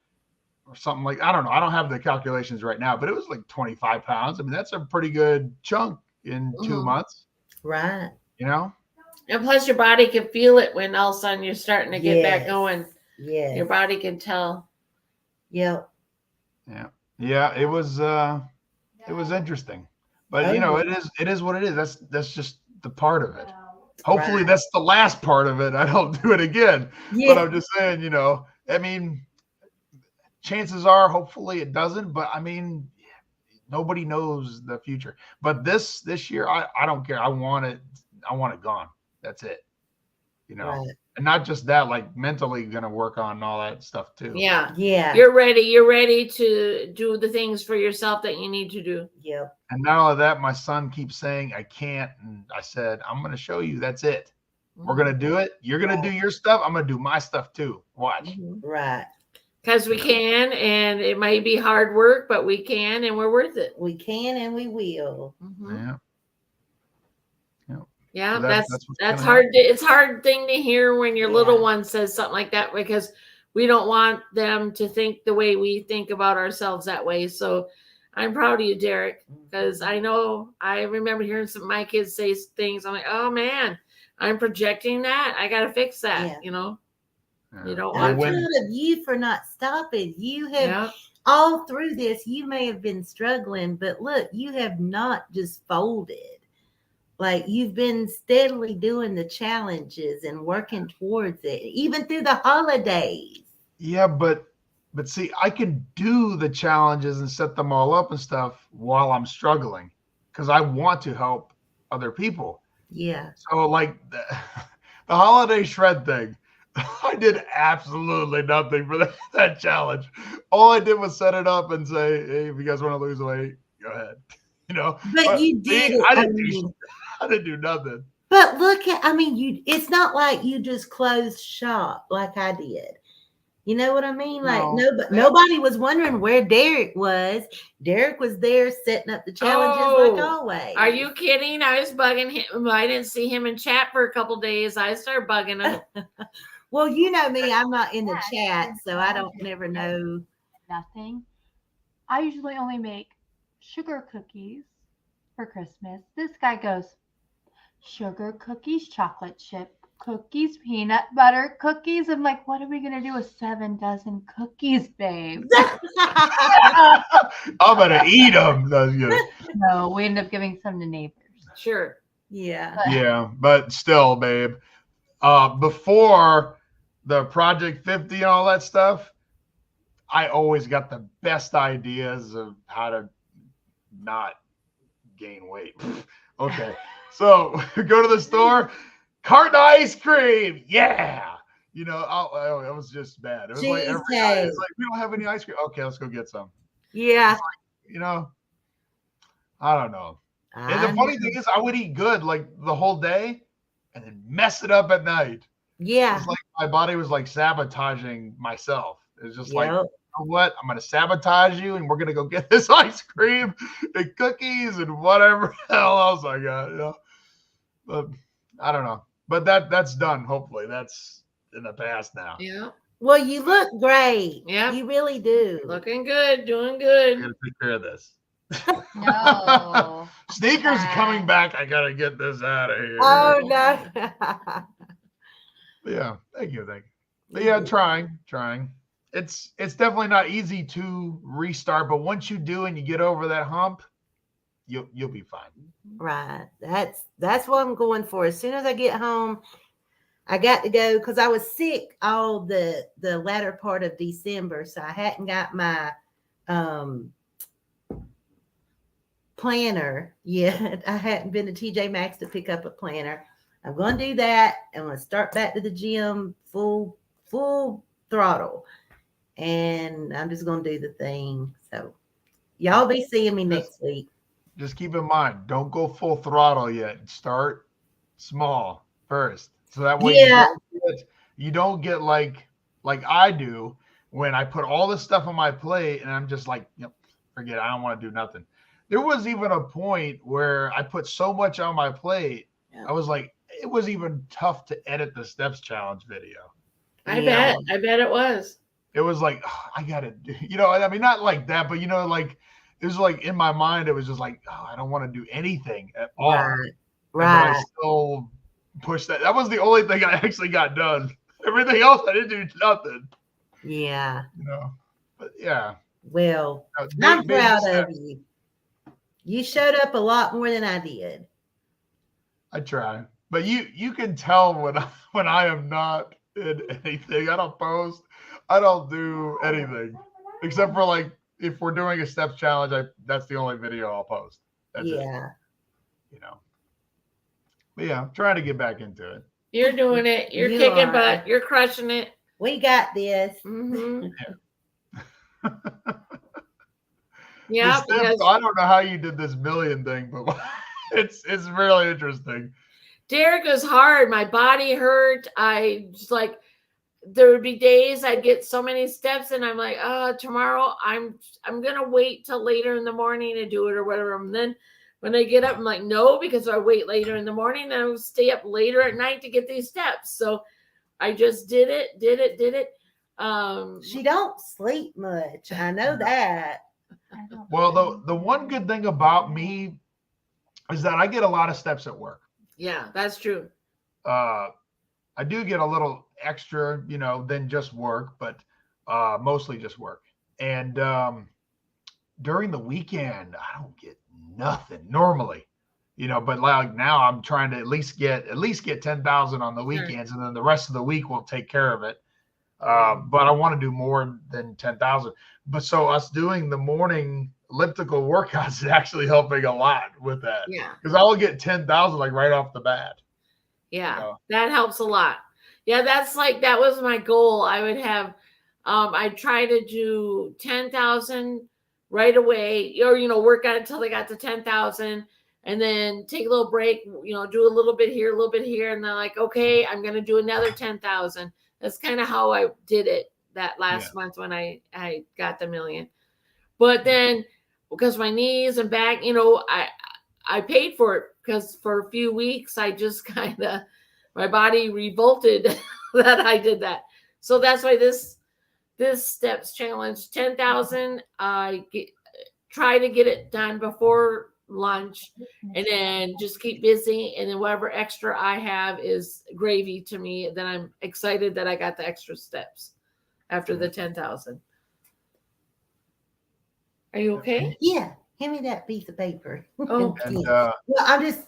or something like, I don't know. I don't have the calculations right now, but it was like 25 pounds. I mean, that's a pretty good chunk in 2 months. Right. You know? And plus, your body can feel it when all of a sudden you're starting to get back Yes. going. Yeah. Your body can tell. Yep. Yeah. It was interesting, but you know, it is what it is. That's just the part of it. Hopefully Right. that's the last part of it. I don't do it again, Yeah. but I'm just saying, you know, I mean, chances are, hopefully it doesn't, but I mean, nobody knows the future, but this year, I don't care. I want it gone. That's it. You know, Right. and not just that, like mentally going to work on all that stuff too. Yeah. Yeah. You're ready. You're ready to do the things for yourself that you need to do. Yep. And not only that, my son keeps saying, I can't. And I said, I'm going to show you. That's it. We're going to do it. You're going to do your stuff. I'm going to do my stuff too. Watch. Right. Because we can, and it might be hard work, but we can, and we're worth it. We can and we will. Yeah. Yeah, So that's what's that's gonna hard. It's hard thing to hear when your Yeah. little one says something like that because we don't want them to think the way we think about ourselves that way. So I'm proud of you, Derek, because I know I remember hearing some of my kids say things. I'm like, oh man, I'm projecting that. I got to fix that. Yeah. You know, you don't I'm want proud to. of you for not stopping. You have Yeah. all through this, you may have been struggling, but look, you have not just folded. Like you've been steadily doing the challenges and working towards it, even through the holidays. Yeah, but see, I can do the challenges and set them all up and stuff while I'm struggling. because I want to help other people. Yeah. So like the holiday shred thing, I did absolutely nothing for that challenge. All I did was set it up and say, hey, if you guys want to lose weight, go ahead. You know, But you did it. I I didn't do nothing. But look at, I mean, it's not like you just closed shop like I did. You know what I mean? Like nobody was wondering where Derek was. Derek was there setting up the challenges like always. Are you kidding? I was bugging him. I didn't see him in chat for a couple days. I started bugging him. Well, you know me, I'm not in the chat, so I don't never know. Nothing. I usually only make sugar cookies for Christmas. This guy goes, sugar cookies, chocolate chip cookies, peanut butter cookies. I'm like, what are we gonna do with 7 dozen cookies, babe? I'm gonna eat them. No, we end up giving some to neighbors. Sure. Yeah. Yeah, but still, babe. Before the Project 50 and all that stuff, I always got the best ideas of how to not gain weight. Okay, so go to the store, carton ice cream. Yeah. You know, it was just bad. It was like every night, it's like, we don't have any ice cream. Okay, let's go get some. Yeah. Like, you know, I don't know. And the funny thing is, I would eat good like the whole day and then mess it up at night. Yeah. It's like my body was like sabotaging myself. It's just like, you know what? I'm going to sabotage you and we're going to go get this ice cream and cookies and whatever hell else I got, you know? But I don't know. But that's done. Hopefully that's in the past now. Yeah. Well, you look great. Yeah. You really do. Looking good. Doing good. I got to take care of this. No. Sneakers coming back. I got to get this out of here. Oh, no. Yeah. Thank you. But yeah, trying. It's definitely not easy to restart, but once you do and you get over that hump, you'll be fine. Right. That's what I'm going for. As soon as I get home, I got to go because I was sick all the latter part of December, so I hadn't got my planner yet. I hadn't been to TJ Maxx to pick up a planner. I'm going to do that. I'm going to start back to the gym full throttle, and I'm just going to do the thing. So y'all be seeing me next week. Just keep in mind, don't go full throttle yet. Start small first. So that way you don't get like I do when I put all this stuff on my plate and I'm just like, forget it. I don't want to do nothing. There was even a point where I put so much on my plate. I was like, it was even tough to edit the steps challenge video. I bet it was. It was like, I got to do, I mean, not like that, but like, it was like in my mind, it was just like, I don't want to do anything at all. Right. I still pushed that. That was the only thing I actually got done. Everything else, I didn't do nothing. Yeah. But yeah. Well, I'm proud of you. You showed up a lot more than I did. I try. But you can tell when I am not in anything. I don't post. I don't do anything. Except for like, if we're doing a steps challenge, that's the only video I'll post. That's it. But yeah, I'm trying to get back into it. You're doing it. You're kicking butt. You're crushing it. We got this. Mm-hmm. Yeah. I don't know how you did this million thing, but it's really interesting. Derek was hard. My body hurt. I just like, there would be days I'd get so many steps and I'm like, tomorrow I'm going to wait till later in the morning to do it or whatever. And then when I get up, I'm like, no, because I wait later in the morning and I would stay up later at night to get these steps. So I just did it. She don't sleep much. I know that. Well, the one good thing about me is that I get a lot of steps at work. Yeah, that's true. I do get a little extra, than just work, but mostly just work. And during the weekend, I don't get nothing normally, but like now I'm trying to at least get 10,000 on the weekends, and then the rest of the week we'll take care of it. But I want to do more than 10,000. but so us doing the morning elliptical workouts is actually helping a lot with that. Yeah. Because I'll get 10,000 like right off the bat. Yeah, So. that helps a lot. Yeah, that was my goal. I would have, I try to do 10,000 right away, or, work on it until they got to 10,000 and then take a little break, do a little bit here, a little bit here. And then like, okay, I'm going to do another 10,000. That's kind of how I did it that last month when I got the million. But then because my knees and back, I paid for it because for a few weeks, I just my body revolted that I did that. So that's why this steps challenge 10,000. I try to get it done before lunch and then just keep busy. And then whatever extra I have is gravy to me. Then I'm excited that I got the extra steps after the 10,000. Are you okay? Yeah. Hand me that piece of paper. Oh, And,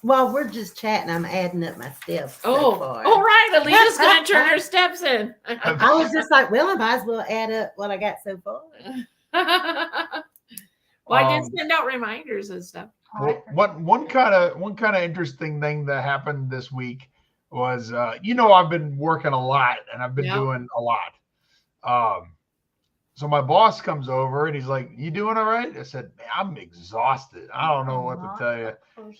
while we're just chatting, I'm adding up my steps. all right. Alita's going to turn her steps in. I was just like, well, I might as well add up what I got so far. Well, I did send out reminders and stuff. One kind of interesting thing that happened this week was, I've been working a lot and I've been doing a lot. So my boss comes over and he's like, "You doing all right?" I said, "Man, I'm exhausted. I don't know what to tell you."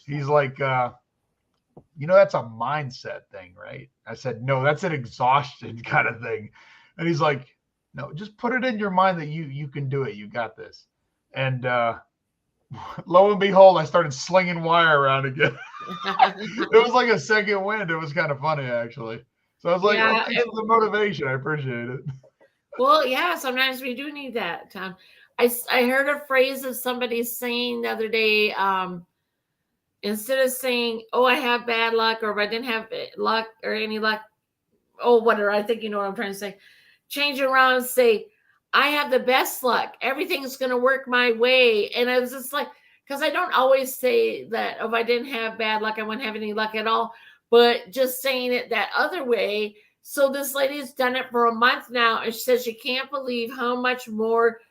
He's like, "That's a mindset thing, right?" I said, "No, that's an exhaustion kind of thing." And he's like, "No, just put it in your mind that you can do it. You got this." And lo and behold, I started slinging wire around again. It was like a second wind. It was kind of funny, actually. So I was like, thanks for the motivation. I appreciate it. Well, yeah, sometimes we do need that, Tom. I heard a phrase of somebody saying the other day, instead of saying, "Oh, I have bad luck," or "I didn't have luck or any luck," whatever, I think you know what I'm trying to say. Change it around and say, "I have the best luck. Everything's going to work my way." And I was just like, because I don't always say that, if I didn't have bad luck, I wouldn't have any luck at all. But just saying it that other way. So this lady's done it for a month now, and she says she can't believe how much more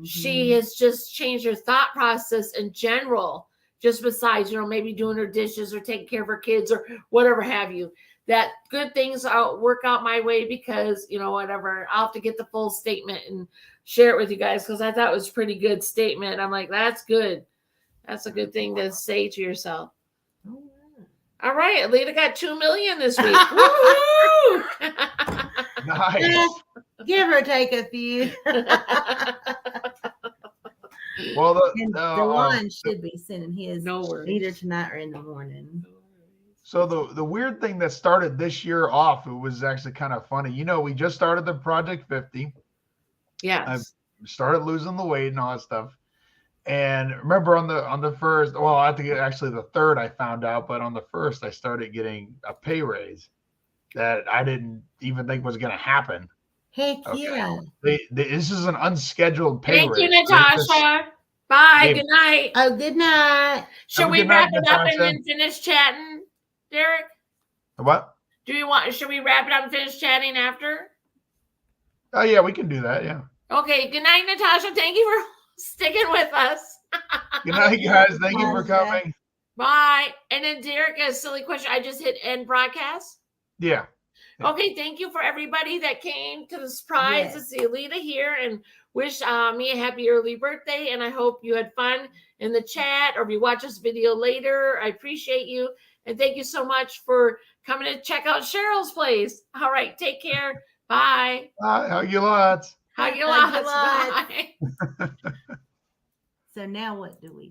she has just changed her thought process in general, just besides, maybe doing her dishes or taking care of her kids or whatever have you. That good things work out my way because, whatever. I'll have to get the full statement and share it with you guys because I thought it was a pretty good statement. I'm like, that's good. That's a good thing to say to yourself. All right, Alita got 2 million this week. Woo-hoo! Nice. Give or take a few. Well, the one should be sending his worries. either tonight or in the morning. So the weird thing that started this year off, it was actually kind of funny. We just started the Project 50. Yeah. I started losing the weight and all that stuff. And remember on the first, well, I think actually the third I found out, but on the first I started getting a pay raise that I didn't even think was going to happen. Heck yeah. This is an unscheduled pay raise. Thank you, Natasha. Bye. Good night. Oh, good night. Should we wrap it up and then finish chatting, Derek? What? Should we wrap it up and finish chatting after? Oh, yeah, we can do that. Yeah. Okay. Good night, Natasha. Thank you for sticking with us. Good night, guys. Thank you for coming. Bye. And then Derek, a silly question. I just hit end broadcast. Yeah. Okay. Thank you for everybody that came to the surprise to see Alita here and wish me a happy early birthday. And I hope you had fun in the chat or if you watch this video later. I appreciate you. And thank you so much for coming to check out Cheryl's place. All right. Take care. Bye. Bye. Hug you lots. Hug you lots. Bye. So now what do we